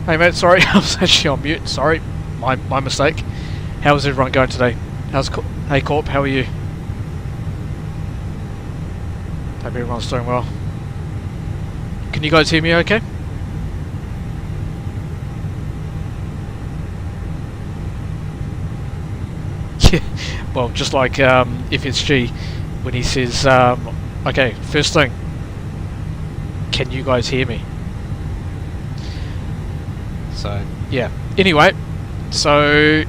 Hey mate, sorry, I was actually on mute. Sorry, my mistake. How's everyone going today? Hey Corp, how are you? Hope everyone's doing well. Can you guys hear me okay? Yeah, well, just like FSG, when he says, okay, first thing, can you guys hear me? So, yeah. Anyway, so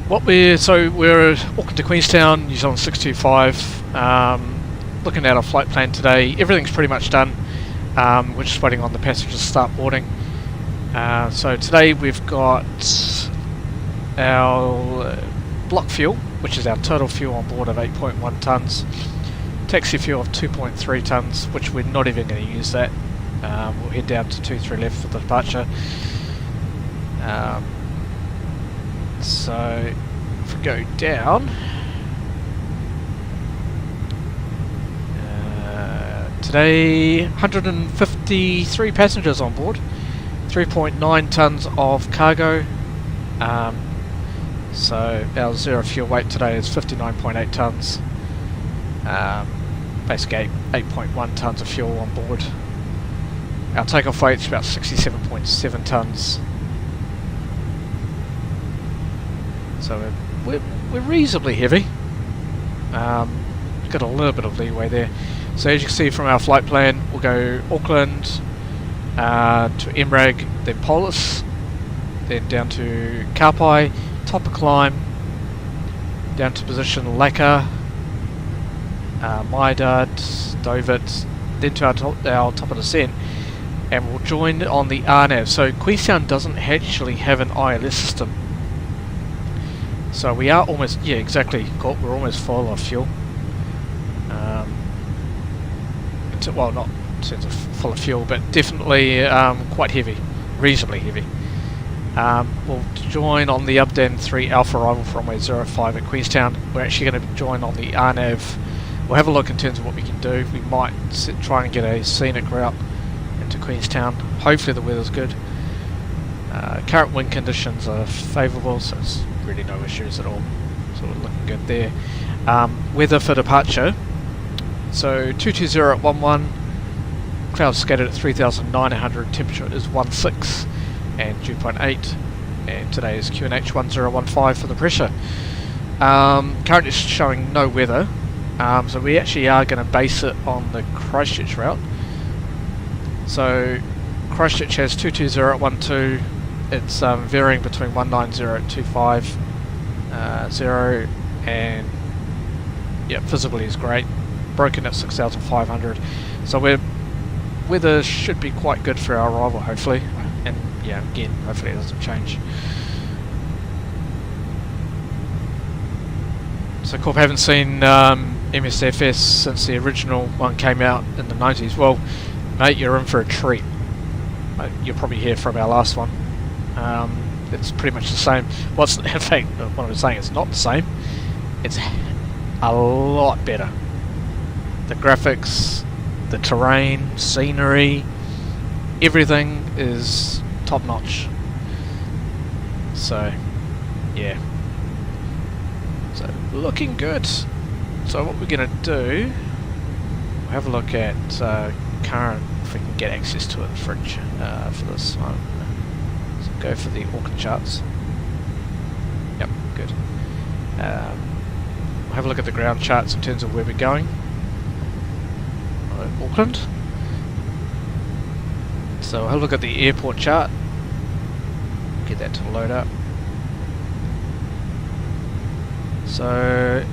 we're Auckland to Queenstown, New Zealand 625. Looking at our flight plan today. Everything's pretty much done. We're just waiting on the passengers to start boarding. So today we've got our block fuel, which is our total fuel on board of 8.1 tonnes. Taxi fuel of 2.3 tonnes, which we're not even going to use that. We'll head down to 23 left for the departure. So if we go down, today 153 passengers on board, 3.9 tonnes of cargo. So our zero fuel weight today is 59.8 tonnes. Basically 8.1 tonnes of fuel on board. Our takeoff weight is about 67.7 tonnes. So we're reasonably heavy. Got a little bit of leeway there. So as you can see from our flight plan, we'll go Auckland to Emrag, then Polis, then down to Kaupai, top of climb, down to position Laka, Maidad, Dovit, then to our top of descent, and we'll join on the RNAV. So Queenstown doesn't actually have an ILS system. So we are almost, yeah, exactly, Colt, we're almost full of fuel. Well, not in terms of full of fuel, but definitely quite heavy, reasonably heavy. We'll join on the Upden 3 Alpha arrival for runway 05 at Queenstown. We're actually going to join on the RNAV. We'll have a look in terms of what we can do. We might try and get a scenic route into Queenstown. Hopefully the weather's good. Current wind conditions are favourable, so it's really no issues at all. So we're looking good there. Weather for departure. So 220 at 11, clouds scattered at 3,900, temperature is 16 and dew point 8, and today is QNH 1015 for the pressure. Currently showing no weather, so we actually are going to base it on the Christchurch route. So Christchurch has 220 at 12, it's varying between 190 at 250 and yeah, visibility is great. Broken at 6,500, so weather should be quite good for our arrival, hopefully, and yeah, again, hopefully it doesn't change. So Corp, haven't seen MSFS since the original one came out in the 90s. Well, mate, you're in for a treat. You'll probably hear from our last one. It's pretty much the same. Well, in fact, what I'm saying, it's not the same. It's a lot better. The graphics, the terrain, scenery, everything is top notch. So, yeah. So, looking good. So what we're going to do, we'll have a look at current, if we can get access to it, fridge for this one. So go for the Auckland charts. Yep, good. We'll have a look at the ground charts in terms of where we're going. Auckland. So I'll have a look at the airport chart. Get that to load up. So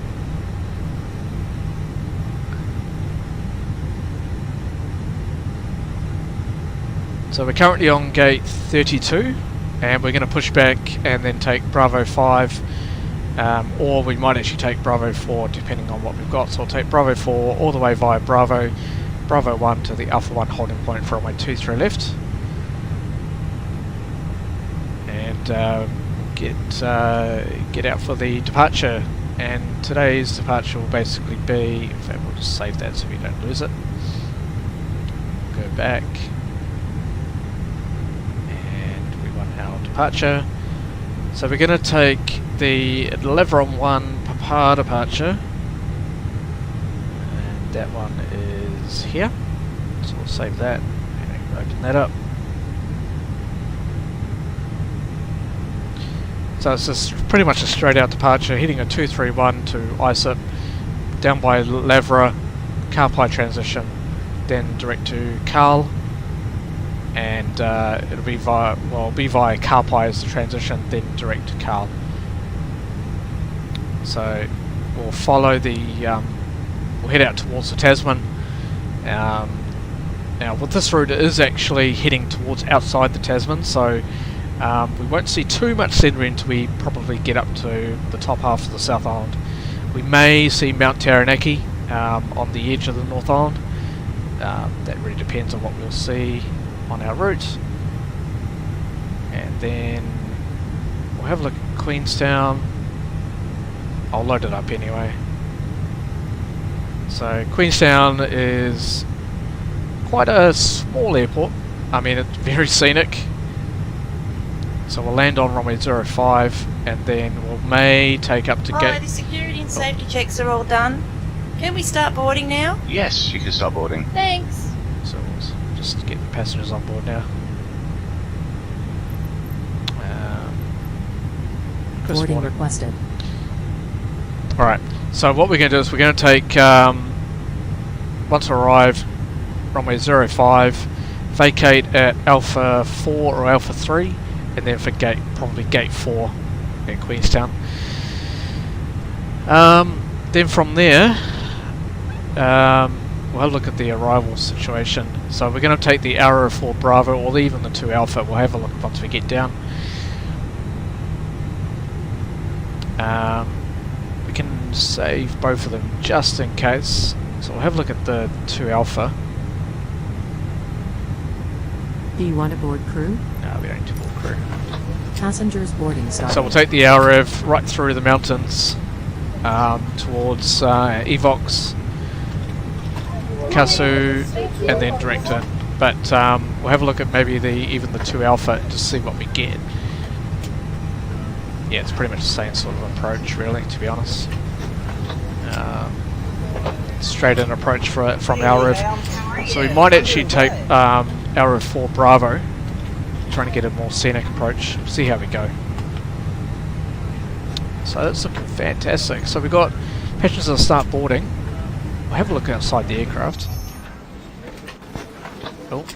we're currently on gate 32, and we're going to push back and then take Bravo 5, or we might actually take Bravo 4 depending on what we've got. So I'll take Bravo 4 all the way via Bravo 1 to the Alpha 1 holding point for runway 23 left, and get out for the departure. And today's departure will basically be, in fact we'll just save that so we don't lose it. Go back, our departure. So we're going to take the Leveron 1 Papa departure, and that one is here. So we'll save that and open that up. So it's just pretty much a straight out departure, hitting a 231 to ISIP, down by Lavra, Karpai transition, then direct to Carl, and it'll be via Karpai as the transition, then direct to Carl. So we'll follow the, we'll head out towards the Tasman. Now with this route it is actually heading towards outside the Tasman, so we won't see too much scenery until we probably get up to the top half of the South Island. We may see Mount Taranaki on the edge of the North Island. That really depends on what we'll see on our route. And then we'll have a look at Queenstown. I'll load it up anyway. So Queenstown is quite a small airport. I mean, it's very scenic. So we'll land on runway 05 and then we may take up to gate... The security and safety checks are all done. Can we start boarding now? Yes, you can start boarding. Thanks. So we'll just get the passengers on board now. Boarding requested. Alright, so what we're going to do is we're going to take, once we arrive, runway 05, vacate at Alpha 4 or Alpha 3, and then for probably gate 4 in Queenstown. Then from there, we'll have a look at the arrival situation. So we're going to take the Arrow 4 Bravo or even the 2 Alpha. We'll have a look once we get down. We can save both of them just in case. So we'll have a look at the 2 Alpha. Do you want to board crew? No, we don't need to board crew. Passengers boarding started. So we'll take the RF right through the mountains towards Evox, Kasu, and then direct in. But we'll have a look at maybe even the 2 Alpha and just see what we get. Yeah, it's pretty much the same sort of approach, really, to be honest. Straight in approach from RF. So we might actually take RF 4 Bravo, trying to get a more scenic approach. See how we go. So that's looking fantastic. So we've got passengers that start boarding. We'll have a look outside the aircraft. Oh,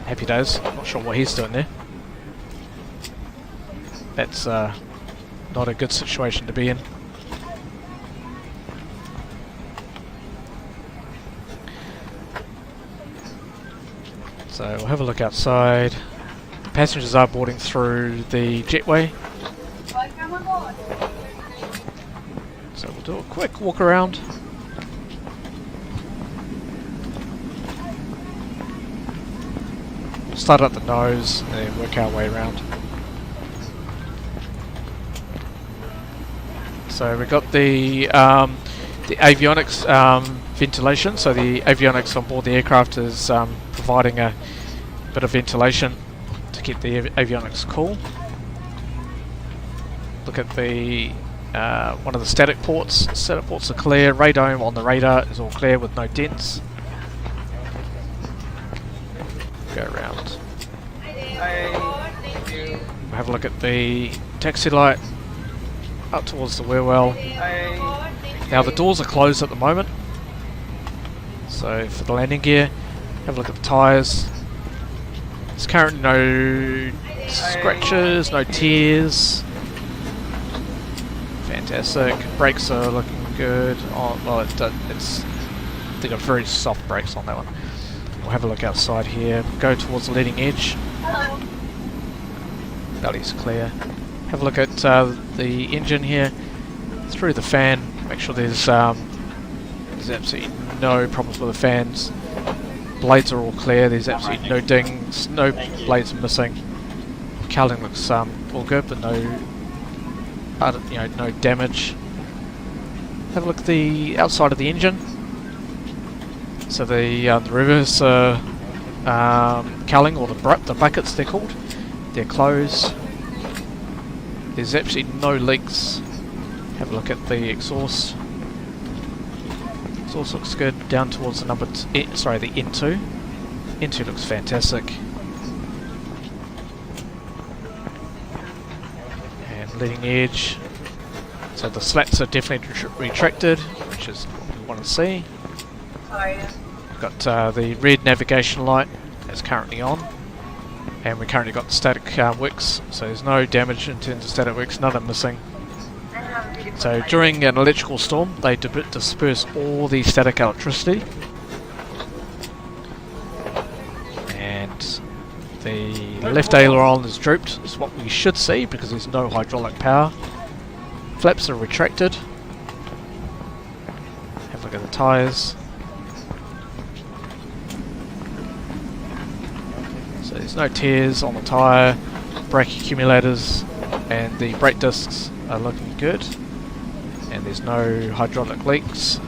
happy days. Not sure what he's doing there. That's not a good situation to be in. So we'll have a look outside. Passengers are boarding through the jetway. So we'll do a quick walk around. We'll start at the nose and then work our way around. So we've got the avionics ventilation. So the avionics on board the aircraft is providing a bit of ventilation to keep the avionics cool. Look at the one of the static ports. Static ports are clear. Radome on the radar is all clear with no dents. Go around. We'll have a look at the taxi light up towards the wheel well. Now the doors are closed at the moment. So for the landing gear, have a look at the tyres. There's currently no scratches, no tears. Fantastic. Brakes are looking good. Oh, well, they got very soft brakes on that one. We'll have a look outside here. Go towards the leading edge. Belly's clear. Have a look at the engine here. Through the fan. Make sure there's absolutely no problems with the fans. Blades are all clear. There's absolutely no dings. No blades missing. Cowling looks all good, but no damage. Have a look at the outside of the engine. So the reverse cowling, or the buckets they're called, they're closed. There's absolutely no leaks. Have a look at the exhaust. Exhaust looks good. Down towards the the N2. N2 looks fantastic. And leading edge. So the slats are definitely retracted, which is what we want to see. We've got the red navigation light that's currently on. And we currently got the static wicks, so there's no damage in terms of static wicks, none are missing. So during an electrical storm, they disperse all the static electricity. And the left aileron is drooped, is what we should see because there's no hydraulic power. Flaps are retracted. Have a look at the tyres. So there's no tears on the tyre, brake accumulators, and the brake discs are looking good. And there's no hydraulic leaks.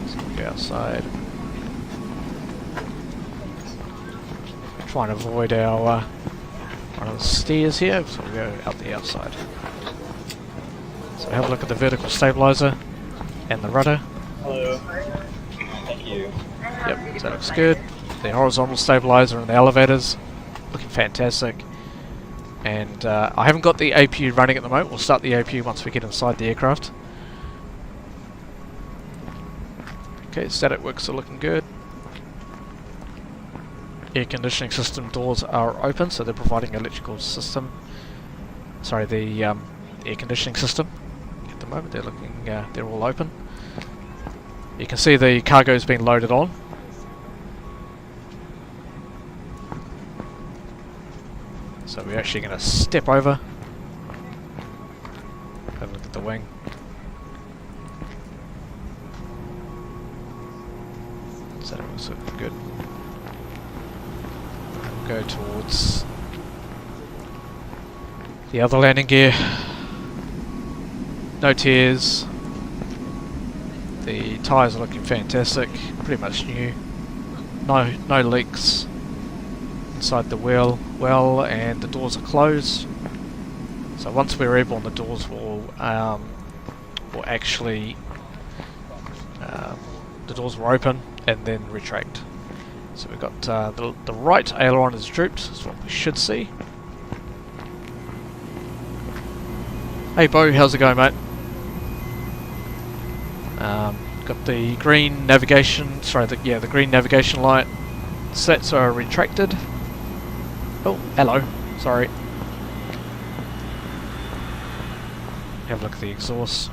Let's go outside. Try and avoid our one of the stairs here, so we'll go out the outside. So have a look at the vertical stabilizer and the rudder. Hello. Thank you. Yep, so that looks good. The horizontal stabilizer and the elevators looking fantastic. And I haven't got the APU running at the moment. We'll start the APU once we get inside the aircraft. Okay, static works are looking good. Air conditioning system doors are open, so they're providing electrical system. Sorry, the air conditioning system. At the moment, they're looking. They're all open. You can see the cargo's been loaded on. So we're actually going to step over. Have a look at the wing. So that looks good. Go towards the other landing gear. No tears. The tyres are looking fantastic, pretty much new. No leaks inside the wheel well, and the doors are closed. So once we're airborne, the doors will actually the doors will open and then retract. So we've got the right aileron is drooped, that's what we should see. Hey Bo, how's it going, mate? Got the green navigation, the green navigation light. Slats are retracted. Oh, hello, sorry. Have a look at the exhaust.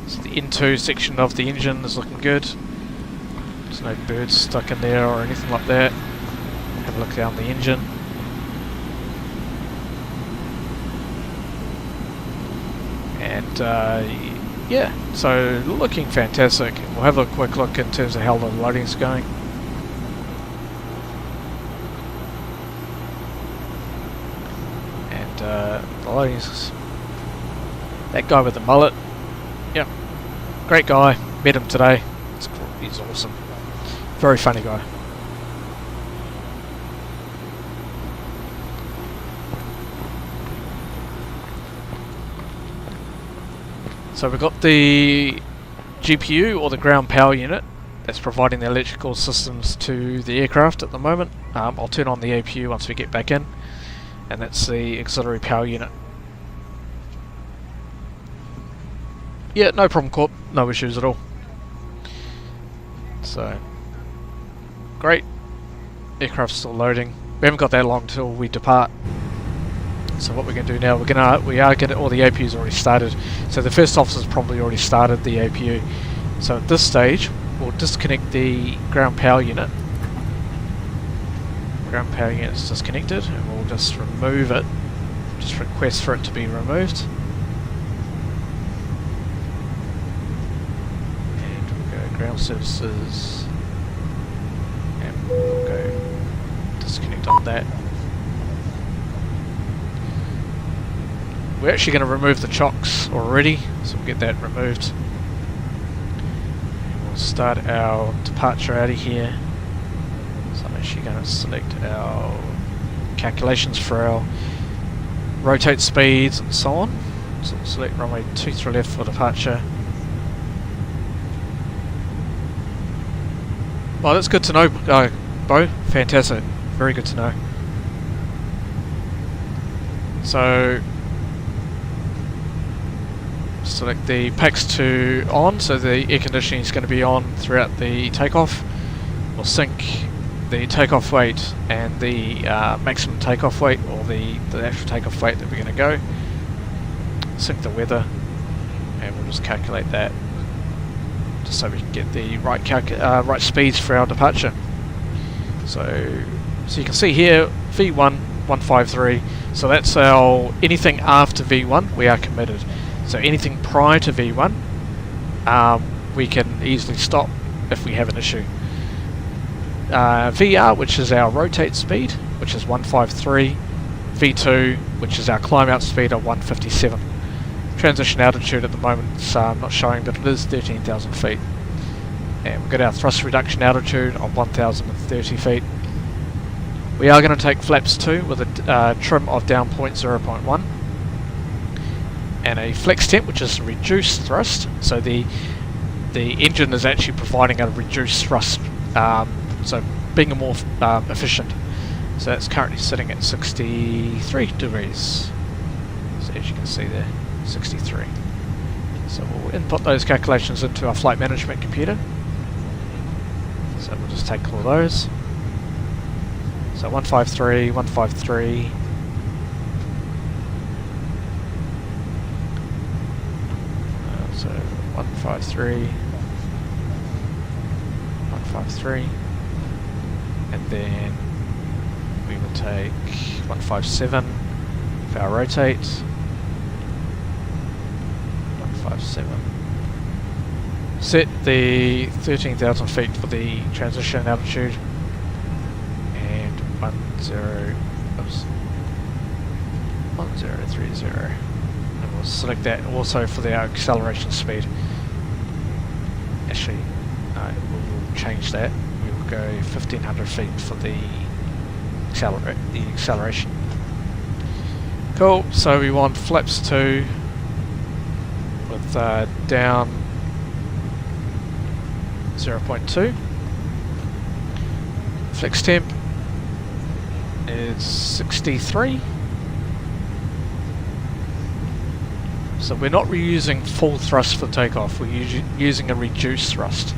So the N2 section of the engine is looking good. There's no birds stuck in there or anything like that. Have a look down the engine. And yeah, so looking fantastic. We'll have a quick look in terms of how the loading's going. And the loading's... That guy with the mullet. Yep, great guy. Met him today. He's awesome. Very funny guy. So we've got the GPU, or the ground power unit, that's providing the electrical systems to the aircraft at the moment. I'll turn on the APU once we get back in, and that's the auxiliary power unit. Yeah, no problem, Corp. No issues at all. So, great. Aircraft's still loading. We haven't got that long till we depart. So what we're going to do now, we are getting all the APUs already started. So the first officer's probably already started the APU. So at this stage, we'll disconnect the ground power unit. Ground power unit is disconnected, and we'll just remove it. Just request for it to be removed. And we'll go ground services, and we'll go disconnect on that. We're actually going to remove the chocks already, so we'll get that removed. And we'll start our departure out of here. So make actually going to select our calculations for our rotate speeds and so on. So we'll select runway 23 left for departure. Well, that's good to know, Bo. Fantastic. Very good to know. So, select the PAX 2 on, so the air conditioning is going to be on throughout the takeoff. We'll sync the takeoff weight and the maximum takeoff weight, or the actual takeoff weight that we're going to go. Sync the weather, and we'll just calculate that, just so we can get the right speeds for our departure. So you can see here, V1 153. So that's our anything after V1 we are committed. So anything prior to V1, we can easily stop if we have an issue. VR, which is our rotate speed, which is 153. V2, which is our climb out speed, of 157. Transition altitude at the moment is not showing, but it is 13,000 feet. And we've got our thrust reduction altitude of 1,030 feet. We are going to take flaps 2 with a trim of down point 0.1. And a flex temp, which is reduced thrust. So the engine is actually providing a reduced thrust, so being more efficient. So that's currently sitting at 63 degrees. So as you can see there, 63. So we'll input those calculations into our flight management computer. So we'll just take all of those. So 153, 153. So 153, 153, and then we will take 157 for our rotate. 157. Set the 13,000 feet for the transition altitude, and 1030, and we'll select that also for our acceleration speed. Actually, we'll change that. We will go 1500 feet for the acceleration. Cool. So we want flaps 2 with down 0.2. Flex temp is 63. So we're not reusing full thrust for takeoff, we're using a reduced thrust.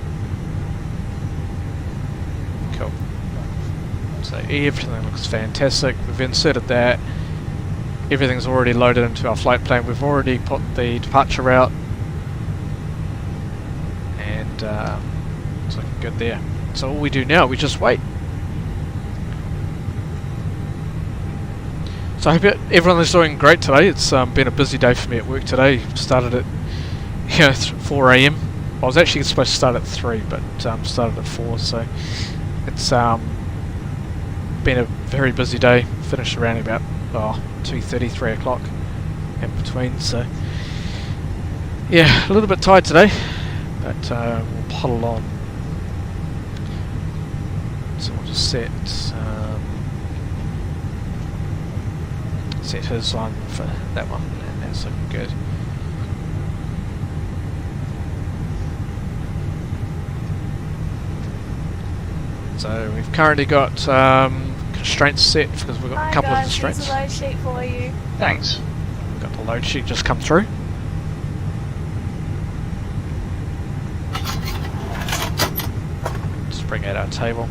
Cool. So everything looks fantastic. We've inserted that. Everything's already loaded into our flight plan. We've already put the departure route, and it's looking good there. So all we do now, we just wait. So I hope everyone is doing great today. It's been a busy day for me at work today. Started at 4 AM. I was actually supposed to start at 3, but started at 4. So it's been a very busy day. Finished around about 2:30, 3 o'clock in between. So yeah, a little bit tired today, but we'll puddle on. So we'll just set his one for that one, and that's looking good. So we've currently got constraints set because we've got a couple of constraints. Here's a load sheet for you. Thanks. We've got the load sheet just come through. Just bring out our table.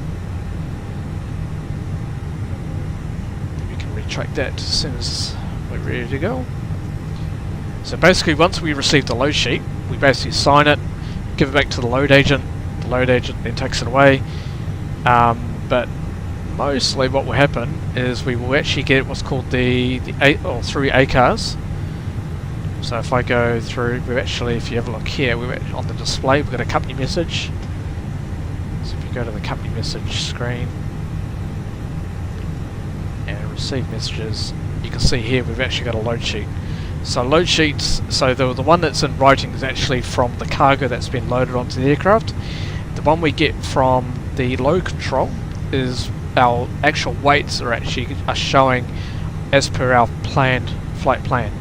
Track that as soon as we're ready to go. So basically, once we receive the load sheet, we basically sign it, give it back to the load agent. The load agent then takes it away. But mostly what will happen is we will actually get what's called the 3 ACARs. So if I go through, we've actually, if you have a look here, we're on the display, we've got a company message. So if you go to the company message screen, receive messages, you can see here we've actually got a load sheet. So load sheets, so the one that's in writing is actually from the cargo that's been loaded onto the aircraft. The one we get from the load control is our actual weights are showing as per our planned flight plan.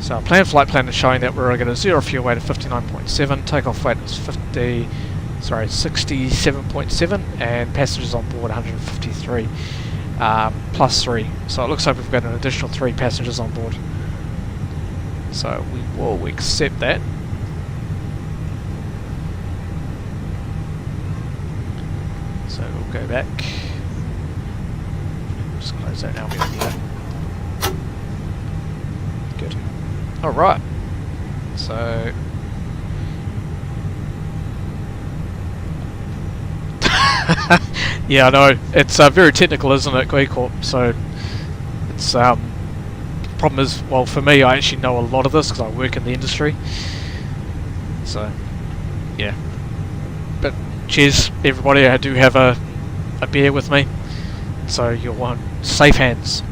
So our planned flight plan is showing that we're going to zero fuel weight of 59.7, takeoff weight is 67.7, and passengers on board 153 plus 3. So it looks like we've got an additional 3 passengers on board. So we will accept that. So we'll go back. Just close that now. We don't need that. Good. Alright. So yeah, I know. It's very technical, isn't it, Corp? So it's problem is, well, for me, I actually know a lot of this because I work in the industry. So yeah. But cheers, everybody. I do have a beer with me, so you'll want safe hands.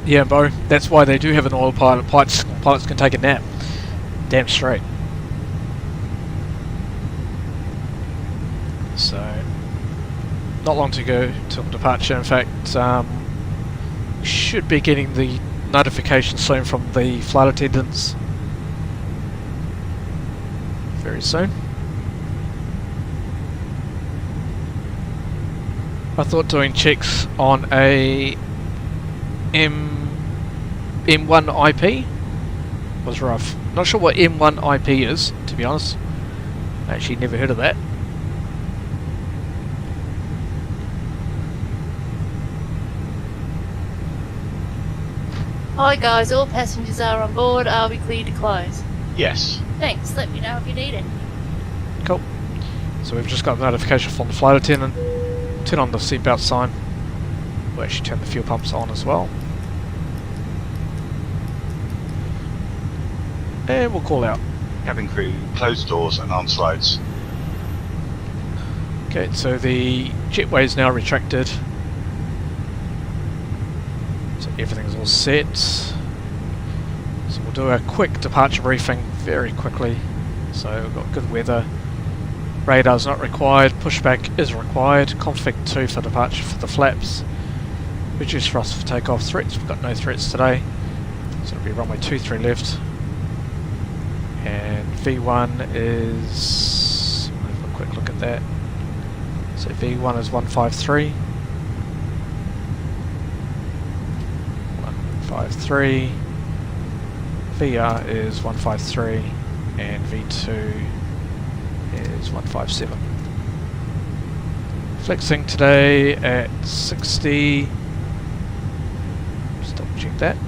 Yeah, Bo, that's why they do have an autopilot. Pilots can take a nap. Damn straight. So, not long to go till departure. In fact, we should be getting the notification soon from the flight attendants. Very soon. I thought doing checks on a M1 IP was rough. Not sure what M1 IP is, to be honest. I actually never heard of that. Hi guys, all passengers are on board. Are we clear to close? Yes. Thanks, let me know if you need it. Cool. So we've just got a notification from the flight attendant. Turn on the seatbelt sign. We'll actually turn the fuel pumps on as well. And we'll call out. Cabin crew, close doors and arm slides. Okay, so the jetway is now retracted. So everything's all set. So we'll do a quick departure briefing very quickly. So we've got good weather. Radar's not required, pushback is required. Config 2 for departure for the flaps. Reduce thrust for takeoff. Threats, we've got no threats today. So it'll be runway 23 left. And V1 is, we'll have a quick look at that. So V1 is 153. 153. VR is 153. And V2 is 157. Flexing today at 60. Just double check that. I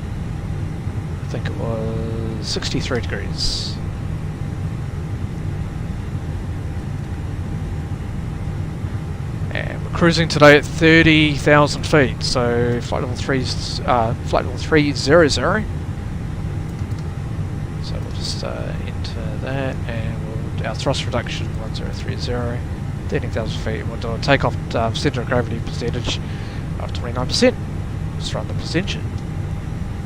think it was 63 degrees. And we're cruising today at 30,000 feet. So flight level 300. So we'll just enter that, and our thrust reduction 1030, 13,000 feet. We'll do a takeoff centre of gravity percentage of 29%. Let's run the percentage.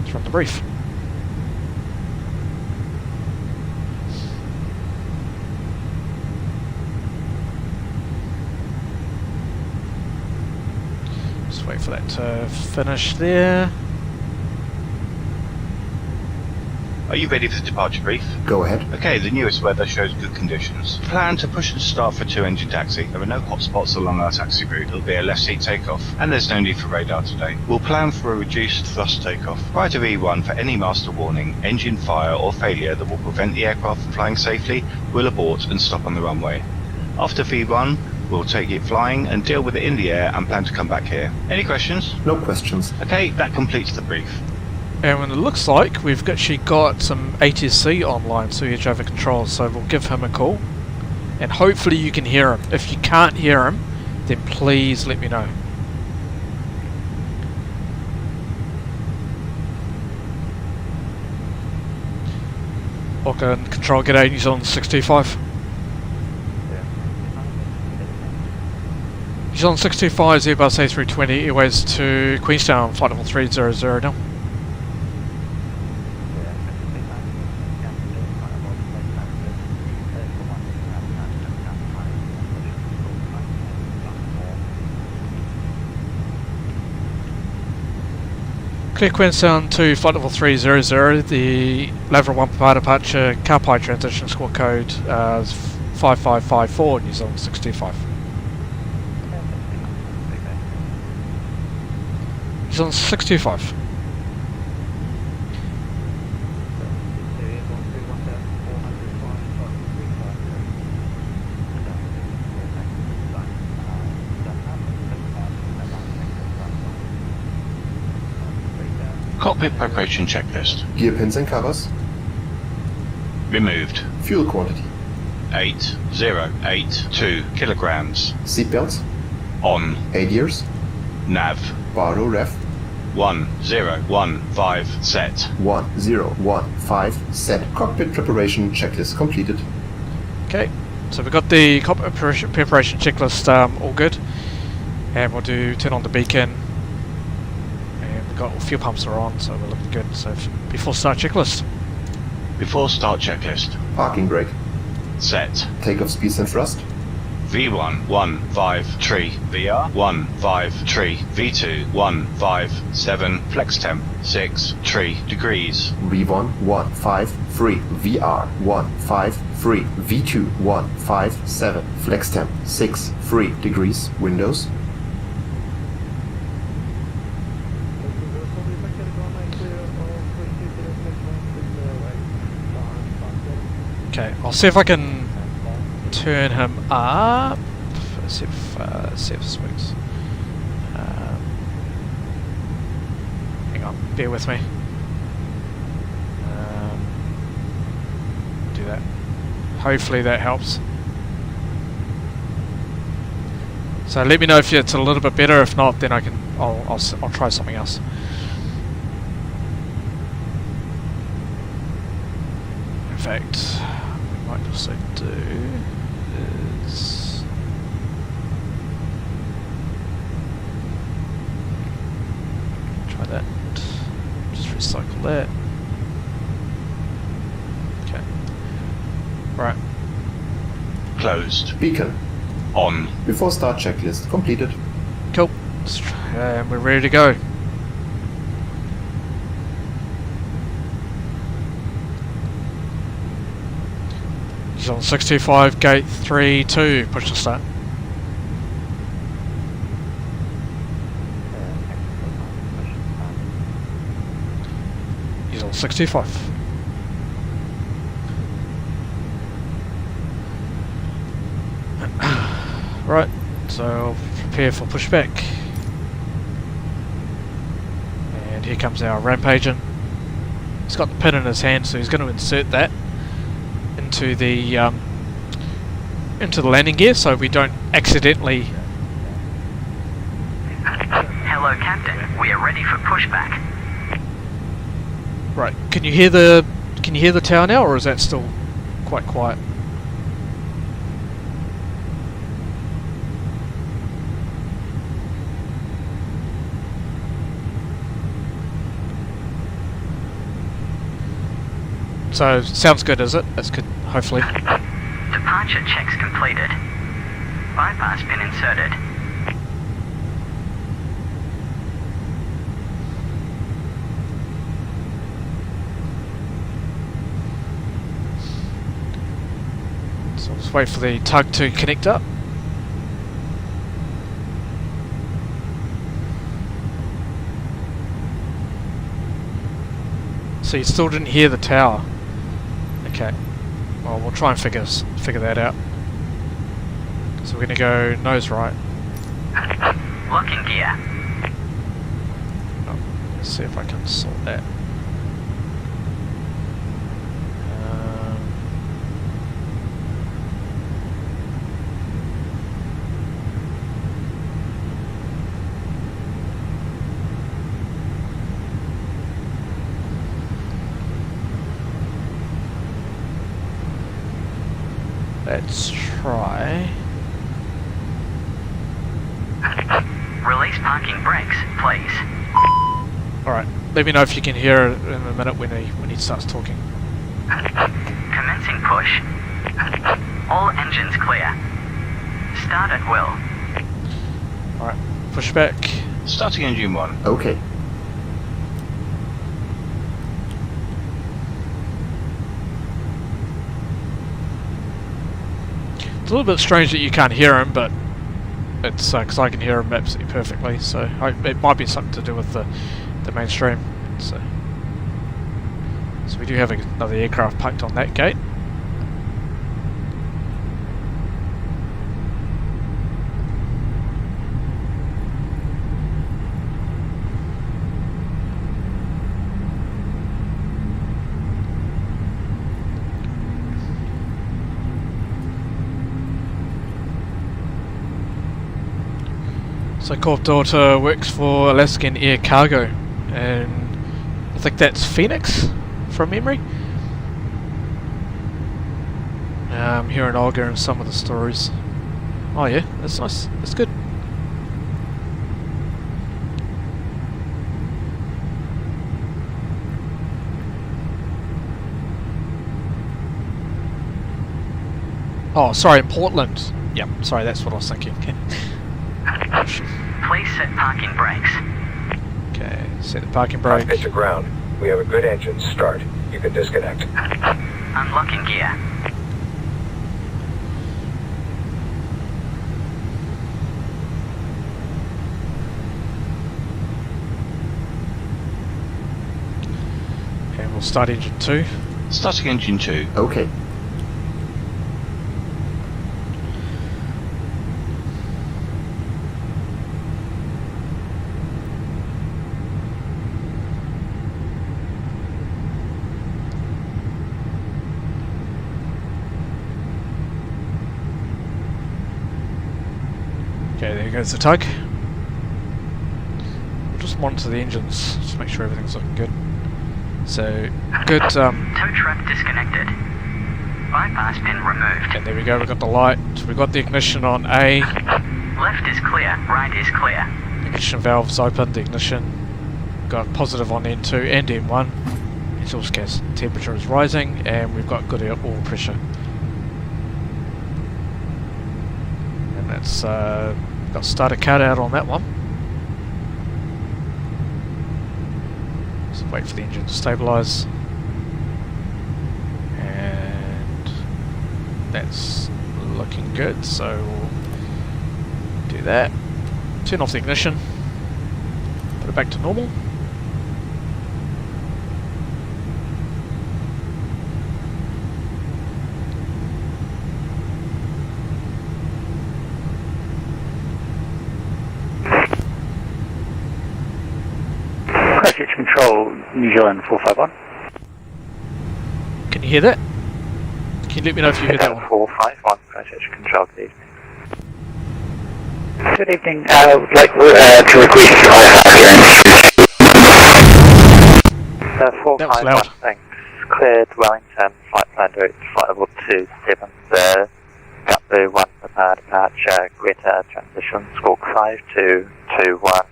Let's run the brief. Just wait for that to finish there. Are you ready for the departure brief? Go ahead. Okay, the newest weather shows good conditions. Plan to push and start for 2-engine taxi. There are no hotspots along our taxi route. It'll be a left seat takeoff, and there's no need for radar today. We'll plan for a reduced thrust takeoff. Prior to V1, for any master warning, engine fire or failure that will prevent the aircraft from flying safely, we'll abort and stop on the runway. After V1, we'll take it flying and deal with it in the air and plan to come back here. Any questions? No questions. Okay, that completes the brief. And it looks like we've actually got some ATC online, so air traffic control, so we'll give him a call. And hopefully you can hear him. If you can't hear him, then please let me know. Auckland Control, g'day, New Zealand 625. New Zealand 625 is Airbus A320, airways to Queenstown, flight level 300 now. Clear Queenstown to flight level 300, the level 1 departure, Kaupai transition squawk code 5554, New Zealand 625. New Zealand 625. Cockpit preparation checklist. Gear pins and covers. Removed. Fuel quantity. 8082 kilograms. Seatbelts. On. ADIRS. Nav. Baro ref. 1015 set. 1015 set. Cockpit preparation checklist completed. Okay, so we've got the cockpit preparation checklist all good. And we'll turn on the beacon. Got all fuel pumps are on, so we're looking good. So before start checklist. Before start checklist. Parking brake. Set. Takeoff speeds and thrust. V1 153 VR 153 V2 157 flex temp 6 degrees. V1 153 VR 153 V2 157 flex temp 6 degrees. Windows. Okay, I'll see if I can turn him up. See if this works. Hang on, bear with me. Do that. Hopefully that helps. So let me know if it's a little bit better. If not, then I'll try something else. In fact, what we might also do is try that. Just recycle that. Okay. Right. Closed. Beacon. On. Before start checklist completed. Cool. And we're ready to go. He's on 625, gate 3-2, push to start. He's on 625. Right, so prepare for pushback. And here comes our ramp agent. He's got the pin in his hand, so he's going to insert that into the landing gear, so we don't accidentally. Hello, Captain. We are ready for pushback. Right. Can you hear the tower now, or is that still quite quiet? So, sounds good, is it? That's good, hopefully. Departure checks completed. Bypass pin inserted. So let's wait for the tug to connect up. So you still didn't hear the tower. Okay, well we'll try and figure that out. So we're going to go nose right. Locking gear. Oh, let's see if I can sort that. Let's try. Release parking brakes, please. Alright, let me know if you can hear it in a minute when he starts talking. Commencing push. All engines clear. Start at will. Alright, push back. Starting engine 1. Okay. It's a little bit strange that you can't hear him, but it's because I can hear him absolutely perfectly. So it might be something to do with the mainstream. So we do have another aircraft parked on that gate. So Corp Daughter works for Alaskan Air Cargo, and I think that's Phoenix, from memory. Hearing Olga and some of the stories. Oh yeah, that's nice. That's good. Oh, sorry, in Portland. Yep, sorry, that's what I was thinking. Please set parking brakes. Okay, set the parking brake. Cockpit to ground. We have a good engine start. You can disconnect. Unlocking gear. And we'll start engine 2. Starting engine 2. Okay. Okay, there goes the tug. We'll just monitor the engines, just make sure everything's looking good. So, good, Tow truck disconnected. Bypass pin removed. and there we go, we've got the light, we've got the ignition on A, Left is clear, right is clear. ignition valves open, the ignition, got positive on N2 and N1, exhaust gas temperature is rising, and we've got good oil pressure. And that's, got starter cut out on that one. So wait for the engine to stabilise. And that's looking good, so we'll do that. Turn off the ignition. Put it back to normal. Crash Control, New Zealand 451. Can you hear that? Can you let me know if you hear that one? 451, Crash Control, good evening. Good evening, I would like to request That was loud. Thanks. Cleared Wellington, flight plan route, flight level 27, Gutbu 1 departure, Greta transition, squawk 5221.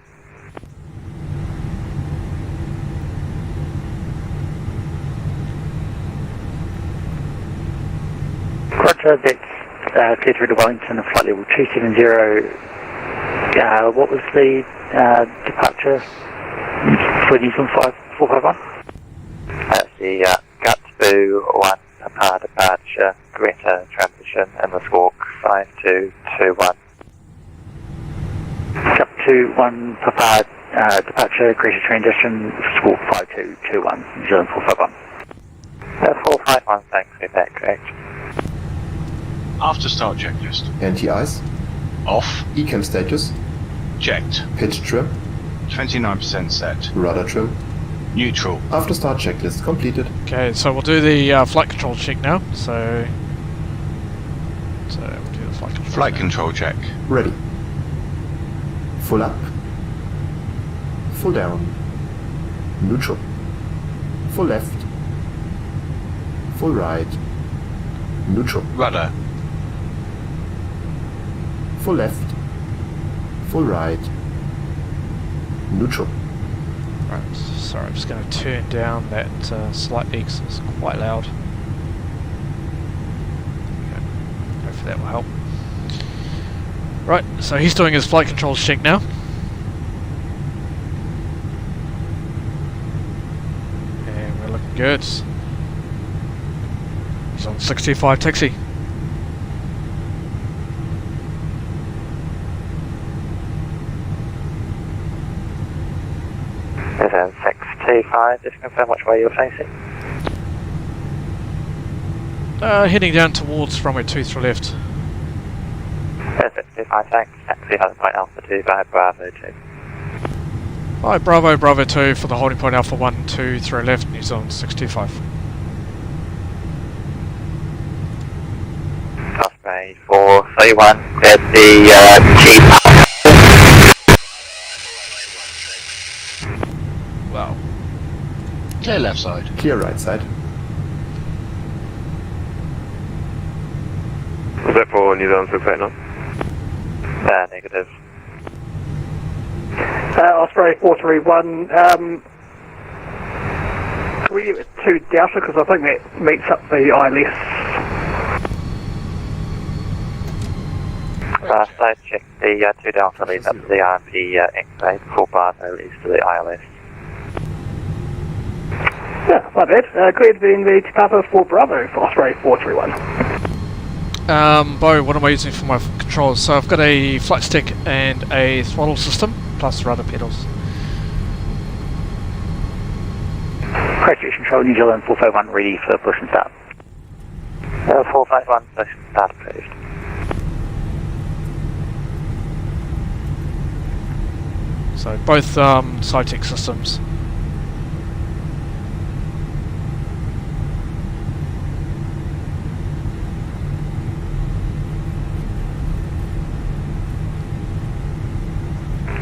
Roger, that's cleared through to Wellington, flight level 270. What was the departure for New Zealand 451? That's the Gutbu 1 departure, Greta transition, and the squawk 5221. Gutbu 1 departure, Greta transition, squawk 5221, New Zealand 451. 451, thanks, we're back, correct. After start checklist. Anti-ice. Off. Ecam status. Checked. Pitch trim. 29% set. Rudder trim. Neutral. After start checklist completed. Okay, so we'll do the flight control check now. So we'll do the flight control. Flight control check. Ready. Full up. Full down. Neutral. Full left. Full right. Neutral. Rudder. Full left. Full right. Neutral. Right, sorry, I'm just going to turn down that slightly because it's quite loud. Okay. Hopefully that will help. Right, so he's doing his flight controls check now. And we're looking good. He's on 625 taxi. ANZ625, just confirm which way you're facing. Heading down towards runway 23 left. ANZ625, thanks. Taxi holding point Alpha 2 by Bravo 2. Hi, Bravo 2 for the holding point Alpha 1, 2, 3 left, New Zealand 625. Osprey 431, cleared the chief. Wow. Clear left side. Clear right side. Was that for New Zealand 689? Negative. Osprey 431, can we give it to Delta, because I think that meets up the ILS. So check the 2 Delta leads up to the RMP X-ray, 4 Bravo leads to the ILS. Yeah, my bad. Cleared then the Papa 4 Bravo for Osprey 431. Bo, what am I using for my controls? So I've got a flight stick and a throttle system, plus rudder pedals. Crash control, New Zealand 451 ready for push and start. 451, push and start approved. So both SciTech systems.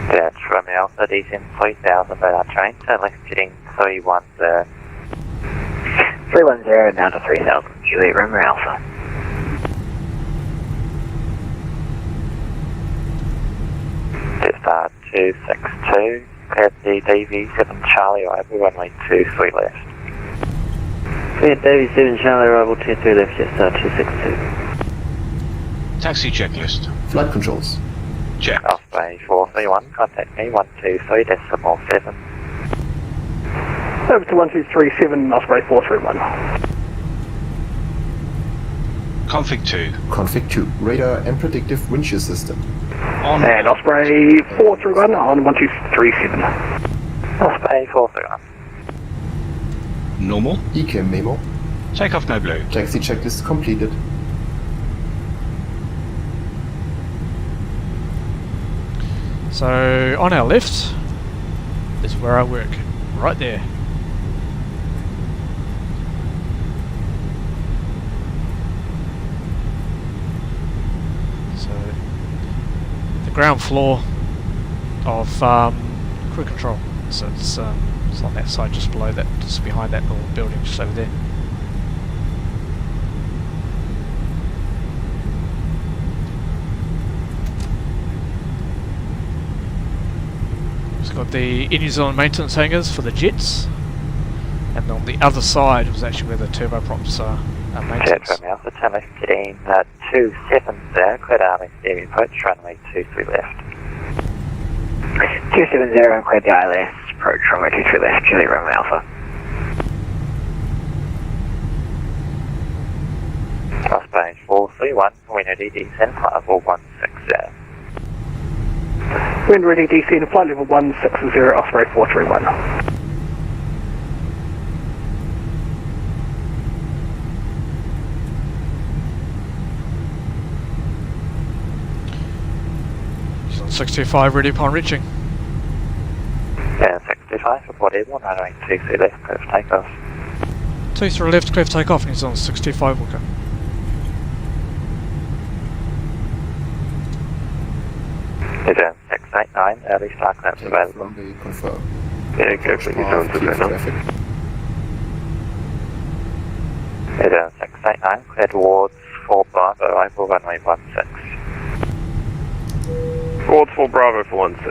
That's Romeo Alpha, descend 3000 by that train, turn left heading 310. 310 down to 3000, Juliet Romeo Alpha. Jetstar 262, cleared the DV7 Charlie arrival, runway 23 left. Cleared DV7 Charlie arrival 23 left, Jetstar 262. Taxi checklist. Flight controls. Check. Osprey 431, contact me 123.7. Over to 1237, Osprey 431. Config 2. Config 2. Radar and predictive wind shear system. On. And Osprey 431 on 1237. Osprey 431. Normal. ECAM memo. Takeoff no blue. Taxi checklist completed. So on our left is where I work, right there. So the ground floor of crew control. So it's on that side, just below that, just behind that little building, just over there. Got the New Zealand maintenance hangars for the jets, and on the other side was actually where the turboprops are maintenance. Jet Romeo Alpha, turn left heading 270, cleared Army steering approach, runway 23 left. 270, cleared the ILS, approach runway 23 left, Juliet Romeo Alpha. Osprey 431, wind ready descend, flight level 160. Wind ready descend, flight level 160, Osprey 431. He's on 625, ready upon reaching. Yeah, 625, report airborne, runway 23 left, clear for takeoff. 23 left, clear for takeoff, and he's on 625, Walker. Is 689, early start clamps available. Runway confirmed. Yeah, go for New Zealand Clear 689. traffic. Is 689, clear towards 4 Bravo, arrival runway 16. Towards 4 Bravo for 16,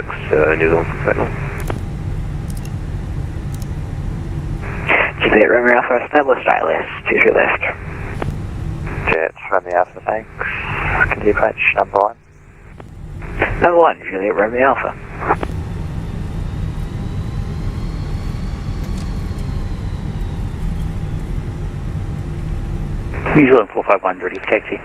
New Zealand 689. Juliet Romeo Alpha, established ILS, 23 left. Jet Romeo Alpha, thanks. Continue approach number 1. Number 1, Juliet Romeo Alpha. New Zealand 451, ready for taxi.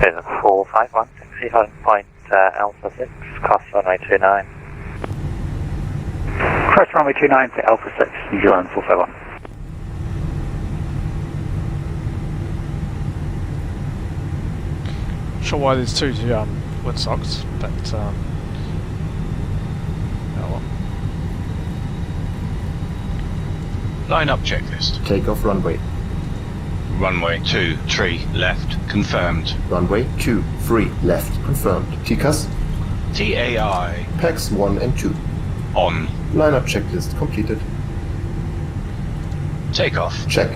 Is 451, taxi holding point Alpha 6, cross runway 29. Cross runway 29 for Alpha 6, New Zealand 451. Not sure why there's two windsocks, but oh well. Line up checklist. Takeoff runway. Runway 23 left, confirmed. Runway 23 left, confirmed. TCAS, TAI PAX 1 and 2. on. Lineup checklist completed. Takeoff. Check.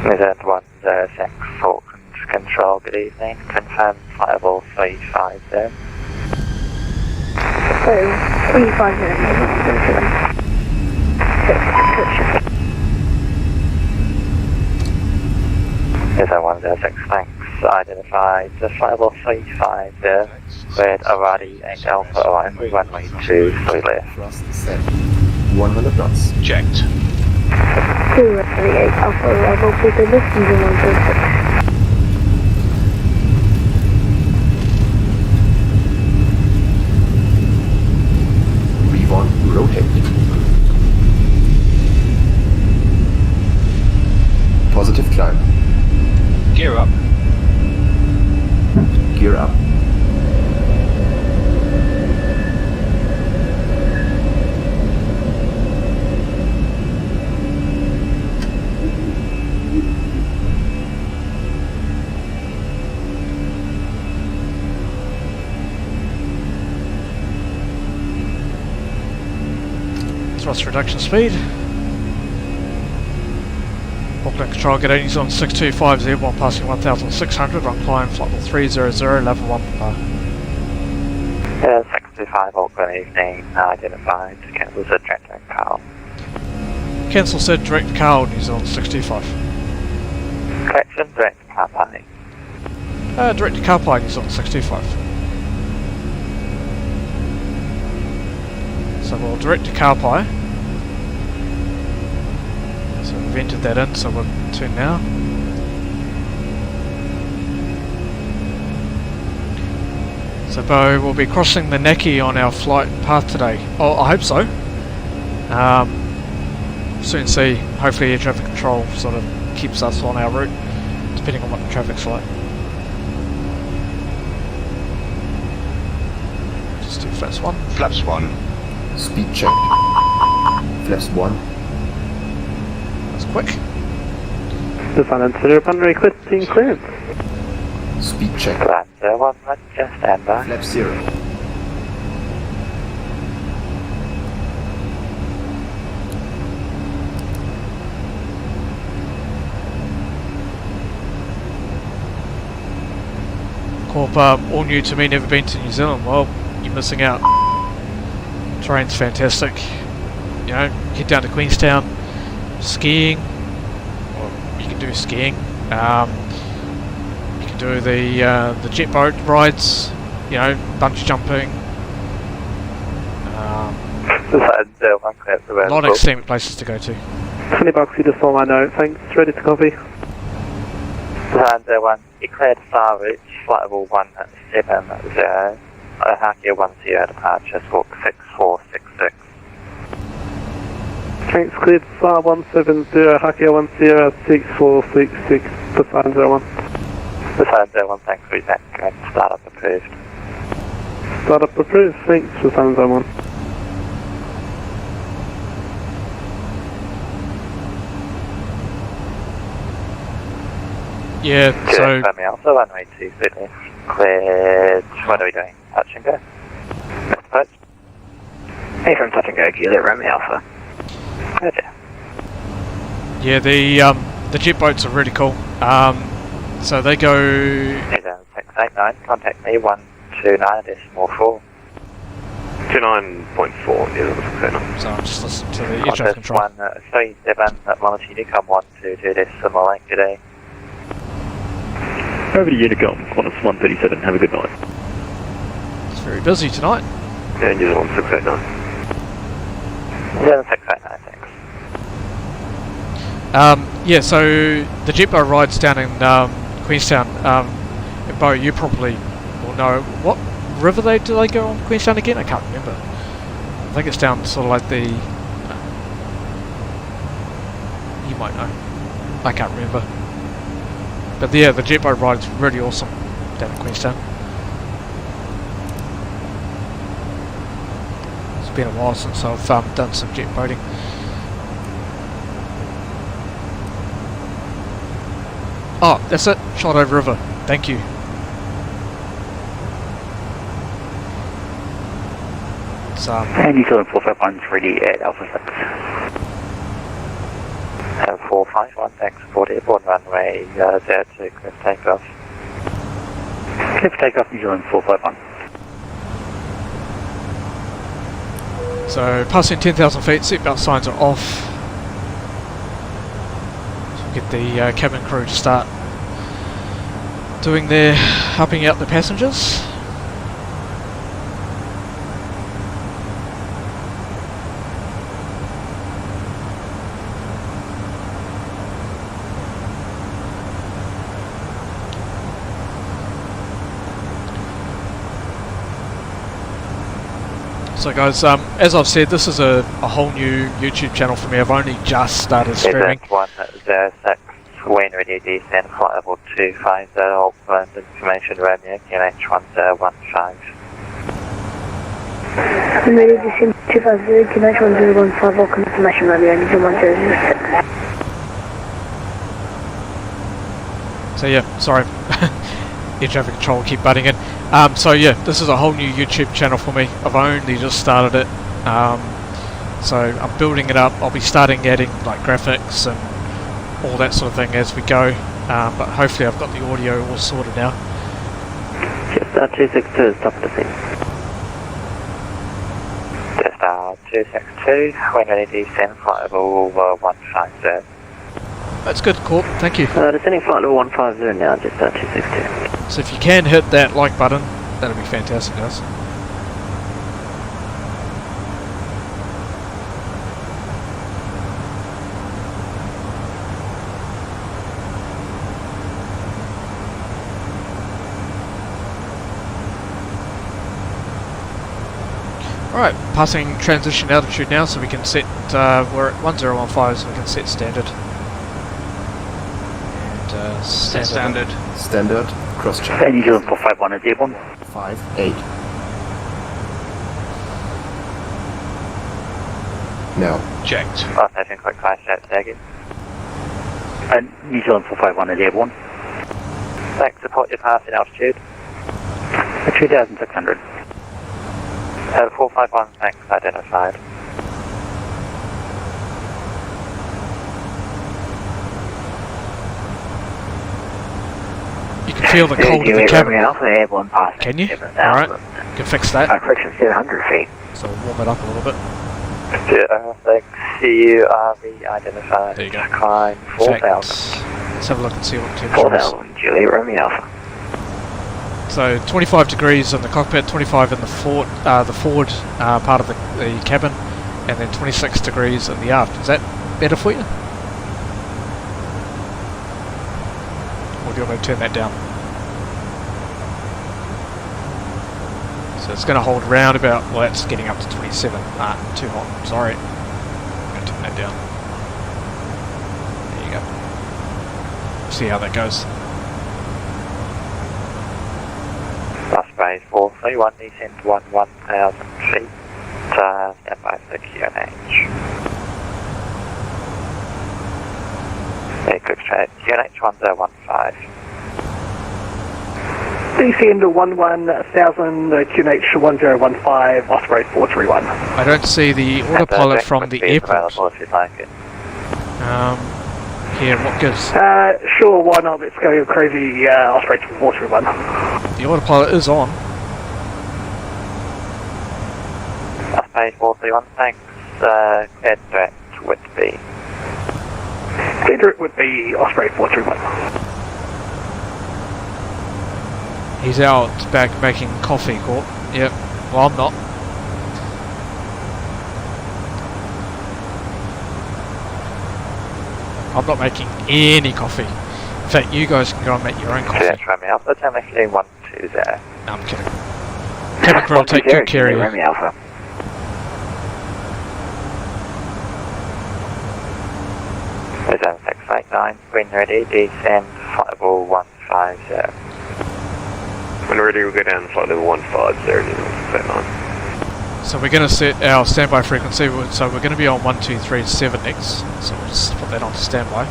Z106 Auckland Control, good evening. Confirm flight level 350. 350. Z106 thanks. Identified the flight level 350 with Arati and Alpha on runway 23 left. Thrust set. 100 knots. Checked. 238 Alpha arrival, please listen to 106. Revon, rotate. Positive climb. Gear up. Gear up. Thrust reduction speed. Auckland Control, get New Zealand 625 Z1 passing 1600 on climb flight level 300, level 1 per. 625 Auckland evening, identified. Cancel said direct to Carl. Cancel said direct to Carl, New Zealand 625. Correction, direct to Car Party. Direct to Kaupai, New Zealand 625. So we'll direct to Kaupai. So we've entered that in, so we'll turn now. So Bo, we'll be crossing the Naki on our flight path today. Oh, I hope so. Soon see, hopefully air traffic control sort of keeps us on our route, depending on what the traffic's like. Just do flaps 1. Flaps 1. Speed check. Flaps 1. That's quick. Lieutenant 01 requesting clearance. Speed check. Land 01, just stand by. Flap 0. Corp, all new to me, never been to New Zealand. Well, you're missing out. Terrain's fantastic. You know, head down to Queenstown, skiing. Well, you can do skiing. You can do the jet boat rides. You know, bungee jumping. A lot of extreme places to go to. $20 you just saw my note, thanks, ready to copy. Land 01, declared far reach, flight level 170. Hakia 10 departure, squawk 6466. Thanks, cleared SAR 170, Hakia 10 6466, Poseidon 01. Poseidon 01, thanks for your back, and startup approved. Startup approved, thanks, Poseidon 01. Yeah, so... Also runway 230, cleared, what are we doing? Touch and go? Touch. Hey, from touch and go, Kilo, Romeo Alpha. Gotcha. Yeah, the jet boats are really cool. So they go... 689, contact me, 129.4. 29.4, yeah, So I'm just listening to the air traffic control. 137 at longitude, come 122 decimal length today. Over to Unicom, Qantas 137, have a good night. It's very busy tonight. Yeah, New Zealand 689. 689, thanks. Yeah, so the jet boat rides down in Queenstown. Bo, you probably will know what river do they go on Queenstown again? I can't remember. I think it's down sort of like the. You might know. I can't remember. But yeah, the jet boat ride's really awesome down in Queenstown. It's been a while since I've done some jet boating. Oh, that's it. Shot over river. Thank you. It's, and New Zealand 451 ready at Alpha 6. 451, thanks, support airborne runway 02, clear for takeoff. Clear for takeoff, New Zealand 451. So, passing 10,000 feet, seatbelt signs are off. So get the cabin crew to start doing their helping out the passengers. So guys, as I've said, this is a whole new YouTube channel for me. I've only just started streaming. 106, when ready to descend, flight level 250, Auckland, information Romeo, QNH1015. I'm ready to descend 250, QNH1015, Auckland, information Romeo, engine 106. So yeah, sorry, air traffic control will keep butting in. So yeah, this is a whole new YouTube channel for me. I've only just started it, so I'm building it up. I'll be starting adding like graphics and all that sort of thing as we go, but hopefully I've got the audio all sorted now. Just 262, stop the scene. Just 262, when ready to descend, flight level 150. That's good, Corp, thank you. Descending flight level 150 now, just 262. So if you can hit that like button, that'll be fantastic, guys. Alright, passing transition altitude now, so we can set, we're at 1015, so we can set standard. And, standard. Standard, cross check. And New Zealand 451 is airborne. 58. Now. Checked. Passing quick flash out target. And New Zealand 451 is airborne. Thanks, support your passing altitude. 2,600. 451, thanks, identified. You can feel the cold in the cabin. Airborne passing. Can you? Alright, you can fix that. Friction 700 feet. So we'll warm it up a little bit. Thanks, CURV identified. There you go. Climb 4,000. Let's have a look and see what the temperature is. 4,000, Juliet Romeo Alpha. So 25 degrees in the cockpit, 25 in the forward part of the cabin, and then 26 degrees in the aft. Is that better for you? Or do you want me to turn that down? So it's going to hold around about, well, that's getting up to 27. Too hot, sorry. I'm going to turn that down. There you go. See how that goes. Bus base 431, descend 1,000 feet. Stand by for QNH. Okay, quick straight. QNH 1015. Descend 11,000, QNH 1015, Osprey 431. I don't see the autopilot from the airport. If you'd like it. Here, what gives? Sure, why not? Let's go crazy, Osprey 431. The autopilot is on. Osprey 431, thanks. Clear direct Whitby. Clear direct Whitby, Osprey 431. He's out back making coffee, Corp. Yep. Well, I'm not. I'm not making any coffee. In fact, you guys can go and make your own coffee. Juliet Romeo Alpha, telemetry 120. No, I'm kidding. Cabin crew will take good care of you. Romeo Alpha. Zone 689, green ready, descend flight level 150. When ready, we'll go down to flight level 150, New Zealand 689. So we're going to set our standby frequency, so we're going to be on 1237 next, so we'll just put that on to standby,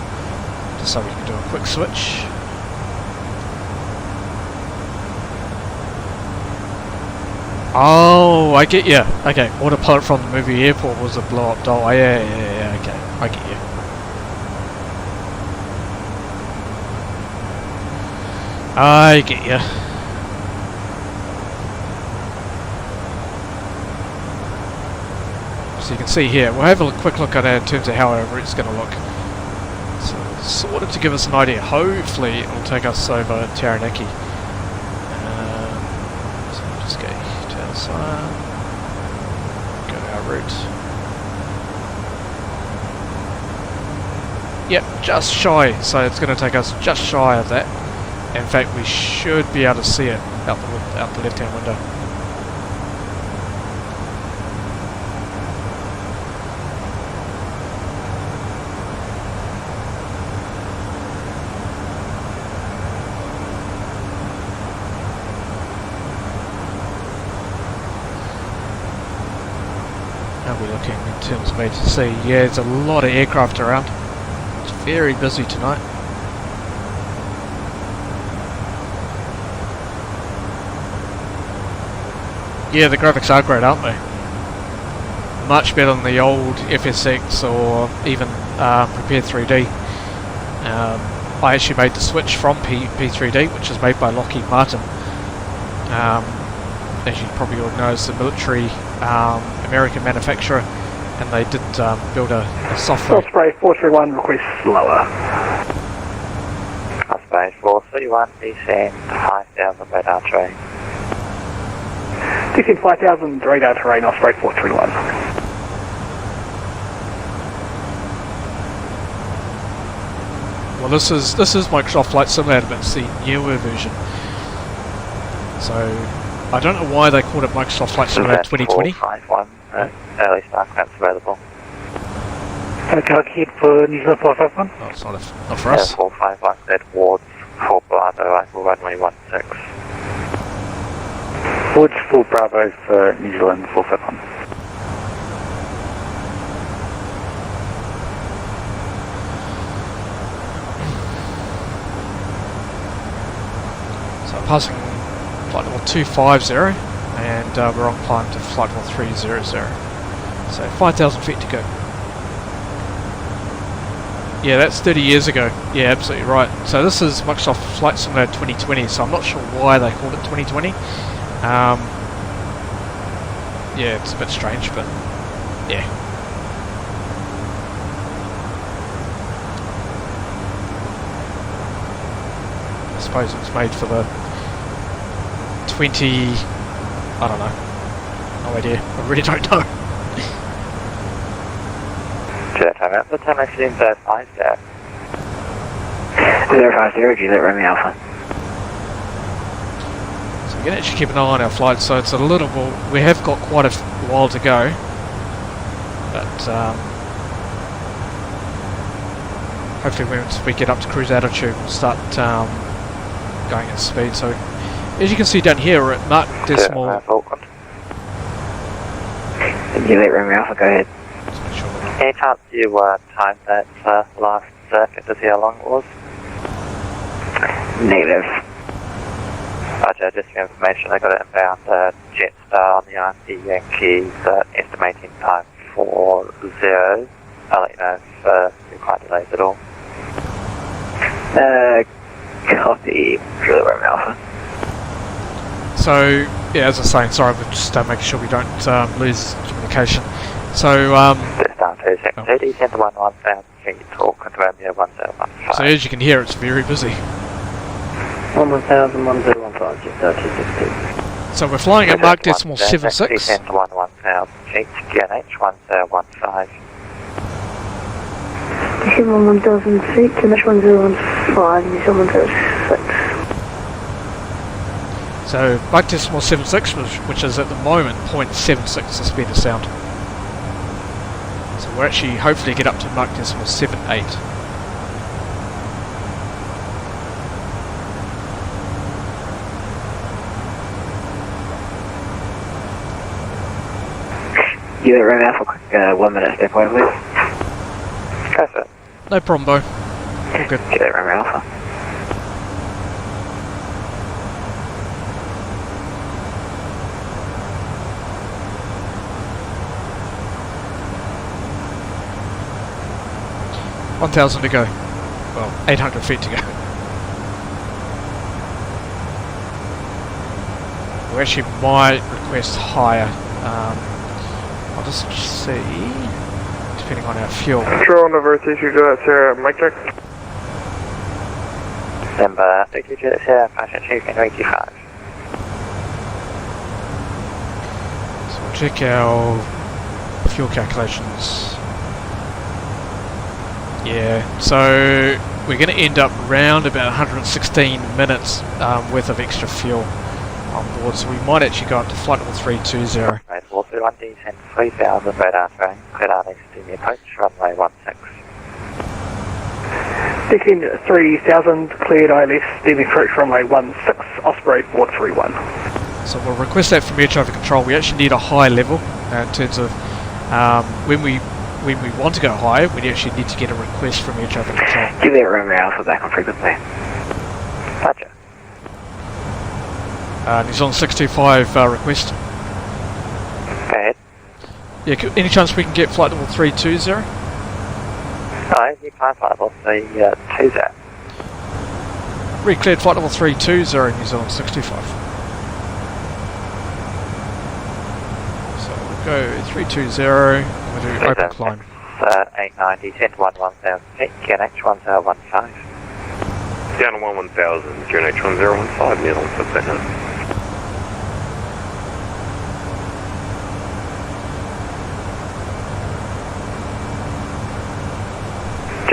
just so we can do a quick switch. Oh, I get you. Okay, autopilot from the movie Airport was a blow-up doll. Yeah, okay, I get you. I get you. So you can see here, we'll have a quick look at it in terms of how our route's going to look. So, sort of to give us an idea, hopefully it'll take us over Taranaki. So just go to the side, go to our route. Yep, just shy, so it's going to take us just shy of that. In fact, we should be able to see it out the left-hand window. How are we looking in terms of ATC? Yeah, there's a lot of aircraft around. It's very busy tonight. Yeah, the graphics are great, aren't they? Much better than the old FSX or even Prepared 3D. I actually made the switch from P3D, which is made by Lockheed Martin. As you probably all know, it's a military American manufacturer, and they did build a software. Osprey 431 request slower. Osprey 431, descend 5000 radar terrain. Descend 5000 radar terrain, Osprey 431. Well, this is Microsoft Flight Simulator, but it's the newer version. So I don't know why they called it Microsoft Flight Simulator 2020. 451, early start clamps available. Okay, ahead for New Zealand 451. Oh, it's not for us. 451, dead wards, 4 Bravo, runway 16. Wards 4 Bravo for New Zealand 451. So passing flight level 250, and we're on climb to flight level 300. So 5,000 feet to go. Yeah, that's 30 years ago. Yeah, absolutely right. So this is Microsoft Flight Simulator 2020, so I'm not sure why they called it 2020. Yeah, it's a bit strange, but yeah. I suppose it was made for the 20... I don't know. No idea. I really don't know. Juliet, the time actually in 50. 050, Juliet Romeo Alpha. So we can actually keep an eye on our flight, so it's a little... Well, we have got quite a while to go. But hopefully once we get up to cruise altitude, we'll start going at speed. So as you can see down here, we're at Mark Decimal... Juliet Romeo Alpha, go ahead. Any chance you timed that last circuit to see how long it was? Negative. Roger, just for information, I got it inbound Jetstar on the RC Yankees estimating time for 0. I'll let you know if you're quite delayed at all. Copy, Juliet Romeo Alpha. So, yeah, as I was saying, sorry, we're just making sure we don't lose communication. So, descend to 11,000 feet, or confirm here 1015. So as you can hear, it's very busy. 1015, 262. So we're flying at Mark Decimal 76. Descend to 11,000 feet, QNH 1015. December 1000 feet, Finish 1015, New Zealand 06. So Mach decimal 76, which is at the moment 0.76 the speed of sound. So we'll actually hopefully get up to Mach decimal 78. You at Romeo Alpha, quick 1 minute step point, please. Okay, sir. No problem, Bo. All good. You at Romeo Alpha. $1,000 to go. Well, 800 feet to go. We actually might request higher. I'll just see, depending on our fuel. Control number 32 Sierra, mic check. December 32 Sierra, passenger 285. So we'll check our fuel calculations. Yeah, so we're going to end up around about 116 minutes worth of extra fuel on board, so we might actually go up to flight level 320. Right, 431 descent 3000, radar train, cleared out exiting the approach, runway 16. Descend 3000, cleared ILS, steaming approach runway 16, Osprey 431. So we'll request that from air traffic control. We actually need a high level in terms of when we want to go higher, we actually need to get a request from air traffic control. Give that Romeo Alpha back on frequency. Roger. New Zealand 625 request. Go ahead. Yeah, any chance we can get flight level 320? No, you can't flight level 320. Recleared flight level 320 New Zealand 625. So we'll go 320, we'll do open climb. 890, descent 11,000 feet, QNH 1015. Down to 11,000, QNH 1015, Neil, what's that now?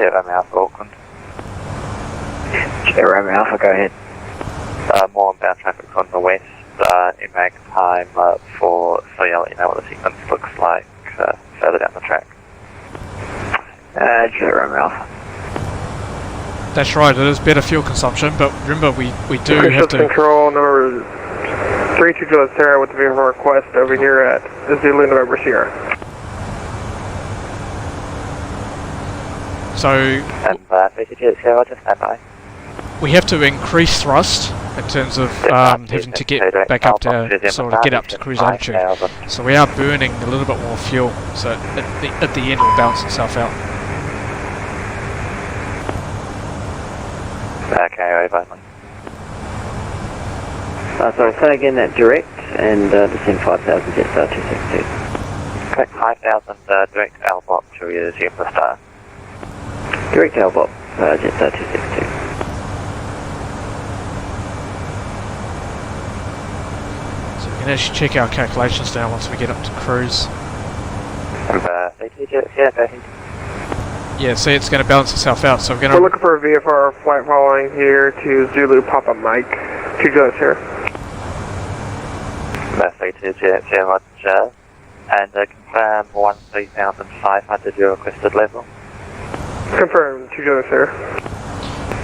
Romeo Alpha, Auckland. Romeo Alpha, go ahead. More inbound traffic on the west, in mag time for, so yeah, I'll let you know what the sequence looks like further down the track. Romeo Alpha. That's right, it is better fuel consumption, but remember we do have to... Control number 320 Sierra with the vehicle request over here at Zulu November Sierra. So we have to increase thrust in terms of having to get back up to sort of get up to cruise altitude. So we are burning a little bit more fuel. So at the end, it will balance itself out. Okay, over. Sorry, say again that direct and descend 5,000 Jetstar 262. Correct, 5,000 direct Albot to resume the star. Direct Albot, Jetstar 262. So we can actually check our calculations now once we get up to cruise. Yeah, see, it's going to balance itself out, so we're going to... We're looking for a VFR flight following here to Zulu Papa Mike. 2 here. Roger. And confirm 13,500 your requested level. Confirm, 2 here.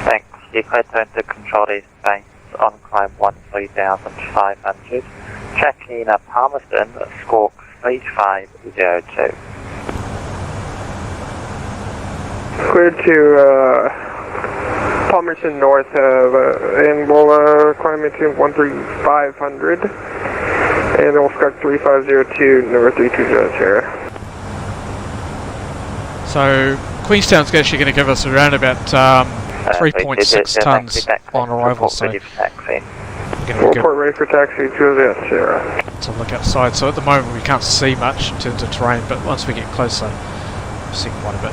Thanks. You cleared to enter control east base on climb 13,500. Checking Palmerston, squawk 3502. Cleared to Palmerston north of, and we'll climb into 13,500. And then we'll scout 3502, number 320 Sierra. So Queenstown's actually going to give us around about 3.6 tonnes on arrival, so we're going to be Report ready for taxi, 2 Sierra. to look outside. So at the moment we can't see much in terms of terrain, but once we get closer, we'll see quite a bit.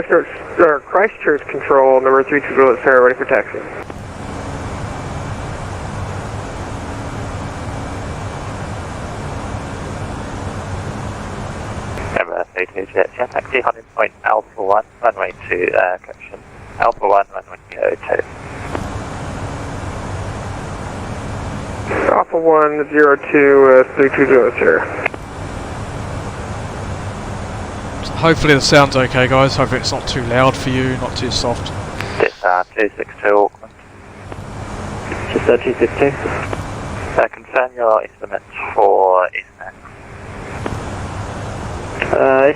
Christchurch Control, number 320 Sarah, ready for taxi. Number 32 Jet, taxi holding point Alpha 1, runway 2, correction. Alpha 1, runway 02. Alpha 102, 320 Sarah. Hopefully the sound's okay, guys. Hopefully it's not too loud for you, not too soft. Jetstar 262 Auckland. Jetstar 262. Confirm your estimates for SNAX.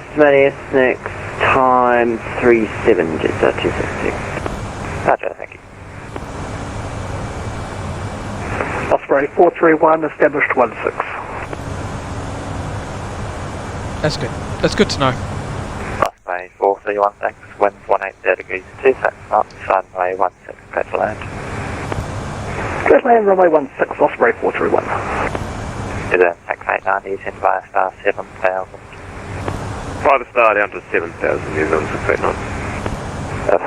Estimating SNAX time 37, Jetstar 262. Roger, thank you. Osprey 431, established 16. That's good. That's good to know. Osprey 431, thanks. Wind 180 degrees 26 knots, runway 16, clear to land. Clear to land, runway 16, Osprey 431. Is tax 890, sent by star 7000. 5 star down to 7,000 New Zealand 689.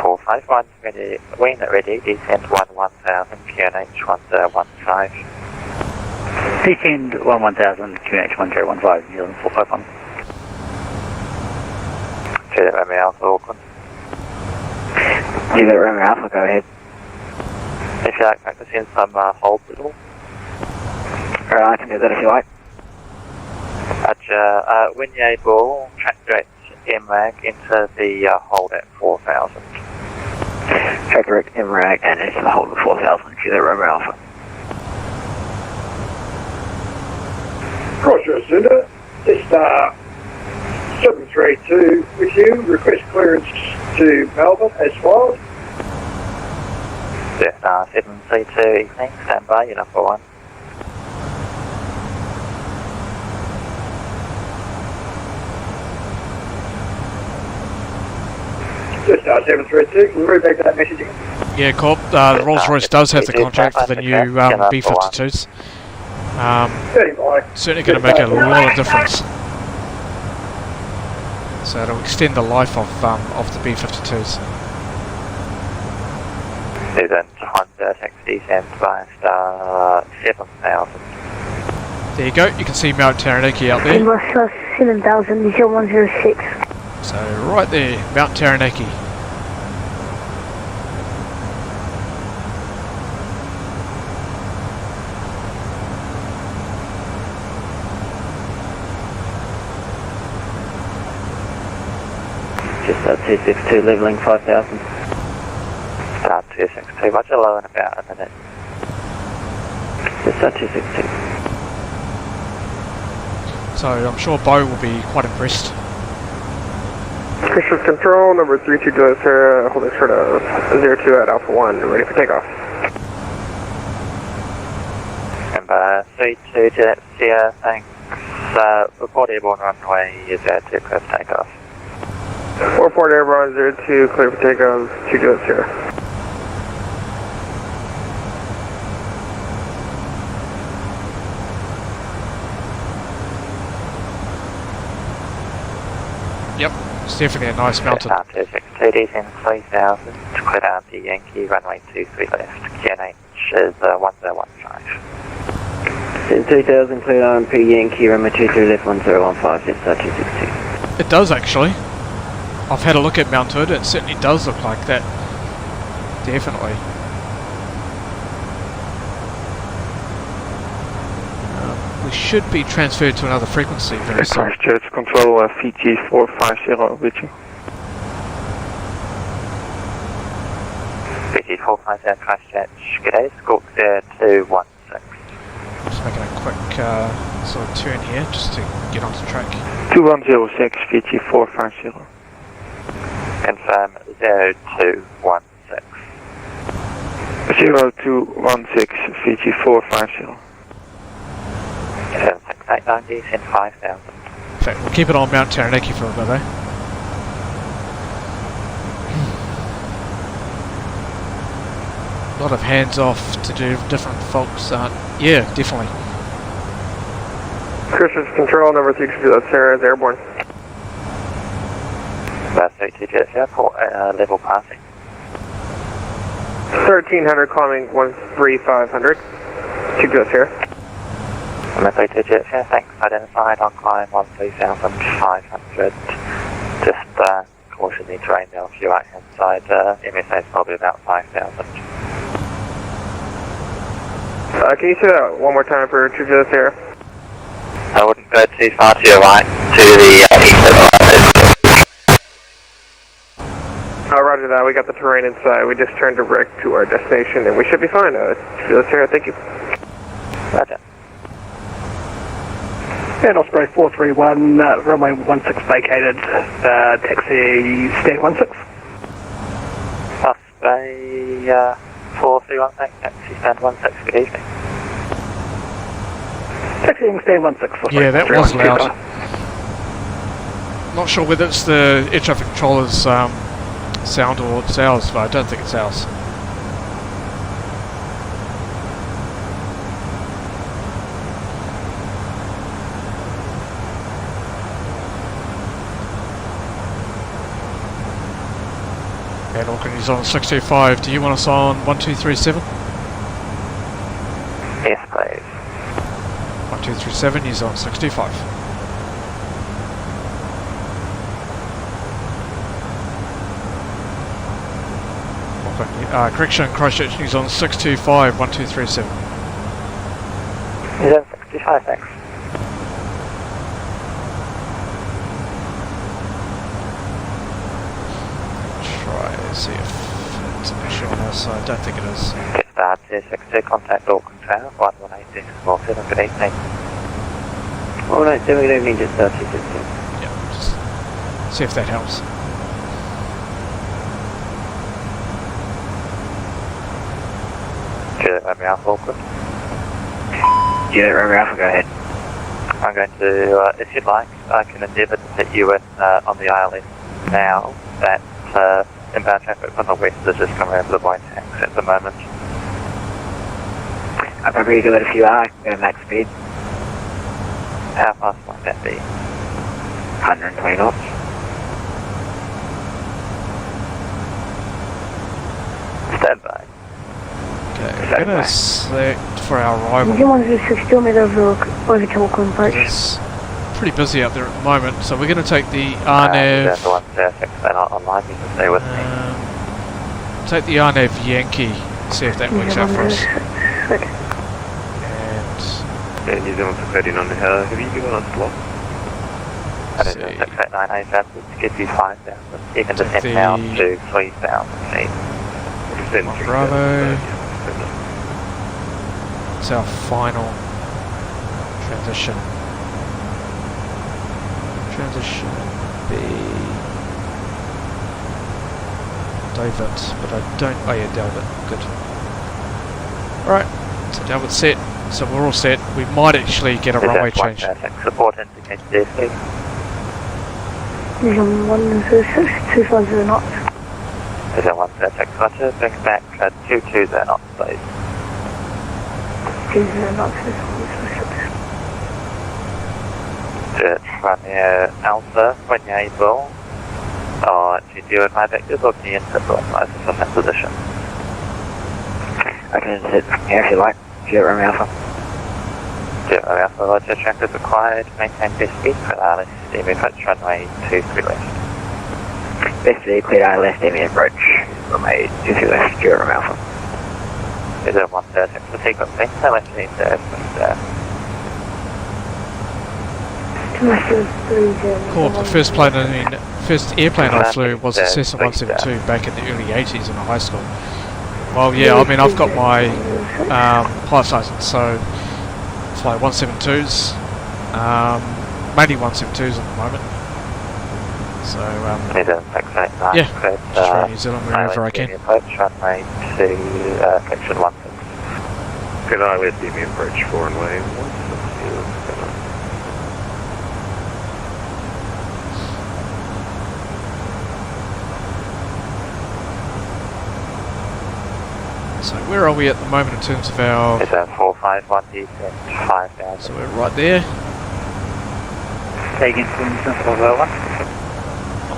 451, ready, wing ready, descent 1000, QNH 1015. Descend 1000, QNH 1015, New Zealand 451. Juliet Romeo Alpha Auckland. Juliet Romeo Alpha, go ahead. If you like, practicing some holds at all. Alright, I can do that if you like. Roger, when you're able, track direct MRAG into the hold at 4000. Track direct MRAG and into the hold at 4000, Juliet Romeo Alpha. Crossroads Center, Jetstar 732 with you. Request clearance to Melbourne as follows. Jetstar 732 evening, stand by, you're number 1. Jetstar 732, can we read back that message again? Yeah, Corp. The Rolls-Royce does have the contract for the new B-52s. Certainly going to make a lot of difference. So it'll extend the life of the B-52s. Then Honda taxi stand by star 7000. There you go. You can see Mount Taranaki out there. Star 7000, 106. So right there, Mount Taranaki. Jetstar 262, levelling 5000. Star 262, roger, low in about a minute. Jetstar 262. So I'm sure Bo will be quite impressed. Christmas Control, number 320 Sarah, holding short of 02 at Alpha 1, ready for takeoff. Number 32 to Sierra, thanks. Report airborne runway 02, clear for takeoff. 44 Airborne 02, clear for takeoff, 220 Sarah. Yep, it's definitely a nice mountain. Star 262, descend 3000, clear down to Yankee, runway 23 left, QNH is 1015. Descend 3000, clear down to Yankee, runway 23 left, 1015, Jetstar 262. It does actually. I've had a look at Mount Hood, it certainly does look like that. Definitely. We should be transferred to another frequency very soon. Christchurch Control, Fiji 450 with you. Fiji 450 Christchurch, g'day, Scorp 0216. Just making a quick sort of turn here just to get onto track. 2106, Fiji 450. Confirm 0216. 0216, Fiji 450. 6890, send 5000. In fact, we'll keep it on Mount Taranaki for a bit, eh? A lot of hands off to do different folks. Yeah, definitely. Christmas Control, number 320 Sarah is airborne. Safety Jets Airport, level passing. 1300 climbing 13500. 2 Jets here. Safety Jets here, thanks. Identified on climb 13500. Just caution the terrain down to your right hand side. MSA is probably about 5,000. Can you say that one more time for 2 Jets here? I wouldn't go too far to your right, to the east of the Roger that. We got the terrain inside. We just turned direct to our destination, and we should be fine. 2 Jets here. Thank you. Roger. And Osprey 431, runway 16 vacated, taxi stand 16. Osprey 431, taxi stand 16, good evening. Taxiing stand 16. Yeah, that was loud. Not sure whether it's the air traffic controller's sound or it's ours, but I don't think it's ours. And Auckland is on 625. Do you want us on 1237? Yes, please. 1237 is on 625. Correction, Christchurch is on 625, 1237. Is on 65, thanks. See if it's an issue on our side. I don't think it is. Get started, 262, contact Auckland Tower, 118.7, good evening. 187, good evening, just 262. Yeah, just see if that helps. Juliet Romeo Alpha, Auckland. Juliet Romeo Alpha, go ahead. I'm going to, if you'd like, I can endeavour to put you in on the ILS now. That inbound traffic from the west is just coming over the white tanks at the moment. I'll probably do it if you are. Go max speed. How fast might that be? 120 knots. Stand by. Okay, we're going to select for our arrival. You want to 6 kilometers over to Auckland approach. It's pretty busy up there at the moment, so we're going to take the RNAV. That's the one perfect. They're not online, you can stay with me. Take the RNAV Yankee, see if that works out for us. And New Zealand for 13 on have you given us slot? I don't know, 6898 to give you 5,000. You can descend down to 3,000 feet. Bravo. It's our final transition. Transition B. David, but I don't. Oh yeah, David. Good. Alright, so David's set. So we're all set. We might actually get a runway change. Support indicated there, please. Is on 106, 250 knots. Is on 136, roger. Bring back 22 knots, please. 20 knots, Romeo Alpha, when you're able, or to do with my vectors, or can you insert the license from that position? I can insert here if you like. Juliet Romeo Alpha. Juliet Romeo Alpha, roger, track is required, maintain best speed, clear ILS, steam approach, runway 23 left. Best speed, clear ILS, steam approach, runway 23 left, Juliet Romeo Alpha. Is it 136 for sequence, thanks, so let's need to Cool. The first airplane I flew was a Cessna 172 back in the early 80s in high school. Well, yeah, I mean, I've got my pilot's license, so fly 172s, mainly 172s at the moment. So, yeah, just around New Zealand wherever I can. Approach, runway to section 16. Could I let me approach for runway 160? So where are we at the moment in terms of our... It's at 451 descent, 5,000. So we're right there. Taking 1.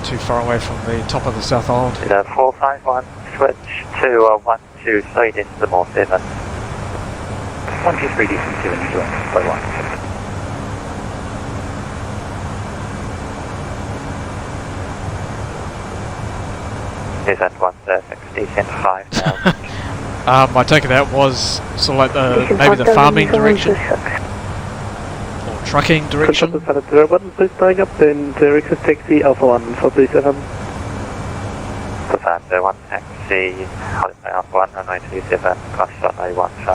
too far away from the top of the South Island. 451, switch to 123.7. 123.7, New Zealand, flight 1. Is that 160, descent 5,000. I take it that was sort of like the maybe the farming direction or trucking direction. Contact 01, please tying up, then request taxi Alpha 1 for 37. Contact 01, taxi Holiday Alpha 1, runway 27, cross runway 15.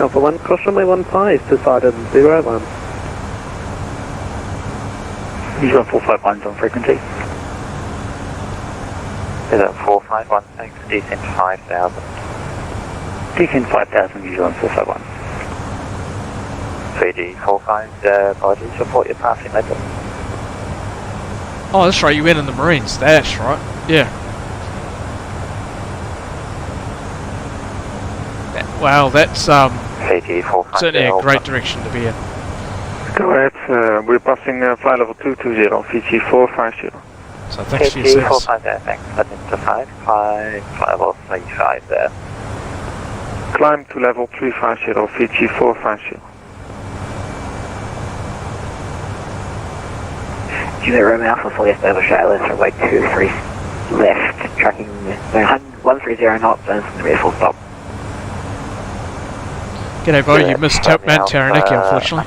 Alpha 1, cross runway 15, decided 01. Usual 451 on frequency. Is it 451, thanks, descent 5,000. Descent 5,000, usual 451. 3G45, apologies, report your passing level. Oh, that's right. You went in the Marines. That's right. Yeah. Wow, that's certainly a great direction to be in. Correct. We're passing flight level 220, VG450. So thanks for your service. 450, thanks. Identified. Flight level 35 there. Climb to level 350, VG450. Juliet Romeo Alpha, fully established ALS, runway 23 left, tracking 130 knots, and it's going to be a full stop. G'day, Bo. You missed Mount Taranaki, unfortunately.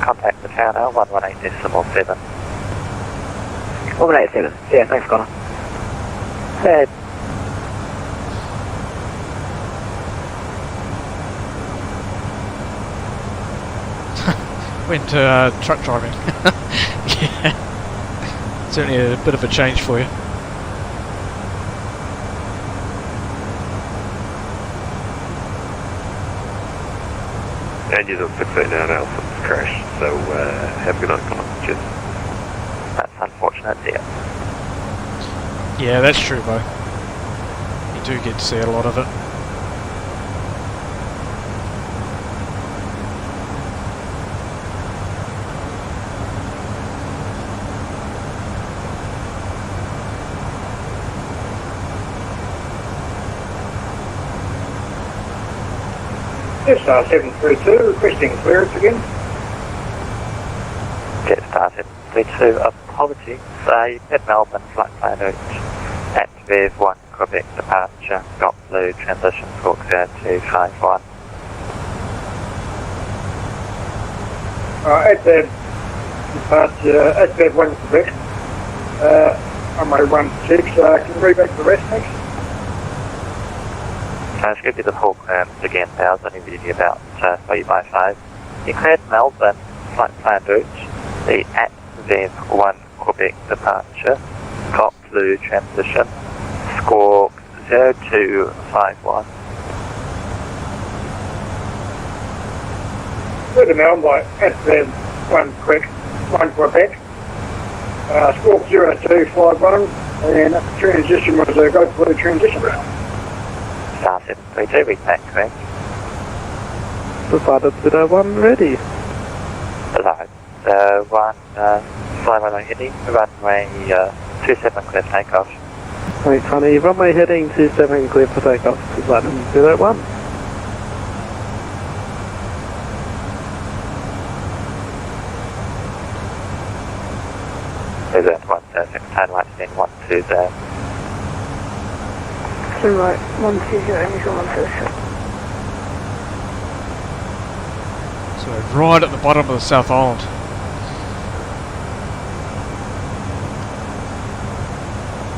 Contact the tower now, 118.7. 187. Yeah, thanks, Connor. Hey. Went truck driving. Yeah. Certainly a bit of a change for you. Engines on 16 now, Alpha's crashed, so have a good night, Connor. Cheers. That's unfortunate, dear. Yeah, that's true, Bo. You do get to see a lot of it. Jetstar 732, requesting clearance again. Jetstar 732, apologies. You had Melbourne flight plan route at Viv 1 Quebec departure, got blue transition squawk 0251. At the departure, at Viv 1 Quebec, runway 16, can you read back the rest, thanks? I'll give you the full clearance again now, it's only really about 3x5. You cleared Melbourne flight plan route, the at Viv 1 Quebec departure, got blue transition, squawk 0251. Cleared the Melbourne at Viv 1 Quebec, squawk 0251, and the transition was a go blue transition route. Star 732, read back correct. Decided 01 ready. Right, fly runway heading, runway 27 clear takeoff. Right, honey, runway heading 27 clear for takeoff. Decided 01. Is that 136, turn right, then 120. Turn right, 120, initial 136. So right at the bottom of the South Island.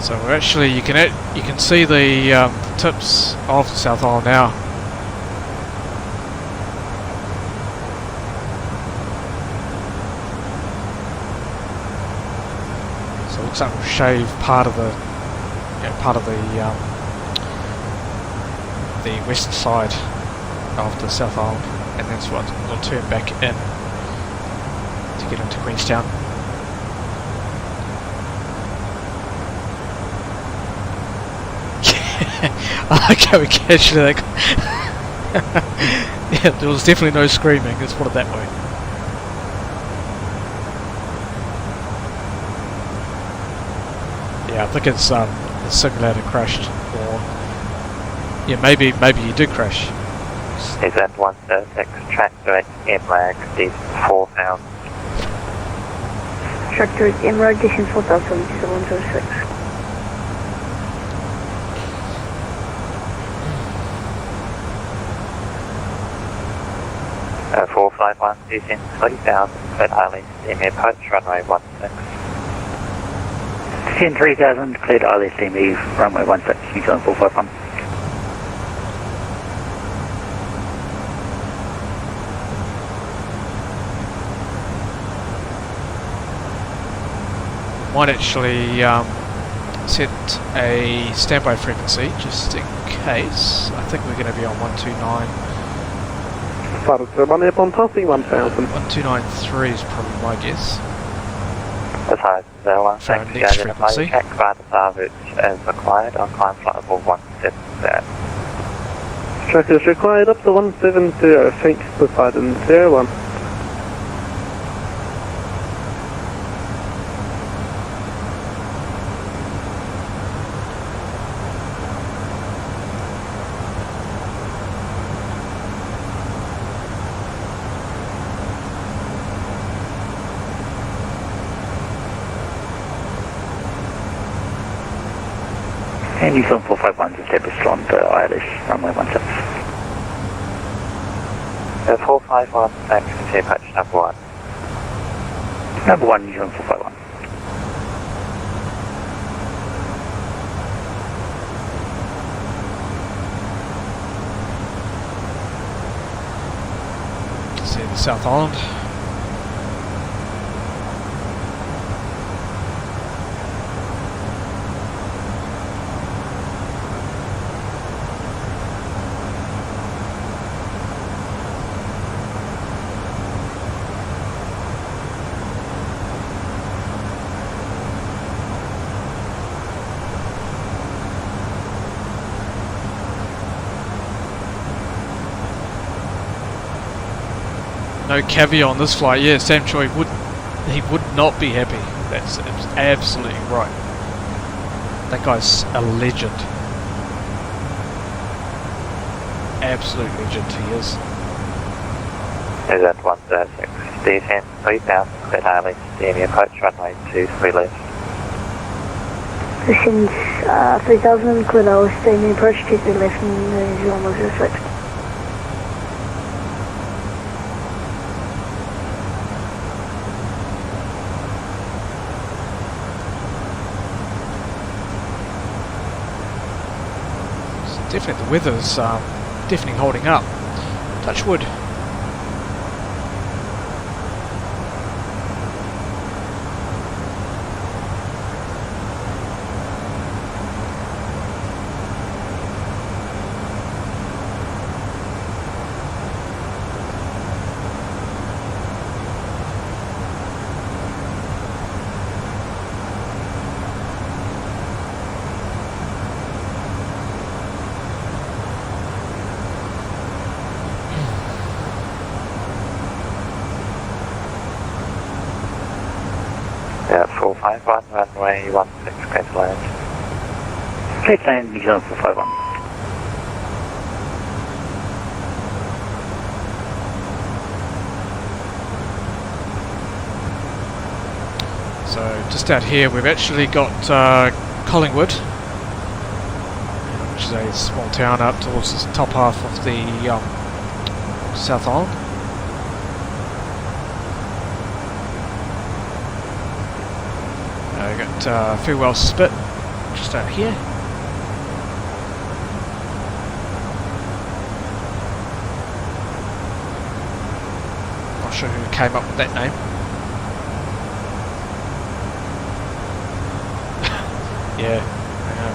So we're actually, you can see the tips of the South Island now. So it looks like we'll shave part of the west side of the South Island, and that's what we'll turn back in to get into Queenstown. I like how we catch that. Yeah, there was definitely no screaming, let's put it that way. Yeah, I think it's the simulator crashed, or yeah, maybe you did crash. Is that 106, track direct MLAG, distance 4,000. Track direct MRAG, distance 4,000, this is 106. 451, descent 3,000, cleared Island, steamy approach, runway 16. Descent 3,000, cleared Island, steamy, runway 16, New Zealand 451. Might actually set a standby frequency just in case. I think we're going to be on 129. Started Turbine Airborne passing 1000. 1293 is probably my guess. As high as 01, For our thanks for next identifying frequency. check by the salvage as required on climb flight level 170. Track is required up to 170, thanks Poseidon 01. And New Zealand 451 is established on the ILS, runway 16. 451, thanks for the approach number 1. Number 1, New Zealand 451. See the South Island. No caveat on this flight. Yeah, Sam Choi would not be happy. That's absolutely right. That guy's a legend. Absolute legend he is. Is that 106, descent 3,000, cleared Island, steamy approach, runway 23 left. Descent 3,000, cleared Island, steamy approach, 23 left, and 106. Definitely the weather's definitely holding up. Touch wood. Yeah, 451, runway 16, clear to land. Clear to land, New Zealand 451. So just out here we've actually got Collingwood, which is a small town up towards the top half of the South Island. We've got Farewell Spit just out here. Not sure who came up with that name. Yeah,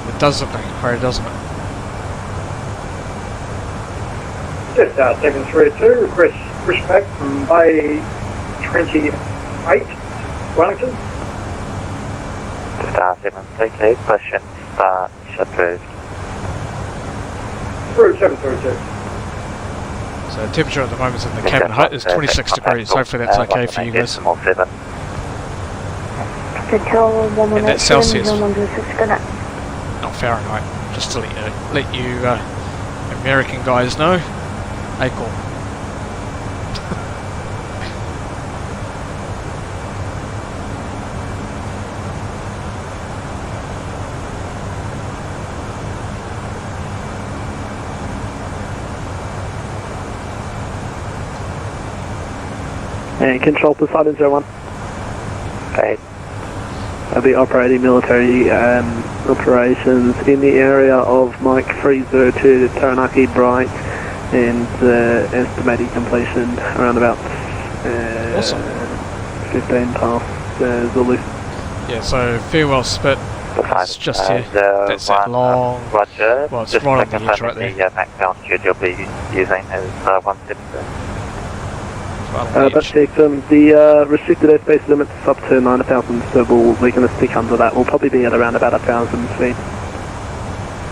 it does look like a quarry, doesn't it? Just 732, request pushback from Bay 28, Wellington. Star 732, question start approved. Through 732. So the temperature at the moment in the cabin hut is 26 degrees. Hopefully that's okay for you guys. Decimal 7. Hotel And that's Celsius. 116, good night. Not Fahrenheit. Just to let you American guys know. April. And control Poseidon 01. Okay. I'll be operating military operations in the area of Mike 302 to Taranaki Bright, and estimating completion around about Awesome. 15 past Zulu. Yeah, so farewell Spit. It's just here. That's that long. Roger. Well, it's Just right on to the edge confirm right there. the max altitude you'll be using is 172. Right on the That's edge. checked. The restricted airspace limit's up to 9,000, so we're going to stick under that. We'll probably be at around about 1,000 feet.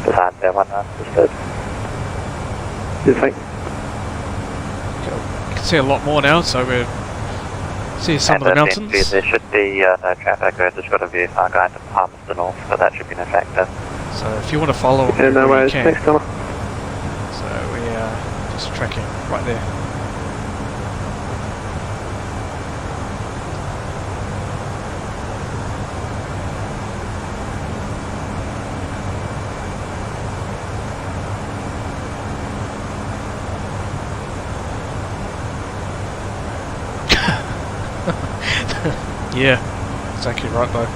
Design there, one understood. Good, thanks. You can see a lot more now, so we're see some of the mountains. There should be no traffic. There's got a view far going to Palmerston North, but that should be no factor. So if you want to follow, Yeah, no you worries. can. Thanks, Connor. So we are just tracking right there. Yeah, exactly right though.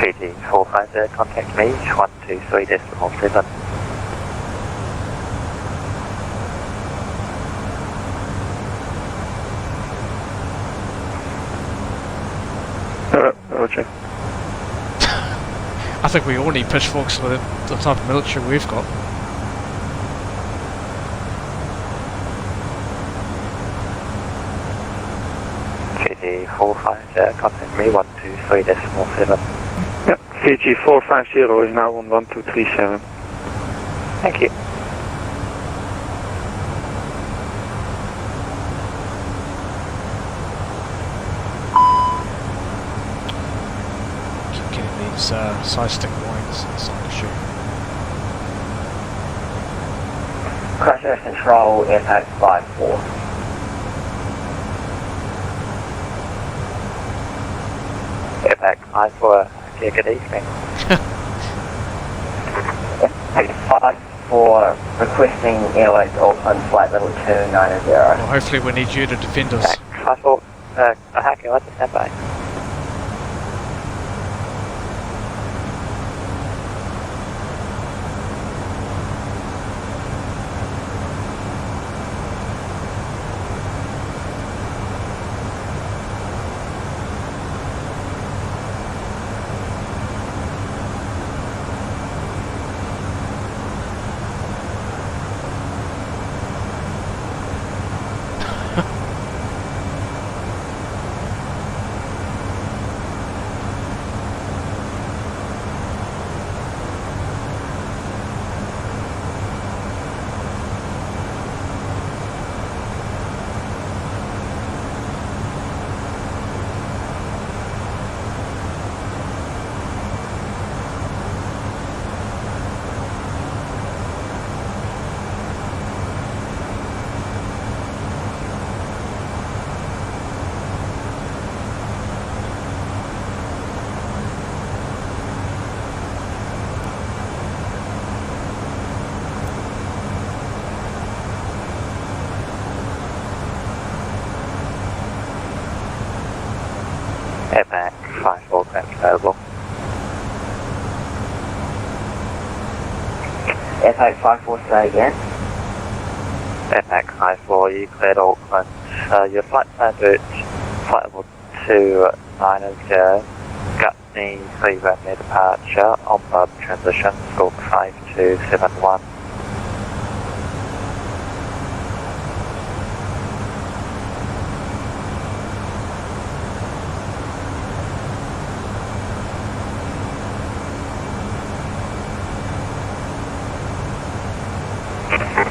Fiji 450, contact me, 123.7. Roger. I think we all need pitchforks for the type of military we've got. Fiji 450, contact me, 123.7. Yep, Fiji 450 is now on 1237. Thank you. Keep getting these side stick warnings. It's not an issue. Crash Earth Control, airpack 54. Airpack 54, okay, good evening. 54, requesting airways Auckland, flight level 290. Well, hopefully we need you to defend us. 54, Ahaki, what's the standby? Airpack 54, Grand Noble. Airpack 54, say again. Airpack 54, you cleared Auckland. Your flight plan route, flight level 290, gut Sydney 3 runway departure, on board transition, squawk 5271.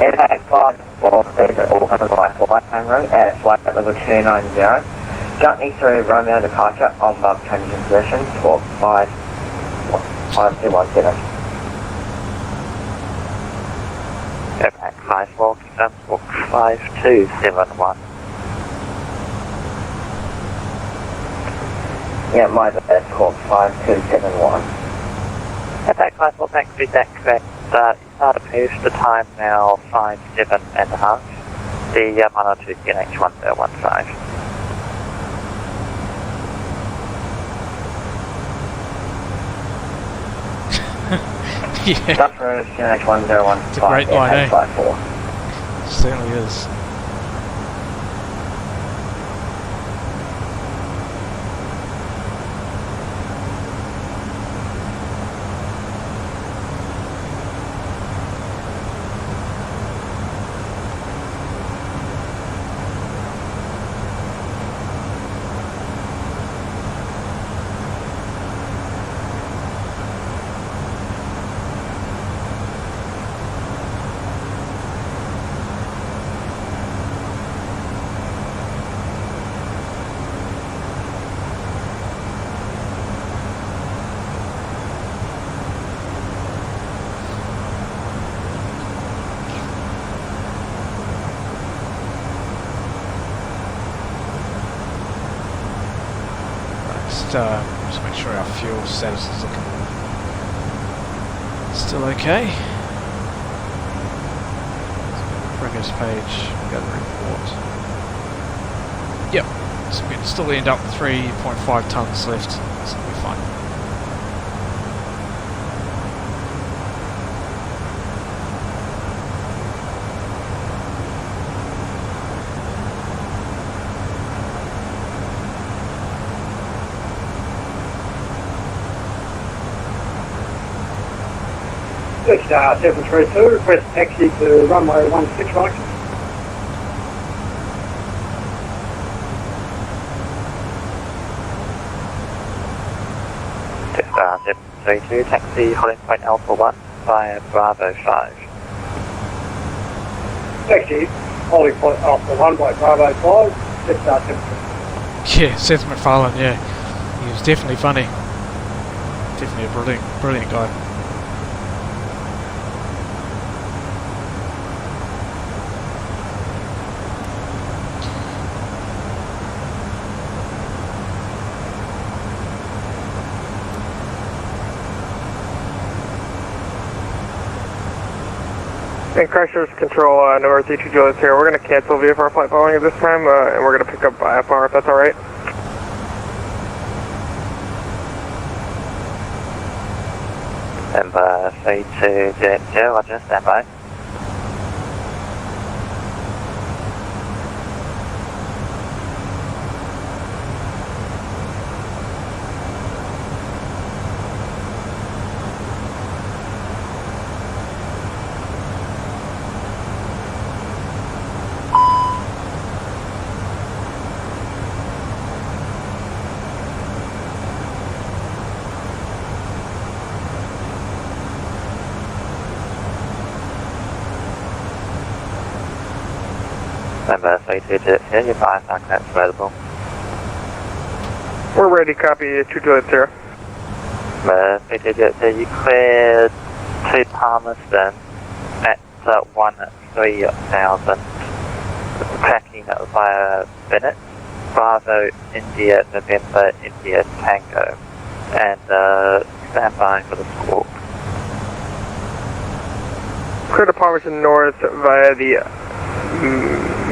Impact 543 to Auckland by flight route at flight level 290. Journey through Romeo departure on board transition position, squawk 5217. Impact 54, confirm squawk 5271. Yeah, my bad, squawk 5271. Impact 54, thanks, feedback correct. Start approach, the time now 57.5. The 102 QNH1015. Yeah. Stop road QNH1015. It's a great line, eh? 54. Certainly is. Just make sure our fuel status is looking still okay. Progress page, go to the report. Yep, so we can still end up 3.5 tonnes left, so we'll be fine. Star 732, request taxi to runway 16 right. Star 732, taxi holding point Alpha 1 via Bravo 5. Taxi holding point Alpha 1 by Bravo 5, Star 732. Yeah, Seth MacFarlane, yeah. He was definitely funny. Definitely a brilliant guy. And Crashers Control, number 32 Julius here. We're going to cancel VFR flight following at this time, and we're going to pick up IFR if that's alright. Number 3200, Roger, stand by. Number 3200, here, your fire connect available. We're ready, copy 2 Julius here. Number 3200, you cleared to Palmerston at 13,000, tracking via Fenix, Bravo, India, November, India, Tango, and stand by for the squawk. Clear to Palmerston North via the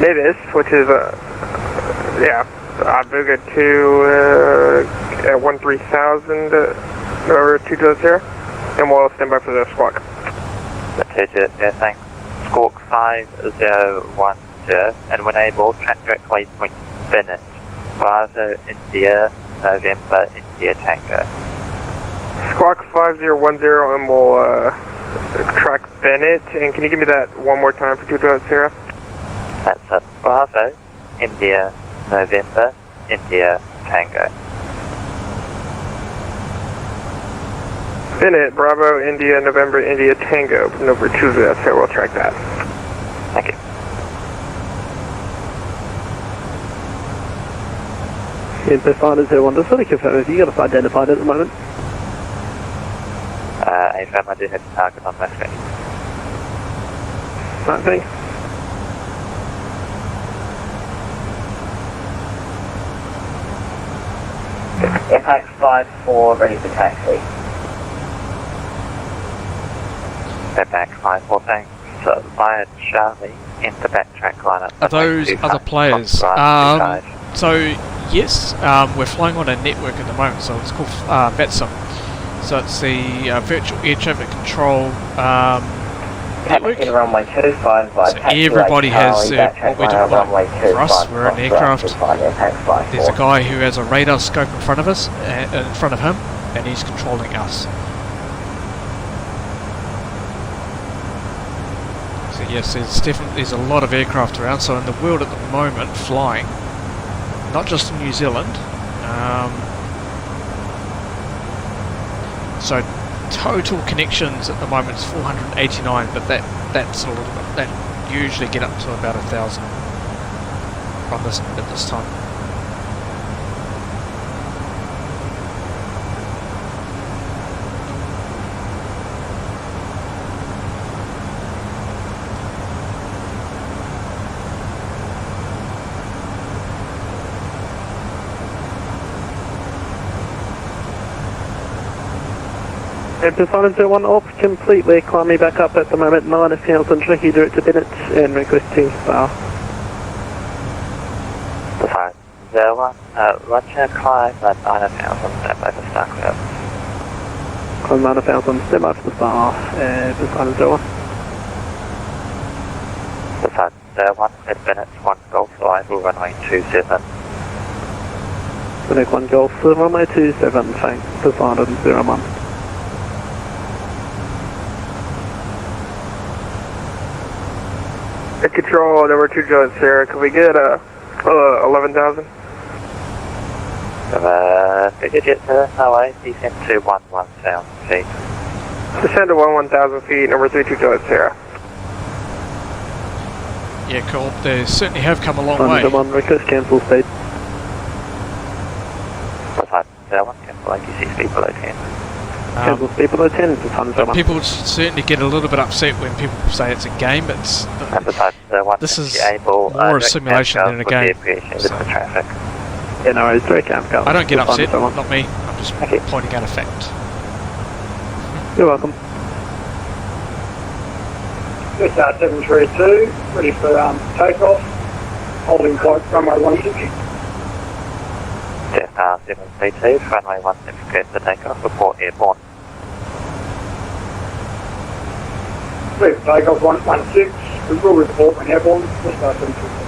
Mavis, which is, Buga 2 at 13,000, over 2 Julius here, and we'll stand by for the squawk. Yeah, thanks. Squawk 5010, and when able, track direct waypoint Fenix, Bravo, India, November, India, Tango. Squawk 5010 and we'll track Bennett. And can you give me that one more time for 220? That's a Bravo, India, November, India, Tango. Bennett, Bravo, India, November, India, Tango. Number 220, we'll track that. Thank you. Info Finder 01, just want to confirm if you got us identified at the moment. AFM, I do have a target on my screen. Right, thanks. FX54 ready for taxi. Back 5-4, thanks. So, via Charlie, into backtrack lineup. Are those other players? So, yes, we're flying on a network at the moment, so it's called VATSIM. So it's the Virtual Air Traffic Control network. Runway 25 by so everybody has what we're doing for us. We're in an aircraft. There's a guy who has a radar scope in front of us, in front of him, and he's controlling us. So yes, there's a lot of aircraft around. So in the world at the moment, flying, not just in New Zealand. So total connections at the moment is 489, but that's a little bit. That usually get up to about 1,000 on this at this time. Poseidon 01 off, completely climbing back up at the moment, 9,000, tricky direct to Bennett and requesting star. Poseidon 01, Roger, climb at 9,000, step over star clear. Climb 9,000, step up to the star, Poseidon 01. Poseidon 01, at Bennett, 1 Golf arrival, runway 27. Bennett 1 Golf, runway 27, thanks, Poseidon 01. Control number 2 Juliet Sierra, can we get 11,000? Figure jet to Hawaii, descend to 11,000 feet. Descend to 11,000 feet, number 32 Juliet Sierra. Yeah, cool. They certainly have come a long way. One request cancel speed. Poseidon 01, cancel ATC speed below 10. Cancel speed below 10, but people certainly get a little bit upset when people say it's a game. This is more a simulation than a game. So. Yeah, no worries, direct camp go. I don't get upset, not me. I'm just pointing out a fact. You're welcome. This 732, ready for takeoff, holding flight runway 16. Cessna 732, runway 16, clear for takeoff, report airborne. Clear for takeoff 116, we will report when airborne, Cessna 732.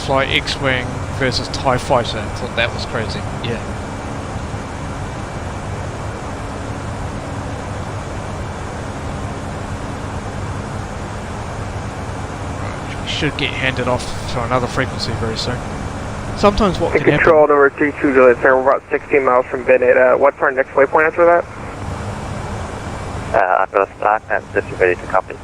Fly X-Wing versus TIE Fighter. I thought that was crazy. Yeah. Right, we should get handed off to another frequency very soon. Sometimes what can happen... Control number 32 Juliet, sir. We're about 16 miles from Bennett. What's our next waypoint after that? I've got a start and just ready to copy.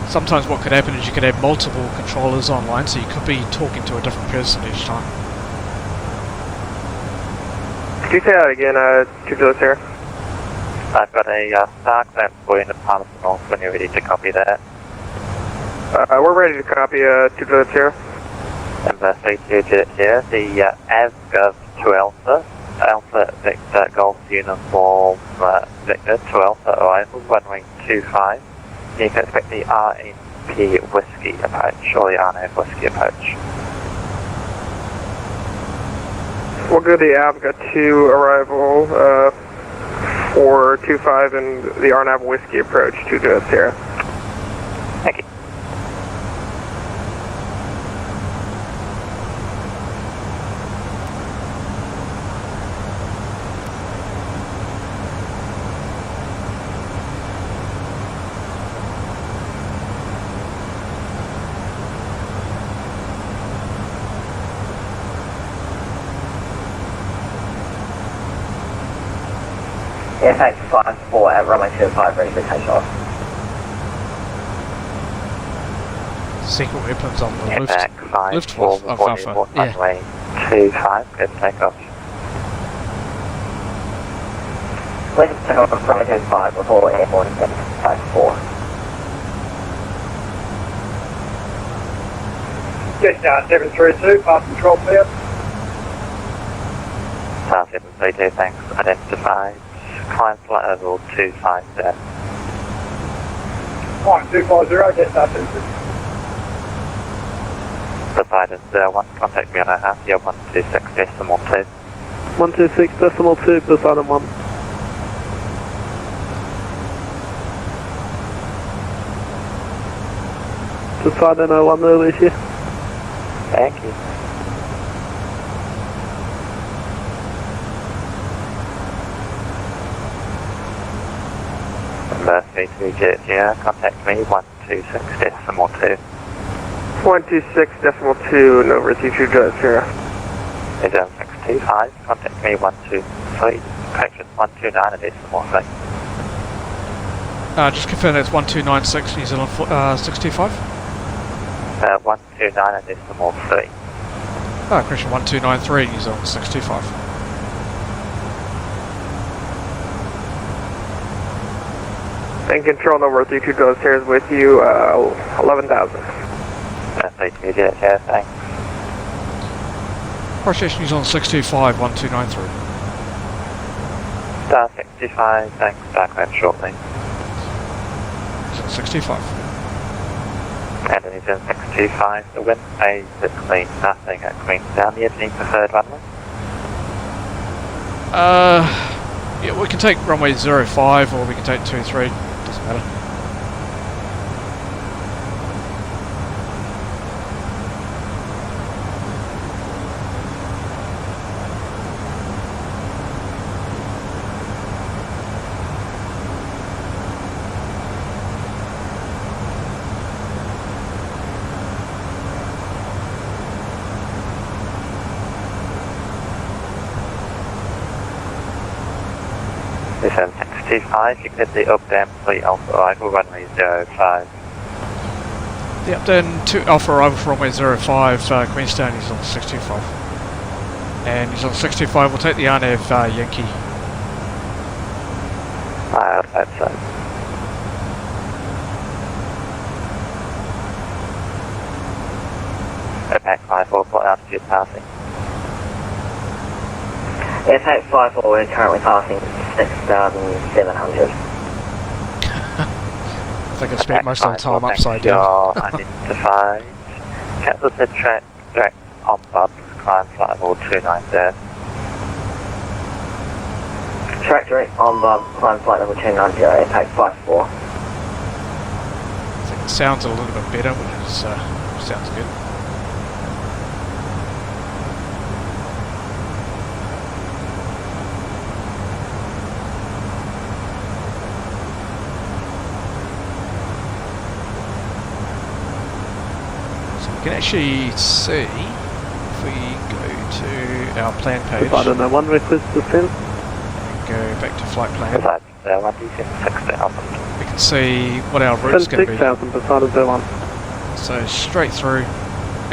Sometimes what could happen is you could have multiple controllers online, so you could be talking to a different person each time. Could you say that again, 2 Juliet Sierra? I've got a star clamp for you in the Palm North when you're ready to copy that. We're ready to copy 2 Juliet Sierra. Number 32 Jet here, the AVGov to Alpha, Alpha Victor Golf Uniform Victor to Alpha arrival, runway 25. You can expect the Yankee Whiskey approach, or the RNAV Whiskey approach. We'll go to the Avga 2 arrival, 425 and the RNAV Whiskey approach to Sierra. Thank you. FX54 at runway 25 ready for takeoff. Secret weapons on the lift for Alpha. runway 25, good takeoff. Please take off from runway 25 before airborne 54. Jetstar 732, pass control clear. Star 732, thanks. Identified. Climb flight level 250. Climb 250, Jetstar 732. Poseidon 01, contact me on OHA, yeah, 126.2. 126.2, Poseidon 1. Poseidon 01 release you. Thank you. Number 32 contact me 126.2. 126.2, Nova 32 Jet Sierra. 625, contact me 123, correction 129.3. Just confirm that's 1296 New Zealand 625. 129.3. Correction 1293 New Zealand 625. And control number 32 Jet Sierra is with you, 11,000. 32 Jet Sierra, thanks. Approach New Zealand 625 1293. Star 65, thanks, background shortly. New Zealand 65. And New Zealand 625, the wind basically nothing at Queenstown. Do you have any preferred runway? Yeah, we can take runway 05 or we can take 23, doesn't matter. New Zealand 625, you can hit the up-down fleet Alpha arrival runway 05. The up-down to Alpha arrival for runway 05, Queenstown, New Zealand 625. And New Zealand 625 will take the RNAV Yankee. I would hope so. OPAC 54, what altitude passing? FX54, we're currently passing 6,700. I think I spent most of the time upside down. Identified. Cancel the track direct on bump, climb flight level 290. Track direct on bump, climb flight level 290, FX54. I think it sounds a little bit better, which is, sounds good. You can actually see if we go to our plan page. I don't know, one request to send. And go back to flight plan. We can see what our route's going to be. 6,000 Poseidon 01. So straight through,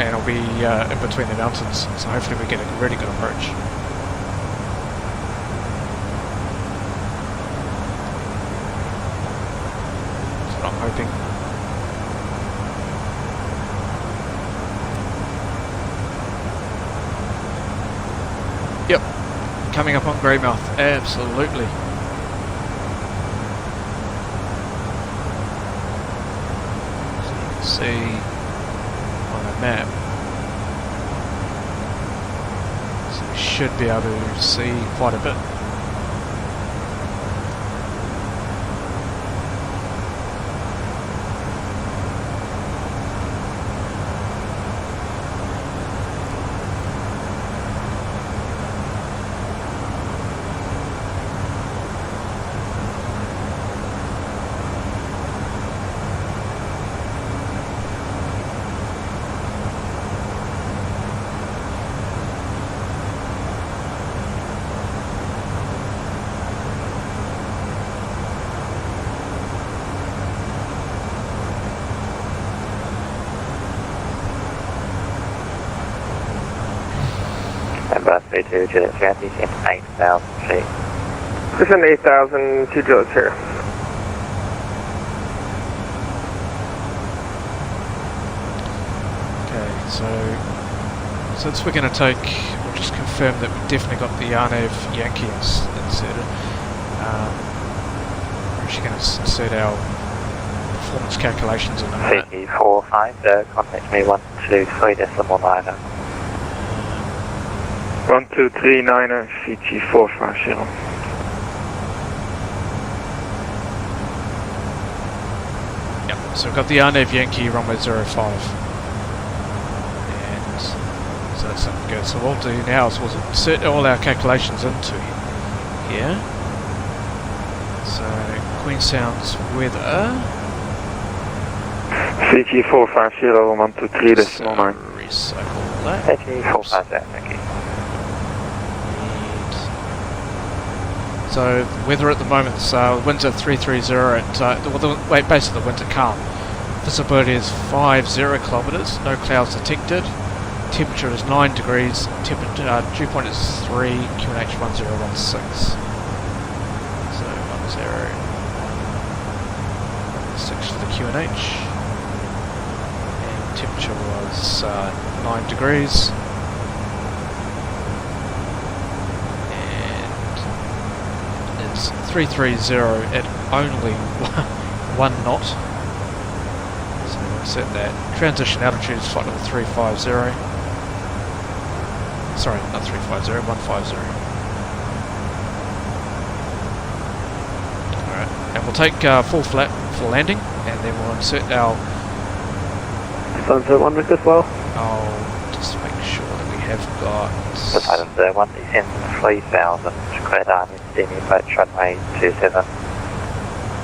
and it'll be in between the mountains. So hopefully we get a really good approach. That's what I'm hoping. Yep, coming up on Greymouth, absolutely. So you can see on the map. So we should be able to see quite a bit. Number 32 Juliet Sierra, descend 8,000 feet. Descend 8,000 to Juliet Sierra. Okay, so since we're going to take, we'll just confirm that we've definitely got the RNAV Yankee inserted. We're actually going to insert our performance calculations in a minute. CT45, contact me 123.90. 1239 CT450. Yep, so we've got the RNAV Yankee runway 05. And so that's something good. So what we'll do now is we'll insert all our calculations into here. So Queenstown's weather. CT450 123.9. Recycle that. CT450, thank you. So weather at the moment, winds at 330 at, basically the winds are calm. Visibility is 50 kilometres, no clouds detected. Temperature is 9 degrees, dew point is 3, QNH 1016. So 1016 for the QNH. And temperature was 9 degrees. 330 at only 1 knot. So we'll set that. Transition altitude is flight level 350. Sorry, not 350, 150. Alright, and we'll take full flat for landing, and then we'll insert our... Sunset 1 Rick as well. I'll just make sure that we have got... Poseidon 1, descend 3,000, clear down in Sydney, approach runway 27.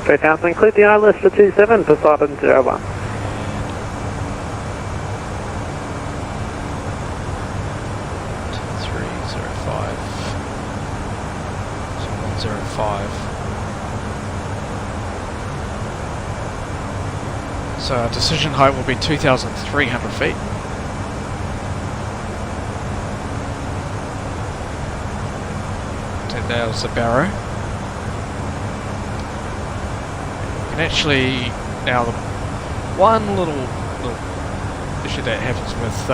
3000, clear the ILS for 27, Poseidon 01. 2305. So 105. So our decision height will be 2,300 feet. There's the barrow. And actually, now the one little issue that happens with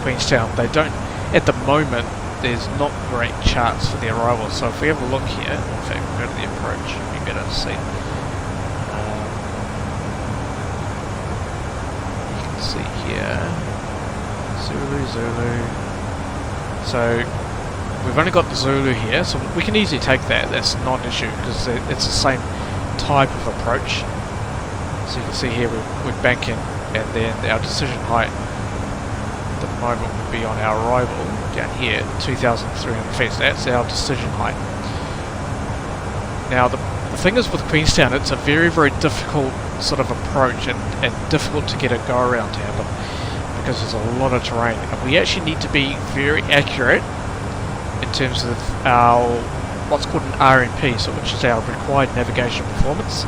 Queenstown, they don't, at the moment, there's not great charts for the arrival. So if we have a look here, in fact we'll go to the approach, it'll be better to see. You can see here, Zulu. So we've only got the Zulu here, so we can easily take that. That's not an issue because it's the same type of approach. So you can see here we're banking, and then our decision height at the moment would be on our arrival down here, 2,300 feet. So that's our decision height. Now the thing is with Queenstown, it's a very, very difficult sort of approach and difficult to get a go around to happen because there's a lot of terrain, and we actually need to be very accurate in terms of our what's called an RNP, so which is our required navigation performance.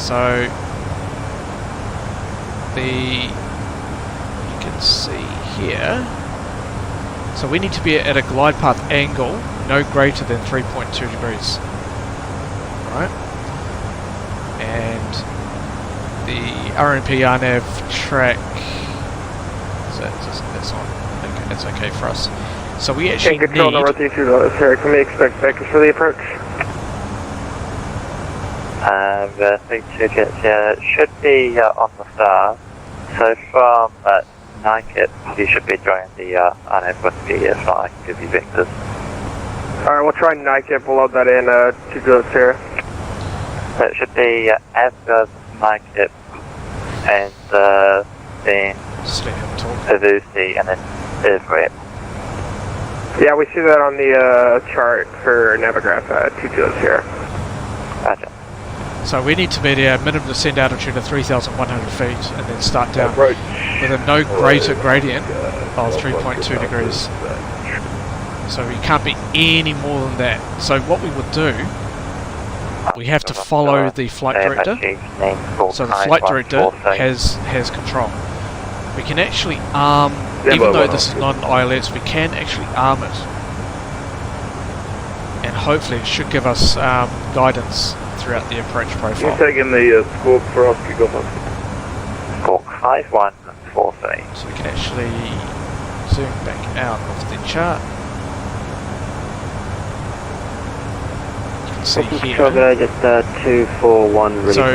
So you can see here, so we need to be at a glide path angle no greater than 3.2 degrees, right? And the RNP RNAV track, so that's on. Okay, that's okay for us. So we actually need... Control number 32, can we expect backers for the approach? The 32 jets here should be on the star. So from NICAP, you should be joining the RNAV with the if not, I can give you vectors. Alright, we'll try NICAP, we'll load that in, 2 Juliet Sierra. So it should be ASGA's NICAP and then Avusi and then IVREP. Yeah, we see that on the chart for Navigraph, 2 Juliet Sierra. Gotcha. So we need to be at our minimum descent altitude of 3,100 feet and then start down with a no greater gradient of 3.2 degrees. So we can't be any more than that. So what we would do, we have to follow the flight director. So the flight director has control. We can actually arm, even though this is not an ILS, we can actually arm it. And hopefully it should give us guidance throughout the approach profile. You're taking the squawk for us, kick off. Squawk 5143. So we can actually zoom back out of the chart. You can see here. Just 241 so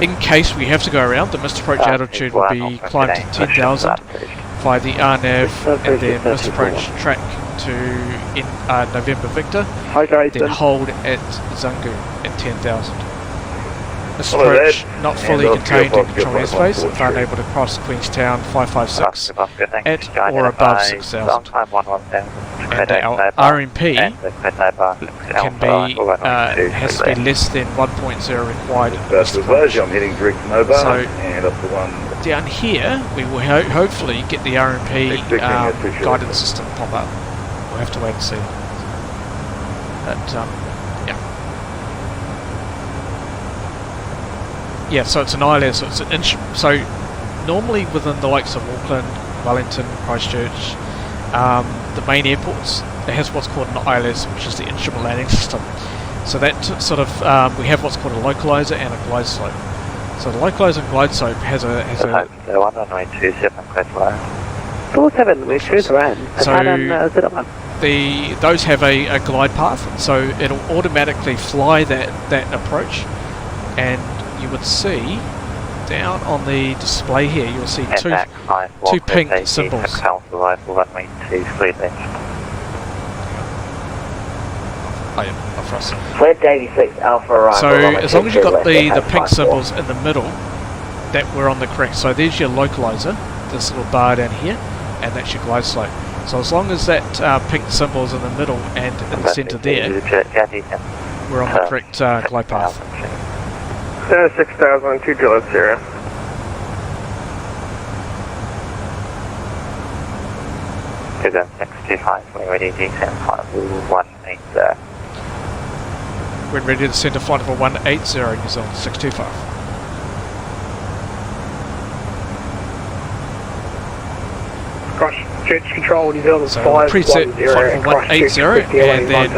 in case we have to go around, the missed approach altitude will be climbed to 10,000 via the RNAV and then missed approach track to November Victor, then hold at Zungu at 10,000. Missed approach not fully contained in control airspace, if unable to cross Queenstown 556 at or above 6,000. And our RMP can be, has to be less than 1.0 required at missed approach. I'm heading direct to Nova and up to 1. Down here, we will hopefully get the RMP guidance system pop up. We'll have to wait and see. But, yeah. Yeah, so it's an ILS, so it's an so normally within the likes of Auckland, Wellington, Christchurch, the main airports, it has what's called an ILS, which is the instrument landing system. So that sort of, we have what's called a localizer and a glide slope. So the localizer and glide slope has a 47, we cruise around. So those have a glide path, so it'll automatically fly that approach, and you would see down on the display here, you'll see two pink symbols. Oh yeah, not for us. Flight 86 Alpha arrival. So as long as you've got the pink symbols in the middle, that we're on the correct. So there's your localizer, this little bar down here, and that's your glide slope. So as long as that pink symbol's in the middle and in the centre there, we're on the correct glide path. 6,000, 2 Juliet Sierra. To the 625, we're ready to descend flight level 180. We're ready to descend to flight level 180, New Zealand 625. Jets control, New Zealand so preset flight level 180, and then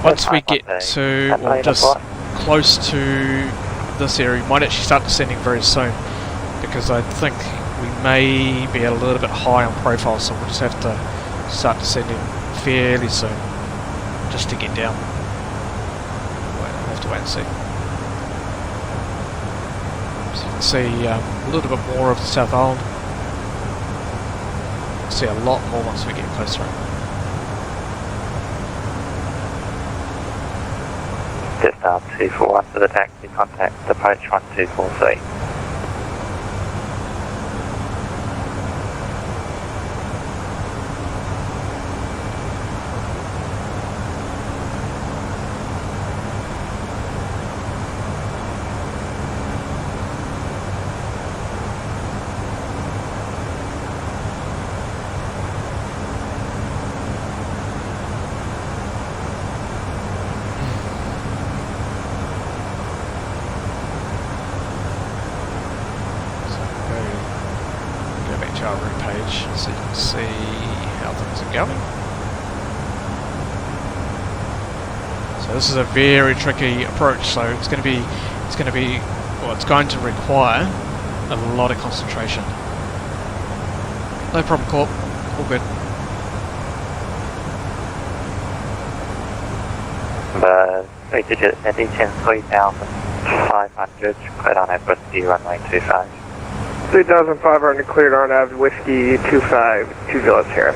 once we get to, well, just close to this area, we might actually start descending very soon, because I think we may be a little bit high on profile, so we'll just have to start descending fairly soon, just to get down. We'll have to wait and see. So you can see a little bit more of the South Island. We'll see a lot more once we get closer in. Just 241 for the taxi, contact approach 1243. Our route page so you can see how things are going. So this is a very tricky approach, so it's going to require a lot of concentration. No problem, Corp. All good. 3 digits, Indy 10,3500, cleared on Air Whiskey, runway 25. 3,500 cleared on Av Whiskey 25, 20 Sierra.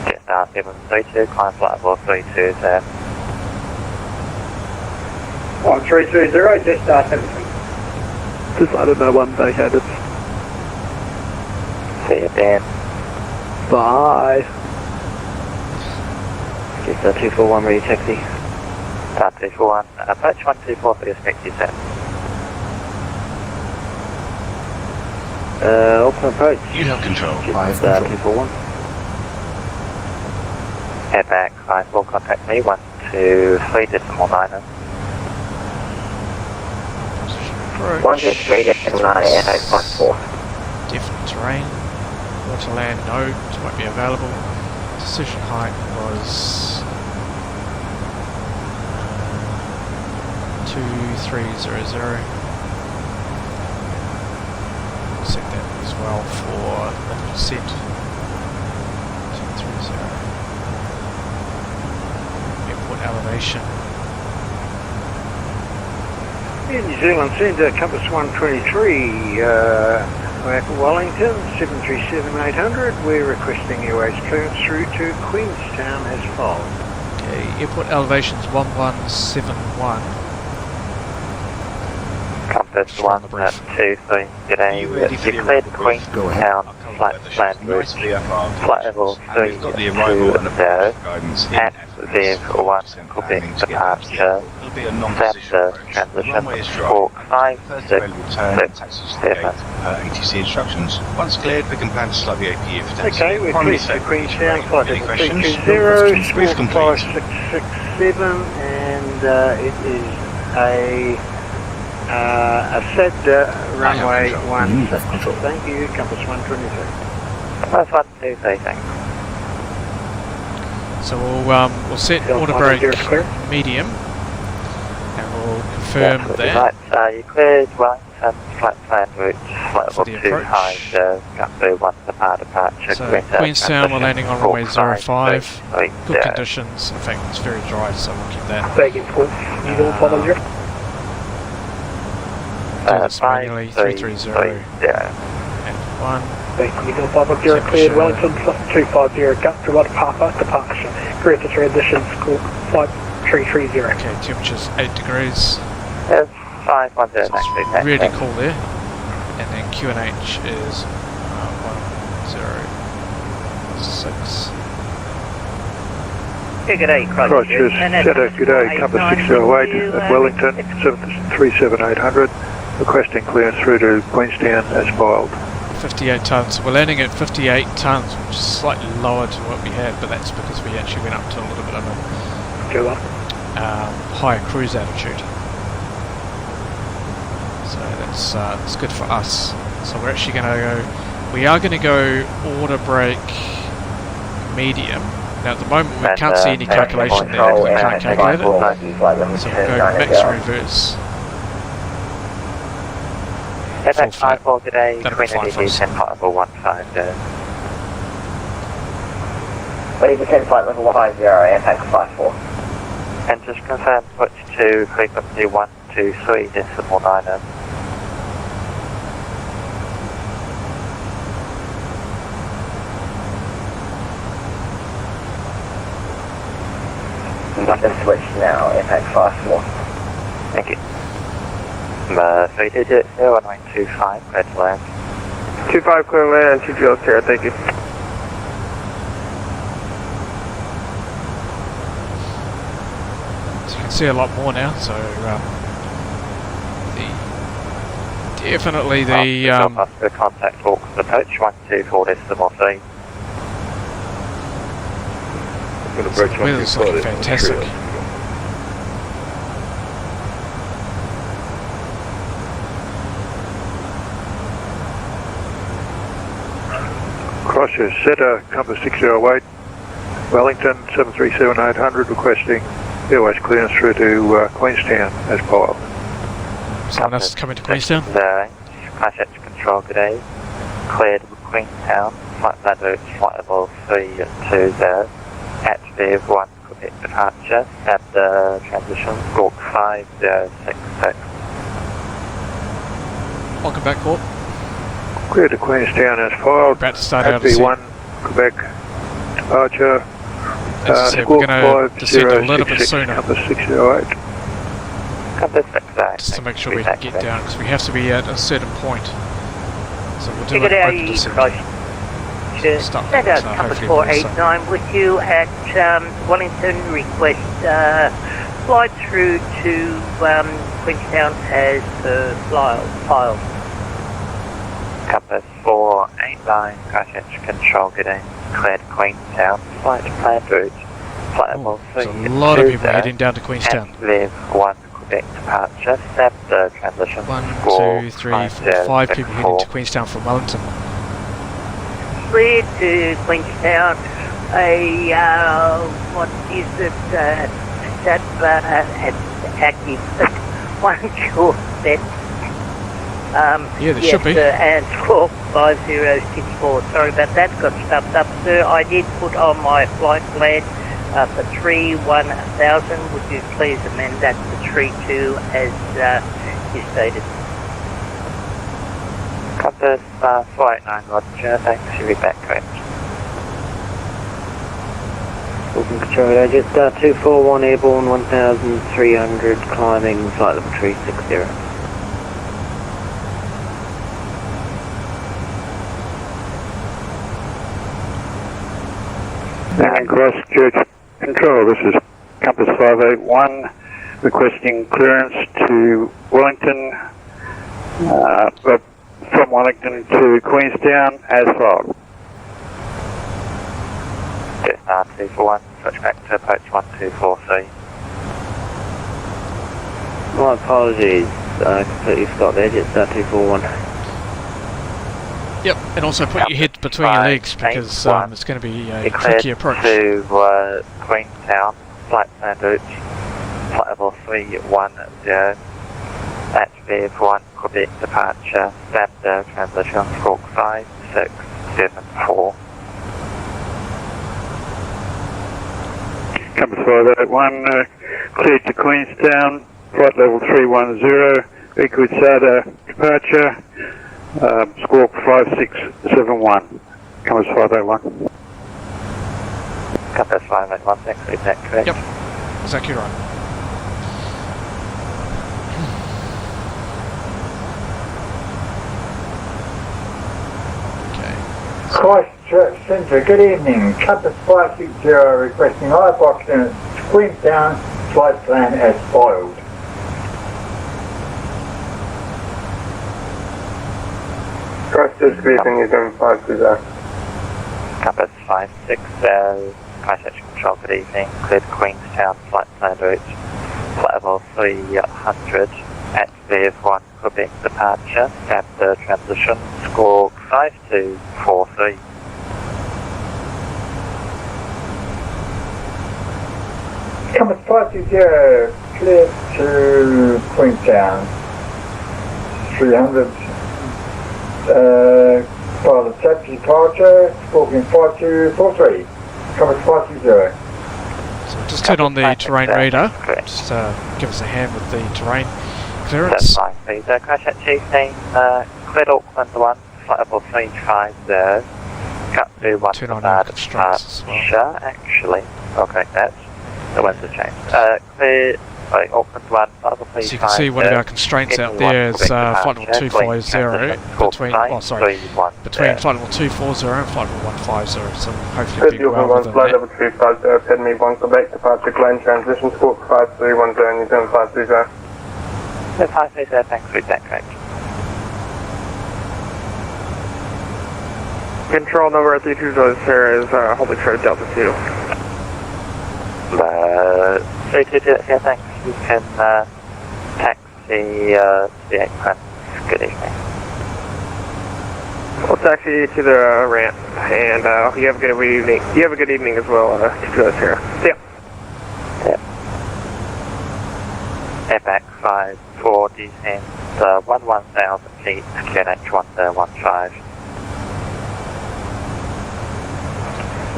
Jetstar 732, climb flight level 320. 1320, Jetstar 732. Just I don't know, one vacated. See you, Dan. Bye. Jetstar 241, ready taxi. Star 241, approach 124 for your expect you, sir. Auckland approach. You have control. Jetstar 241. Head back, 54, contact me, 123 decimal 9. 123 decimal 9, air 54. Different terrain. Water land nodes won't be available. Decision height was 2300. Set that as well for the percent. 230. Airport elevation. In New Zealand Centre, compass 123, Wellington, 737-800. We're requesting airways clearance through to Queenstown as follows. Okay, airport elevation's 1171. Compass 123, g'day. Declared Queenstown flight plan route, flight level 320 at vehicle 1, Quebec departure, Santa transition, Hawk 567. ATC instructions. Once cleared, we can plan to slot the APU for taxi. Okay, we're clear to Queenstown, flight Any level questions? 320, Brief squawk complete. 5667, and it is a SED runway 1. Thank you, compass 123. Compass 123, thanks. So we'll set auto brake medium, and we'll confirm that. Right, you cleared Wellington flight plan route, flight level 25, got through 1 departure. So Queenstown, we're landing on runway 05. Good conditions. In fact, it's very dry, so we'll keep that. Thank you, Paul. You don't follow here? Do this manually, 330 and 1. Thank you, don't follow here. Cleared Wellington, 250, got through what Papa, departure. Cleared to transition, school, flight 330. Okay, temperature's 8 degrees. Yes, 510, So it's really cool there. And then QNH is 106. G'day, Christchurch, Centre, g'day, compass 608 at Wellington, 737-800, requesting clearance through to Queenstown as filed. 58 tonnes. We're landing at 58 tonnes, which is slightly lower to what we had, but that's because we actually went up to a little bit of a higher cruise altitude. So that's good for us. So we're actually going to go. We are going to go auto brake medium. Now at the moment we can't see any calculation there. We can't calculate it. So we'll go max reverse. FX 54 today, That'll be Queen fine for us. 10 flight level 15. Ready for 10 flight level 50, FX 54. And just confirm switch to frequency 123 decimal 9. Button switch now, FX 54. Thank you. 3 digits, 01925, clear to land. 25 clear land, 2 Jules here, thank you. So you can see a lot more now. So definitely the Oscar contact Auckland approach 124 decimal 3. the weather's looking fantastic. Christchurch, Centre, compass 608, Wellington, 737-800, requesting airways clearance through to Queenstown as filed. Someone else is coming to Queenstown? Christchurch control, good day. Cleared Queenstown, flight plan route, flight level 320. at Bev 1, Quebec departure, at the transition, squawk 5066. Welcome back, Corp. Clear to Queenstown as filed. About to start out of FB1, Quebec departure. As I said, we're going to descend a little bit sooner. Compass 608. Compass 608. Just to make sure we can get down, because we have to be at a certain point. So we'll do Figured an out open you descent. Send out Compass 489 with you at Wellington. Request flight through to Queenstown as filed. Compass 489, Christchurch control getting cleared Queenstown, flight planned route, flight level 3. There's a lot of people heading down to Queenstown. Lev 1, Quebec departure, snap the transition. 1, 2, 3, 4, 5 people heading to Queenstown from Wellington. Cleared to Queenstown. What is it? That active one short set. Yeah, there should be. And squawk 5064. Sorry about that, got stuffed up, sir. I did put on my flight plan for 31000. Would you please amend that to 32 as you stated? Compass 489, Roger, thanks, you'll be back correct. Auckland Control, just 241 airborne, 1300, climbing flight level 360. Christchurch Control, this is Compass 581, requesting clearance to Wellington, from Wellington to Queenstown as filed. Just 241, switch back to approach 1243. My apologies, I completely forgot there, just 241. Yep, and also put your head between your legs because it's going to be a tricky approach. To Queenstown, flight planned route, flight level 310, at Bev 1, Quebec departure, snap the transition, squawk 5674. Compass 581, cleared to Queenstown, flight level 310, Equid departure, squawk 5671, Compass 581. Compass 581, thanks, is that correct? Yep, exactly right. Christchurch Centre, good evening. Compass 560 requesting I-Box clearance to Queenstown, flight plan as filed. Christchurch briefing is on 520. Compass 560, Christchurch control, good evening, cleared Queenstown, flight planned route, flight level 300, at Bev 1, Quebec departure, snap the transition, squawk 5243. Compass 560 cleared to Queenstown, 300 pilot taxi departure, squawking 5243. Compass 560. So just turn on the terrain radar, just give us a hand with the terrain clearance. That's fine, please. Christchurch 18, cleared Auckland 1, flight level 350, cut to 1 turn on our constraints as well. Actually, okay, that's the winds have changed. Clear, sorry, Auckland 1, flight level 350. So you can see one of our constraints out there is flight level 250 between, between flight level 240 and flight level 150, so hopefully be well within flight that. level 250, Academy 1 Quebec departure, Glen transition, squawk 5310, New Zealand 530. 530, thanks, is that correct? Control number 320 here is holding short Delta 2. 322, yeah, thanks. You can taxi the apron. Good evening. We'll taxi to the ramp, and you have a good evening. You have a good evening as well, 220 here. See ya. Yep. Airback 54, descend 11,000 feet, QNH 1015.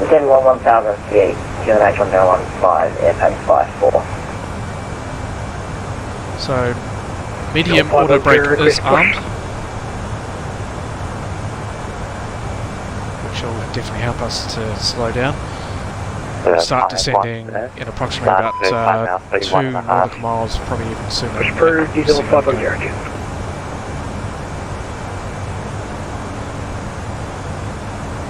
Descend 1000 feet, QNH on 015, airpace 54. So, medium auto brake is armed, which will definitely help us to slow down. We'll start descending in approximately about 2 nautical miles, probably even sooner. Push approved, diesel 510.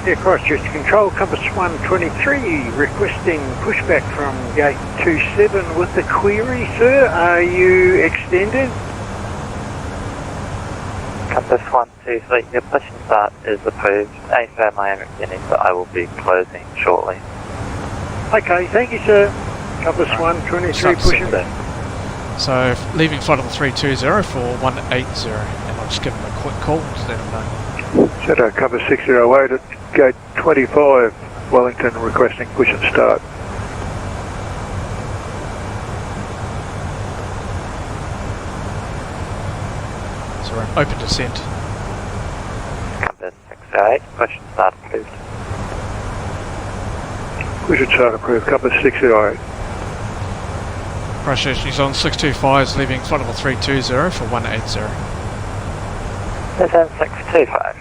Yeah, Christchurch Control, Compass 123, requesting pushback from gate 27 with the query, sir. Are you extended? Compass 123, your push and start is approved. AFM I am extending, but I will be closing shortly. Okay, thank you, sir. Compass 123, push and start. So, leaving flight level 320 for 180, and I'll just give them a quick call to let them know. Shadow Compass 608 at gate 25, Wellington, requesting push and start. So we're in open descent. Compass 608, push and start approved. Push and start approved, Compass 608. Christchurch New Zealand 625 is leaving flight level 320 for 180. ANZ625.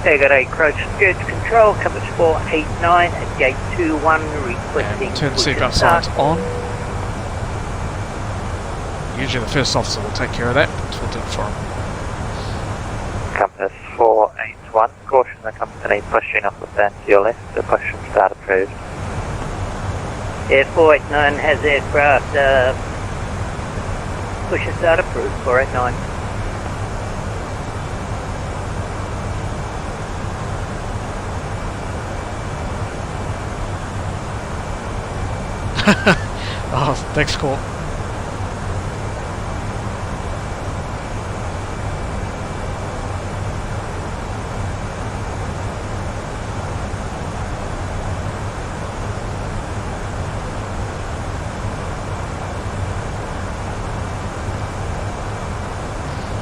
Good day, Christchurch Control, Compass 489 at gate 21, requesting turn the push and seatbelt start. signs on. Usually the first officer will take care of that, but we'll do it for him. Compass 481, caution the company pushing off the stand to your left, the push and start approved. Yeah, 489 has aircraft, push and start approved, 489. Oh, thanks, Court.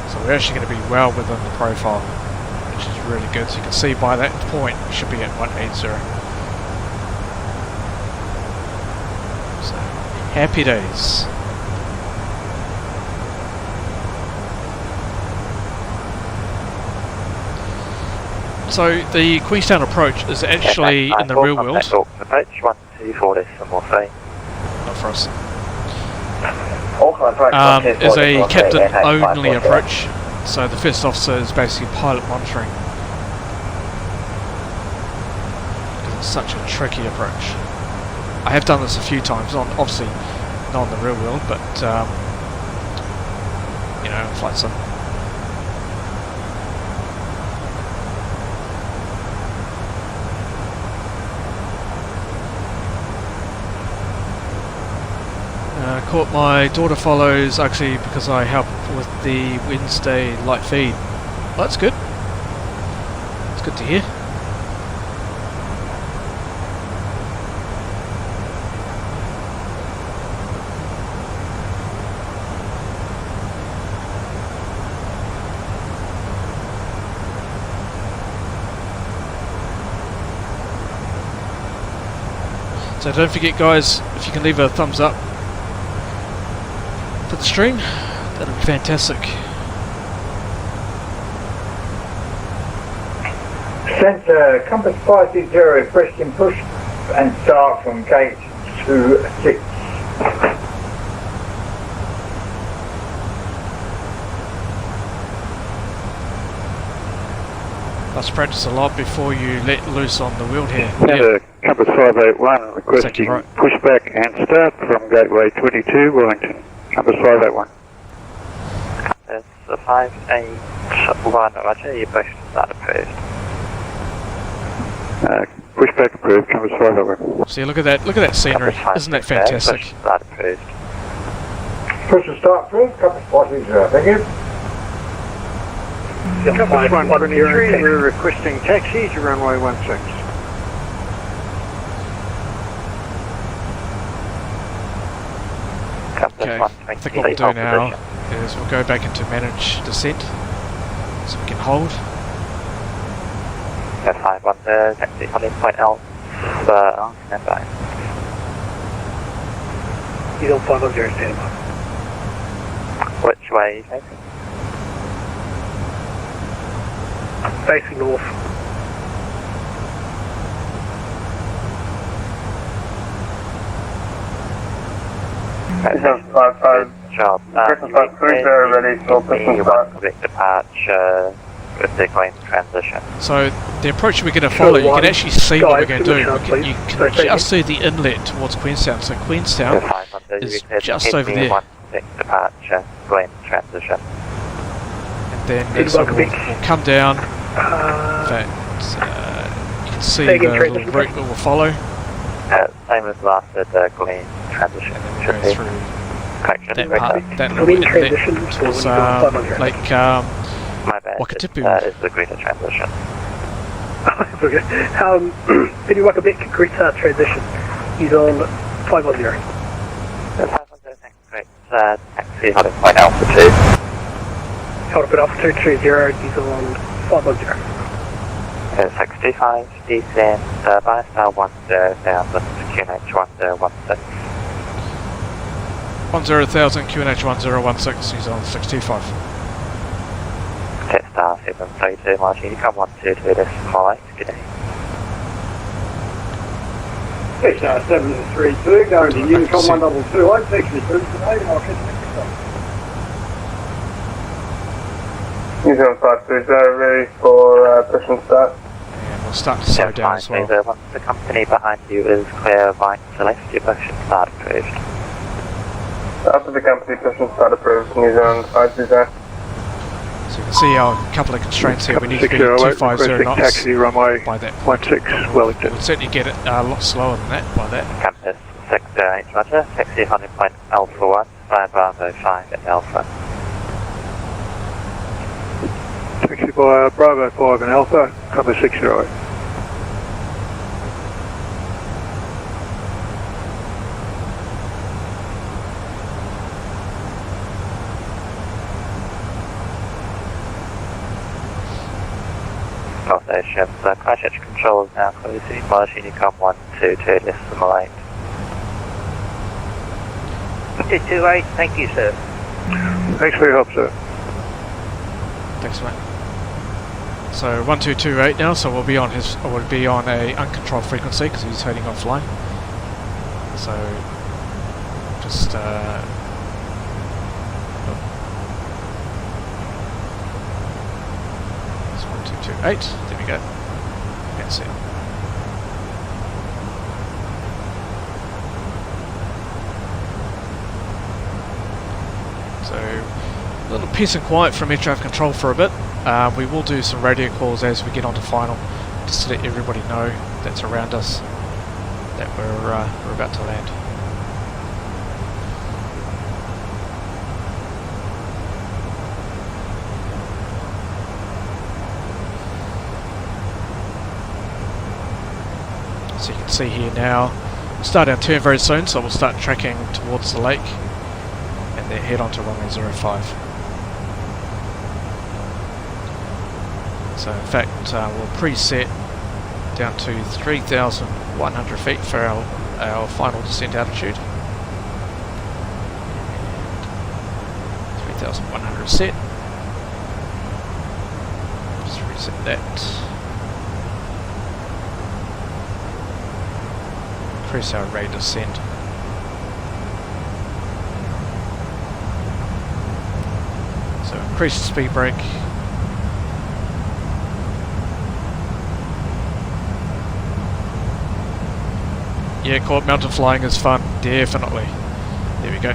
So we're actually going to be well within the profile, which is really good. So you can see by that point we should be at 180. Happy days. So the Queenstown approach is actually in the real world. Approach 124 decimal 3. Not for us. Is a captain only approach. So the first officer is basically pilot monitoring. Because it's such a tricky approach. I have done this a few times, obviously not in the real world, but you know, in flight sim. Caught my daughter follows actually because I help with the Wednesday light feed. Well, that's good. It's good to hear. So don't forget, guys, if you can leave a thumbs up for the stream, that'd be fantastic. Centre, Compass 560, requesting push and start from gate 26. Let's practice a lot before you let loose on the wheel here. Centre, Compass 581, requesting pushback and start from gateway 22, Wellington. Compass 581. Compass 581, roger, your push and start approved. Pushback approved, Compass 581. See, look at that scenery. Isn't that fantastic? Push and start approved. Push and start approved, Compass 560, thank you. Compass 123, we're requesting taxi to runway 16. Okay, I think what we'll do now is we'll go back into manage descent, so we can hold. 510, taxi holding point Alpha, standby. He's on 510, standby. Which way are you facing? Facing north. Good job. ready for quick departure with the Queen transition. So the approach we're going to follow, you can actually see what we're going to do. You can just see the inlet towards Queenstown. So Queenstown is just over there. Quick departure, Queen transition. And then next one we'll come down. In fact, you can see the little route that we'll follow. Same as last at the Queen transition. Go through that part, that little inlet towards Lake Wakatipu. Is the Greta transition. Penny Wakabek, Greta transition. He's on 510. 510, thanks, great. Taxi holding point altitude. Hold up at altitude 30, he's on 510. 625, descend by star 10,000, QNH 1016. 10,000 QNH 1016, he's on 625. Jet star 732, Martin, Unicom 122.8, good day. Jet star 732, going to Unicom 1228, section is today, I'll catch you next time. He's on 520, ready for push and start. And we'll start to slow down as well. Once the company behind you is clear, right to left, your push and start approved. After the company push and start approved, New Zealand 520. So you can see our couple of constraints here. We need to be 250 knots taxi runway by that. 16 Wellington. We'll certainly get it a lot slower than that by that. Compass 608, roger. Taxi holding point Alpha 1, by Bravo 5 at Alpha. Taxi by Bravo 5 and Alpha, compass 608. Station, Christchurch control is now closing. Martin, Unicom 122.8. 228, thank you, sir. Thanks for your help, sir. Thanks, mate. So 1228 now, so we'll be on a uncontrolled frequency because he's heading offline. So just 1228. There we go. That's it. So a little peace and quiet from air traffic control for a bit. We will do some radio calls as we get onto final, just to let everybody know that's around us that we're about to land. So you can see here now, we'll start our turn very soon, so we'll start tracking towards the lake and then head on to runway 05. So in fact we'll preset down to 3,100 feet for our final descent altitude. 3,100 set. Just reset that. Increase our rate of descent. So increase the speed brake. Yeah, court mountain flying is fun, definitely. There we go.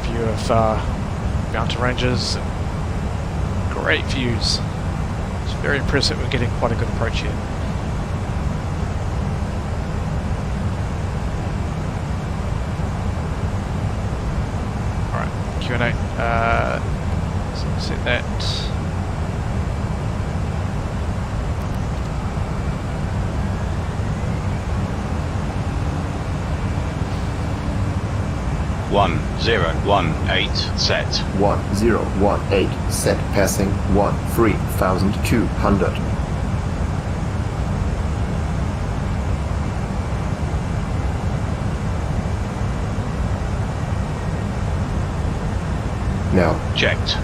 View of mountain ranges, and great views. It's very impressive. We're getting quite a good approach here. Alright, Q&A. So set that. 1018 set. 1018 set, passing 13,200. Now. Checked.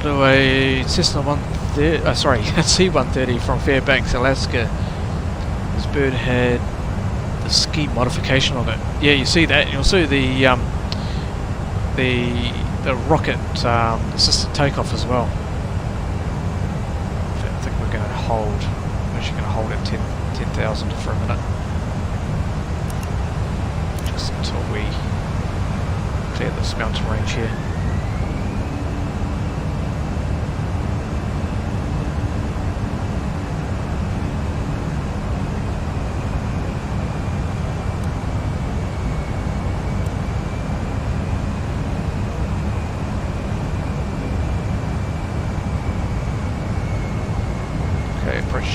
Flew a Cessna C-130 from Fairbanks, Alaska. This bird had the ski modification on it. Yeah, you see that. You'll see the rocket assisted takeoff as well. I think we're going to hold. I'm actually going to hold at 10,000 for a minute, just until we clear this mountain range here.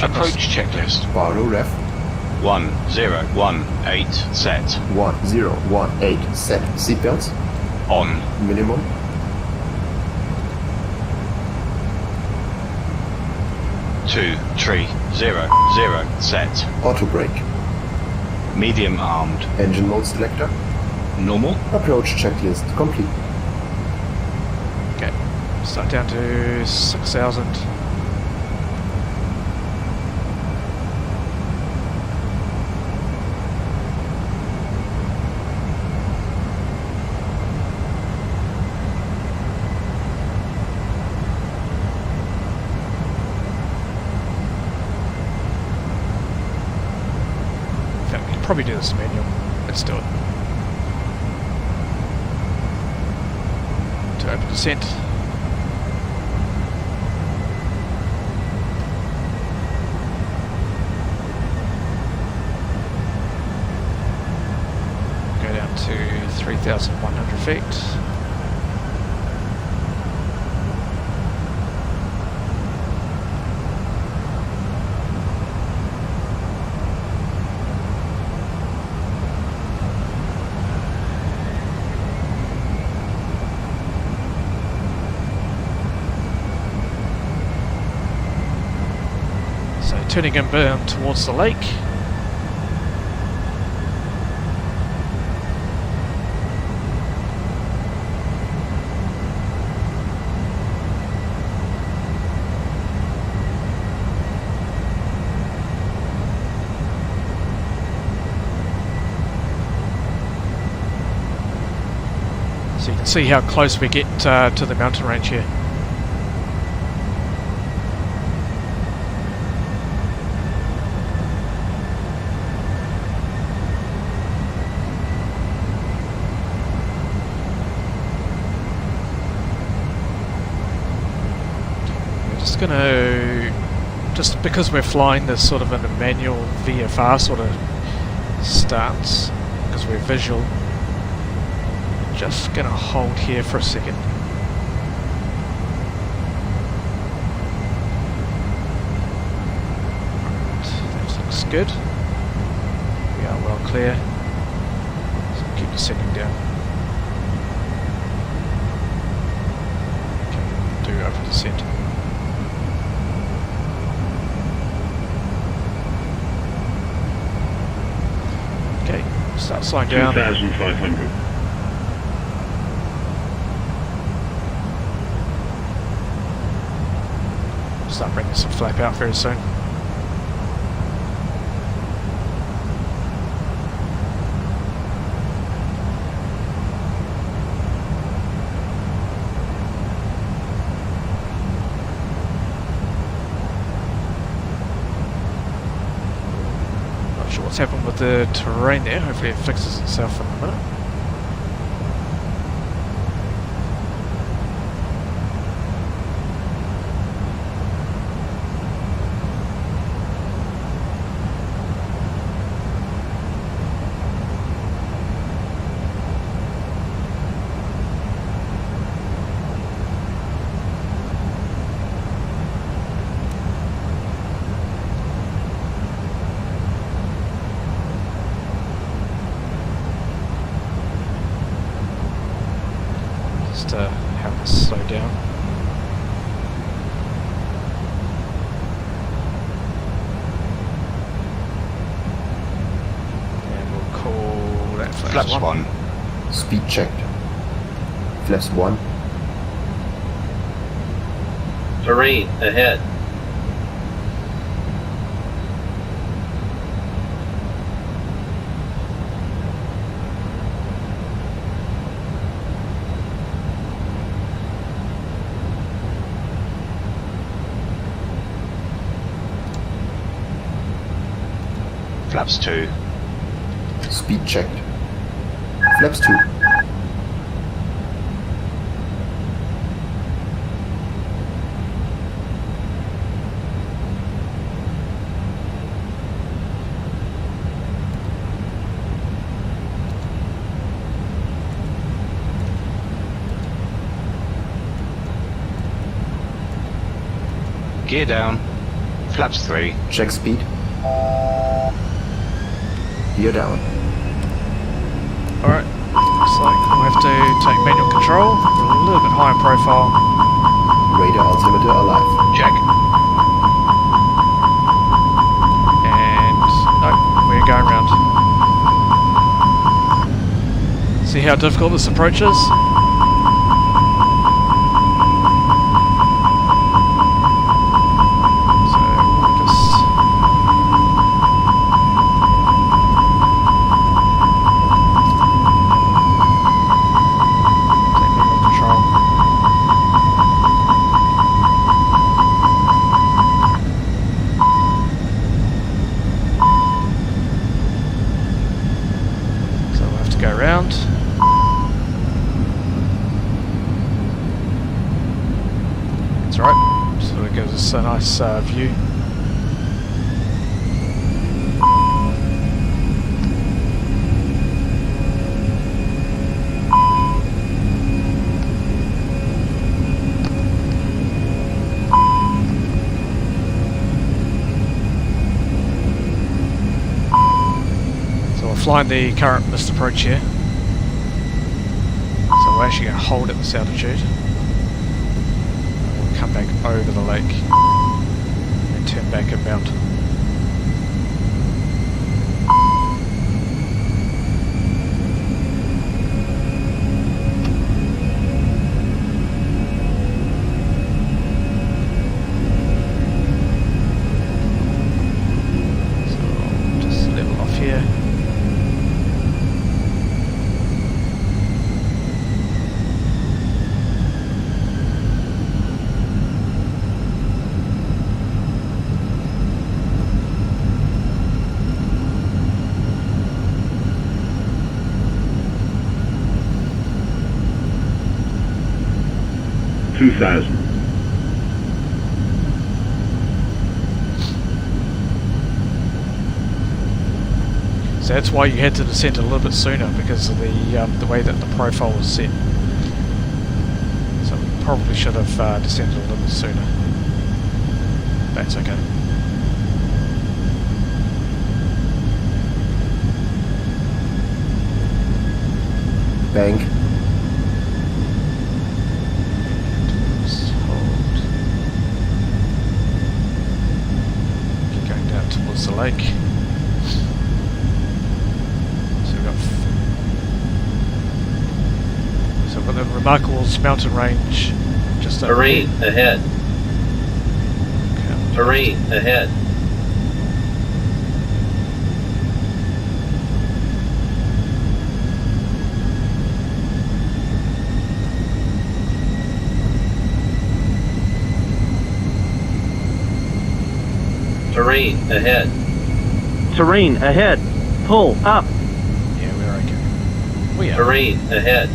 Approach checklist. Barlow ref. 1018 set. 1018 set. Seatbelts. On. Minimum. Two, 3, 0, 0 set. Auto brake. Medium armed. Engine mode selector. Normal. Approach checklist complete. Okay. Start down to 6,000. Probably do this manual. Let's do it. To open descent. Go down to 3,100 feet. Turning inbound towards the lake. So you can see how close we get to the mountain range here. Just because we're flying this sort of in a manual VFR sort of stance, because we're visual, just gonna hold here for a second. Right, that looks good. We are well clear, so keep descending down. Okay, do over descent. Start slowing down. 2,500. Start bringing some flap out very soon. sure what's happened with the terrain there. Hopefully it fixes itself in a minute. Have to slow down. And we'll call that flaps 1. Speed checked. Flaps 1. Terrain ahead. Flaps 2. Speed checked. Flaps 2. Gear down. Flaps 3. Check speed. Gear down. Alright, looks like we'll have to take manual control. We're a little bit high in profile. Radar altimeter alive. Check. And no, we're going round. See how difficult this approach is? It's a nice view. So we're flying the current missed approach here. So we're actually going to hold at this altitude. Come back over the lake and turn back inbound. So I'll just level off here. So that's why you had to descend a little bit sooner, because of the way that the profile was set. So we probably should have descended a little bit sooner. That's okay. Bank. Just hold. Keep going down towards the lake. So we've got the remarkable mountain range just over Terrain ahead. Okay. Terrain ahead. Terrain ahead. Terrain ahead. Pull up. Yeah, we're okay. We are. Terrain ahead.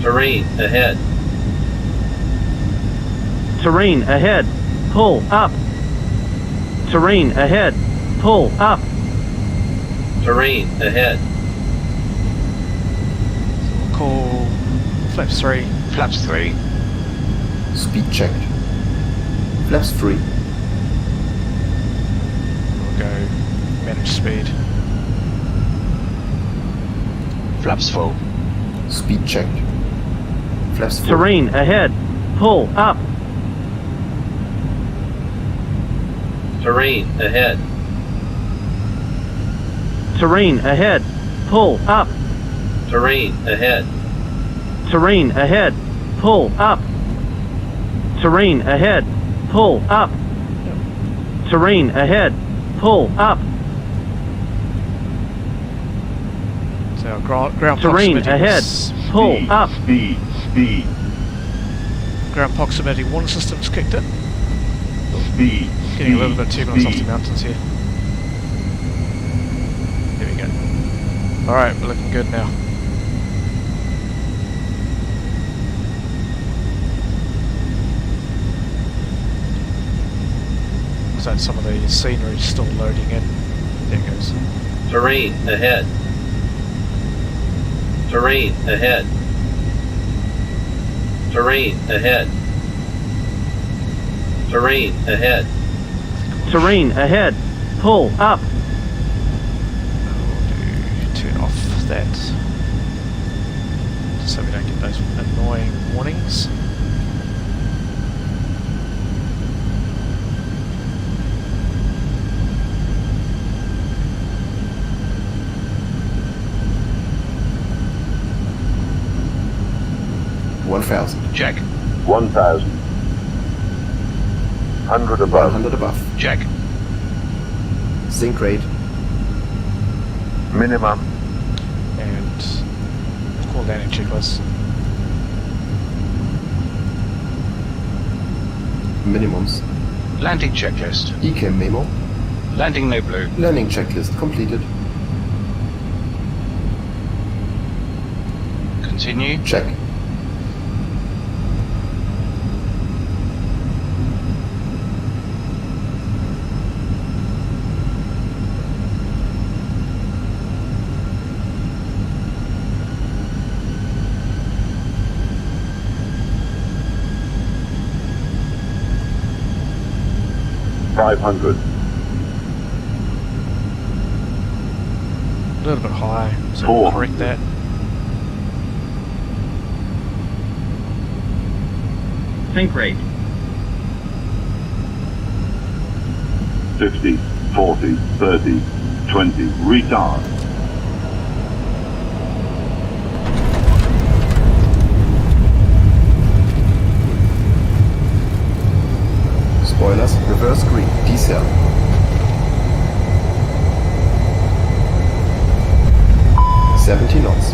Terrain ahead. Terrain ahead. Pull up. Terrain ahead. Pull up. Terrain ahead. We'll call flaps 3. Flaps 3. Speed checked. Flaps free. We'll go manage speed. Flaps full. Speed checked. Flaps full. Terrain ahead. Pull up. Terrain ahead. Terrain ahead. Pull up. Terrain ahead. Terrain ahead. Pull up. Terrain ahead. Pull up. Terrain ahead. Pull up. So our ground Terrain proximity ahead. was- Pull up. Speed. ground proximity warning system's kicked in. Speed. Getting a little bit of turbulence off the mountains here. There we go. Alright, we're looking good now. Looks like some of the scenery is still loading in. There it goes. Terrain ahead. Terrain ahead. Terrain ahead. Terrain ahead. Terrain ahead. Pull up. Turn off that. Just so we don't get those annoying warnings. Check. 1,000. 100 above. 100 above. Check. Sync rate. Minimum. And call landing checklist. Minimums. Landing checklist. ECAM memo. Landing no blue. Landing checklist completed. Continue. Check. $500. A little bit high, so 400. we'll correct that. Sync rate. 50, 40, 30, 20. Retard. Spoilers, reverse green, decel. $70 knots.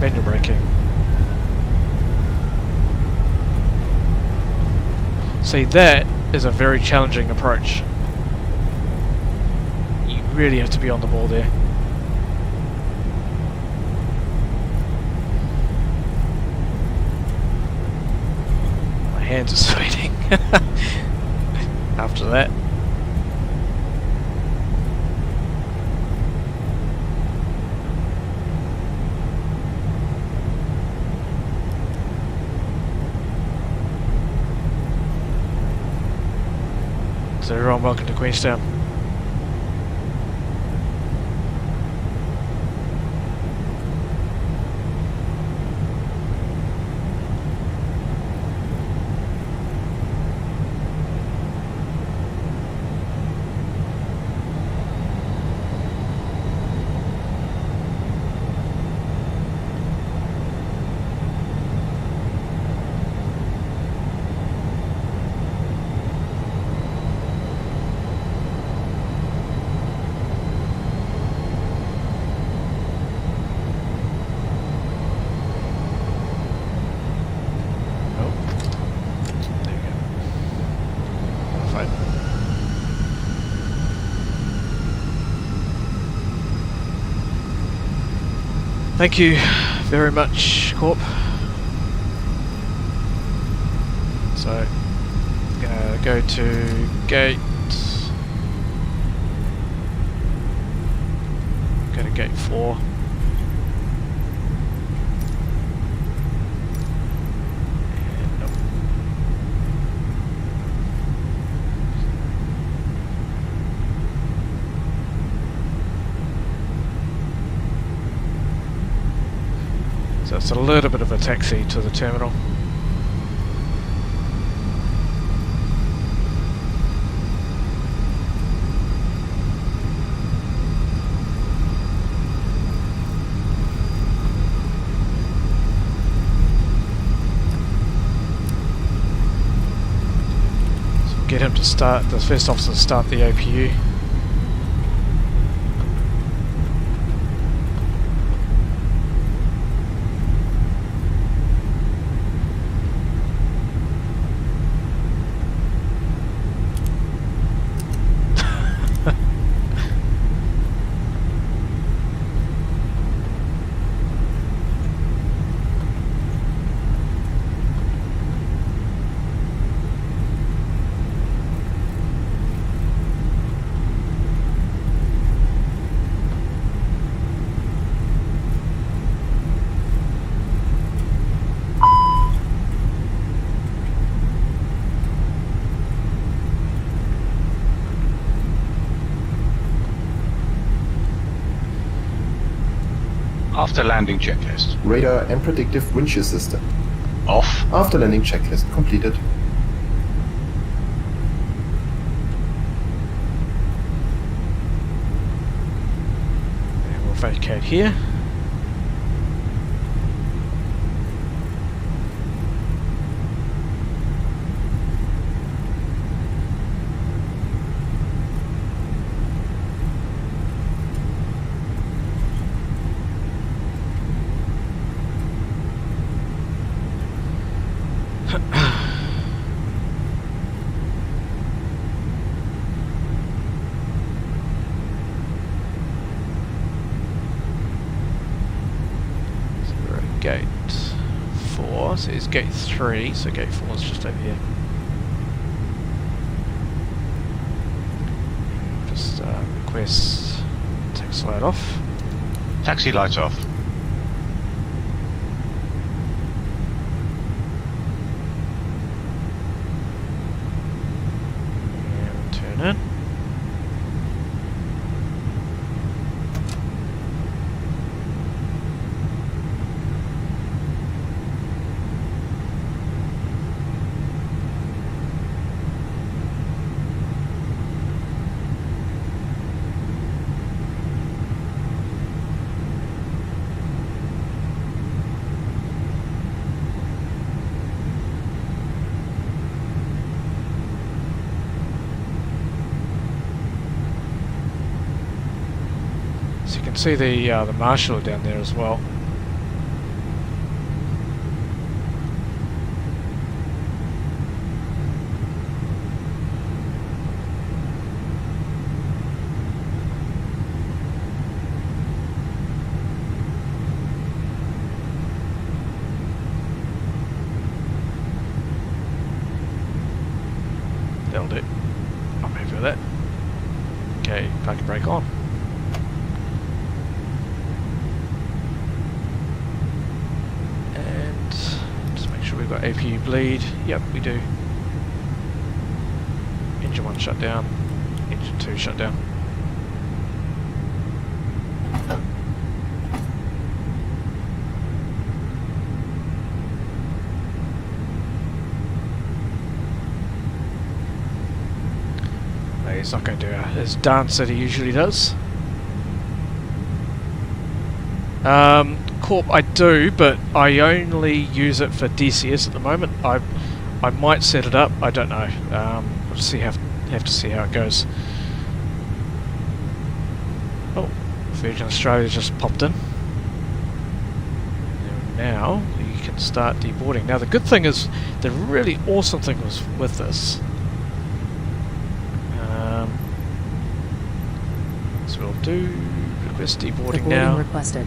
Manual braking. See, that is a very challenging approach. You really have to be on the ball there. My hands are sweating after that. So everyone, welcome to Queenstown. Thank you very much, Corp. So, gonna go to gate. Go to gate 4. And nope. So it's a little bit of a taxi to the terminal. Get him to start, the first officer to start the APU. After landing checklist. Radar and predictive wind shear system. Off. After landing checklist completed. And we'll vacate here. Gate 4, so it's gate 3, so gate 4 is just over here. Just request taxi light off. Taxi light off. And turn in. So you can see the marshal down there as well. That'll do. I'm happy with that. Okay, parking brake on. We've got APU bleed. Yep, we do. Engine 1 shut down. Engine 2 shut down. No, he's not going to do his dance that he usually does. Corp I do, but I only use it for DCS at the moment. I might set it up, I don't know. We'll see, have to see how it goes. Oh, Virgin Australia just popped in. And now you can start deboarding. Now the good thing is, the really awesome thing was with this. So we'll do request deboarding now. Requested.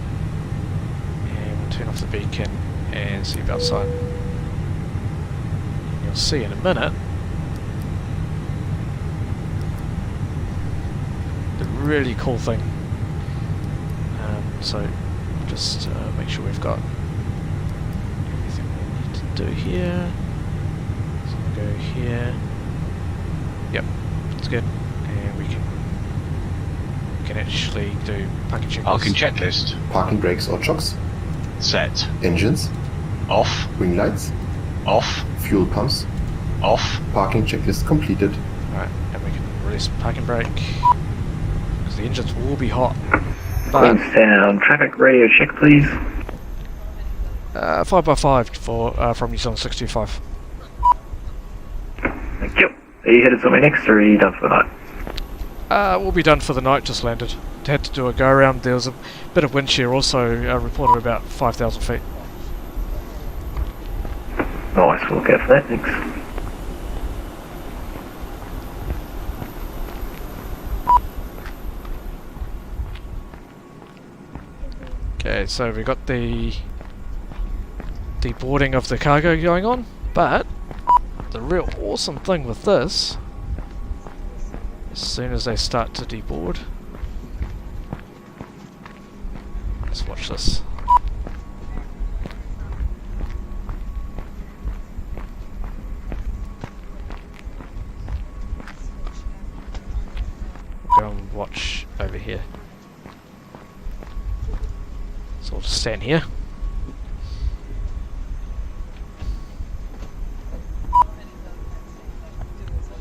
turn off the beacon and seatbelt sign. You'll see in a minute the really cool thing. So just make sure we've got everything we need to do here. So we'll go here. Yep, that's good. And we can actually do parking checklist. Parking checklist. Parking brakes or chocks. Set. Engines. Off. Wing lights. Off. Fuel pumps. Off. Parking checklist completed. Alright, and we can release parking brake. Because the engines will be hot. Queenstown, traffic radio check please. 5x5 for from New Zealand 625. Thank you. Are you headed somewhere next or are you done for the night? We'll be done for the night, just landed. Had to do a go around. There was a bit of wind shear also reported about 5,000 feet. Nice, we'll look out for that, thanks. Okay, so we got the deboarding of the cargo going on, but the real awesome thing with this, as soon as they start to deboard, let's watch this. We'll go and watch over here. So I'll just stand here.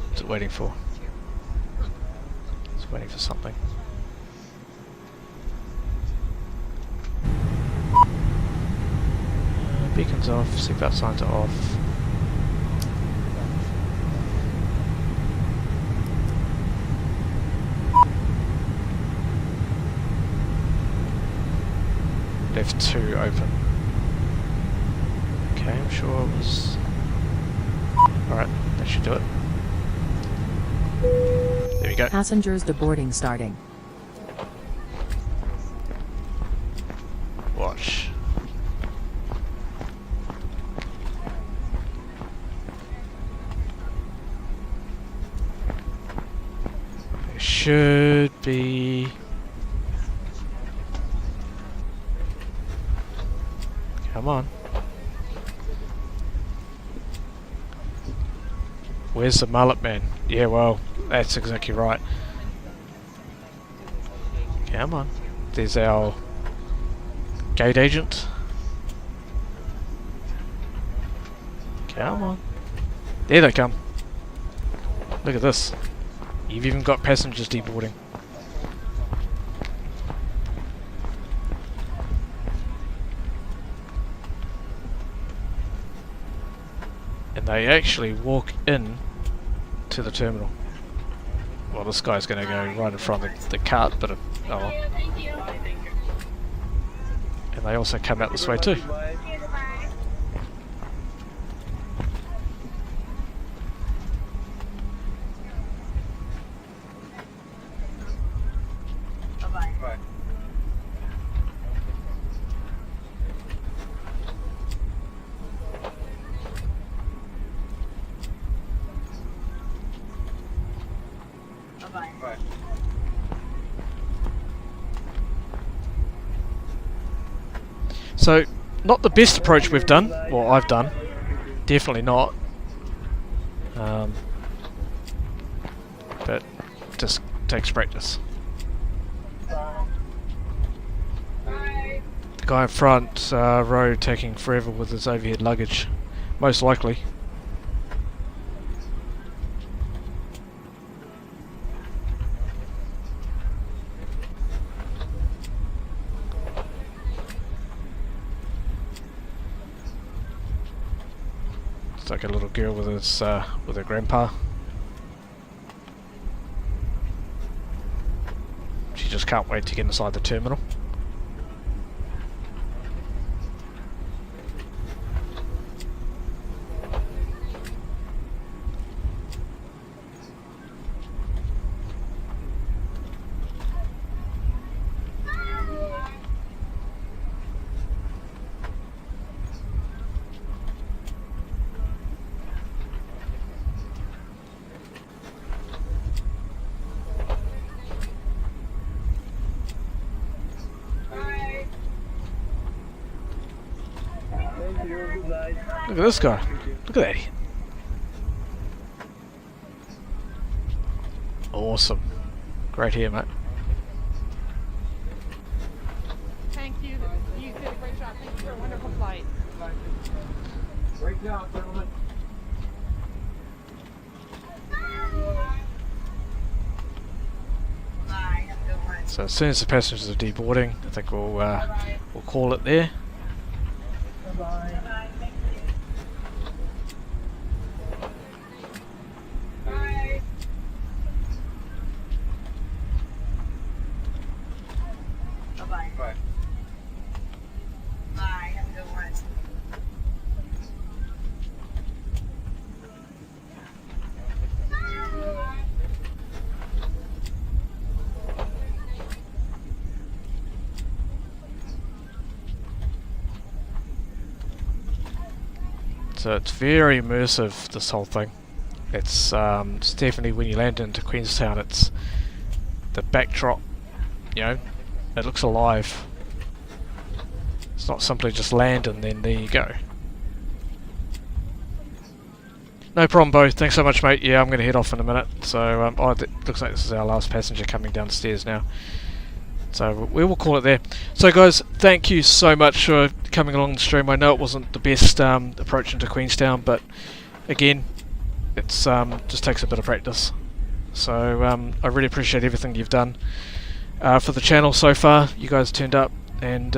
What's it waiting for? It's waiting for something. Beacons off, seatbelt signs are off. Left 2 open. Okay, I'm sure it was... Alright, that should do it. There we go. Passengers deboarding starting. Watch. There should be... Come on. Where's the mullet man? Yeah, well, that's exactly right. Come on. There's our gate agent. Come on. There they come. Look at this. You've even got passengers deboarding. And they actually walk in to the terminal. Well, this guy's going to go right in front of the cart, but oh well. And they also come out this way too. So, not the best approach we've done, well I've done, definitely not, but just takes practice. The guy in front row taking forever with his overhead luggage, most likely. Like a little girl with his with her grandpa. She just can't wait to get inside the terminal. Look at this guy. Look at that. Awesome. Great here, mate. Thank you. You did a great job. Thank you for a wonderful flight. Great job, gentlemen. So as soon as the passengers are deboarding, I think we'll call it there. So it's very immersive, this whole thing. It's definitely, when you land into Queenstown, it's the backdrop, you know, it looks alive. It's not simply just land and then there you go. No problem, Bo. Thanks so much, mate. Yeah, I'm going to head off in a minute. So, it looks like this is our last passenger coming downstairs now. So we will call it there. So guys, thank you so much for coming along the stream. I know it wasn't the best approach into Queenstown, but again, it's just takes a bit of practice. So I really appreciate everything you've done for the channel so far. You guys turned up, and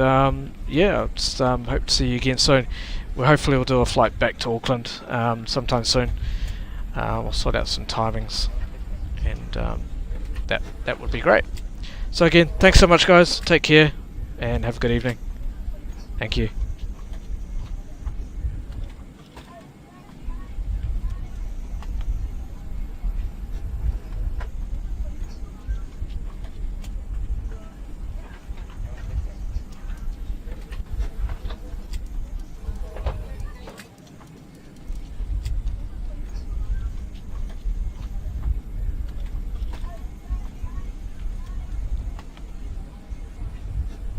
yeah, just hope to see you again soon. Hopefully we'll do a flight back to Auckland sometime soon. We'll sort out some timings, and that would be great. So again, thanks so much guys, take care and have a good evening. Thank you.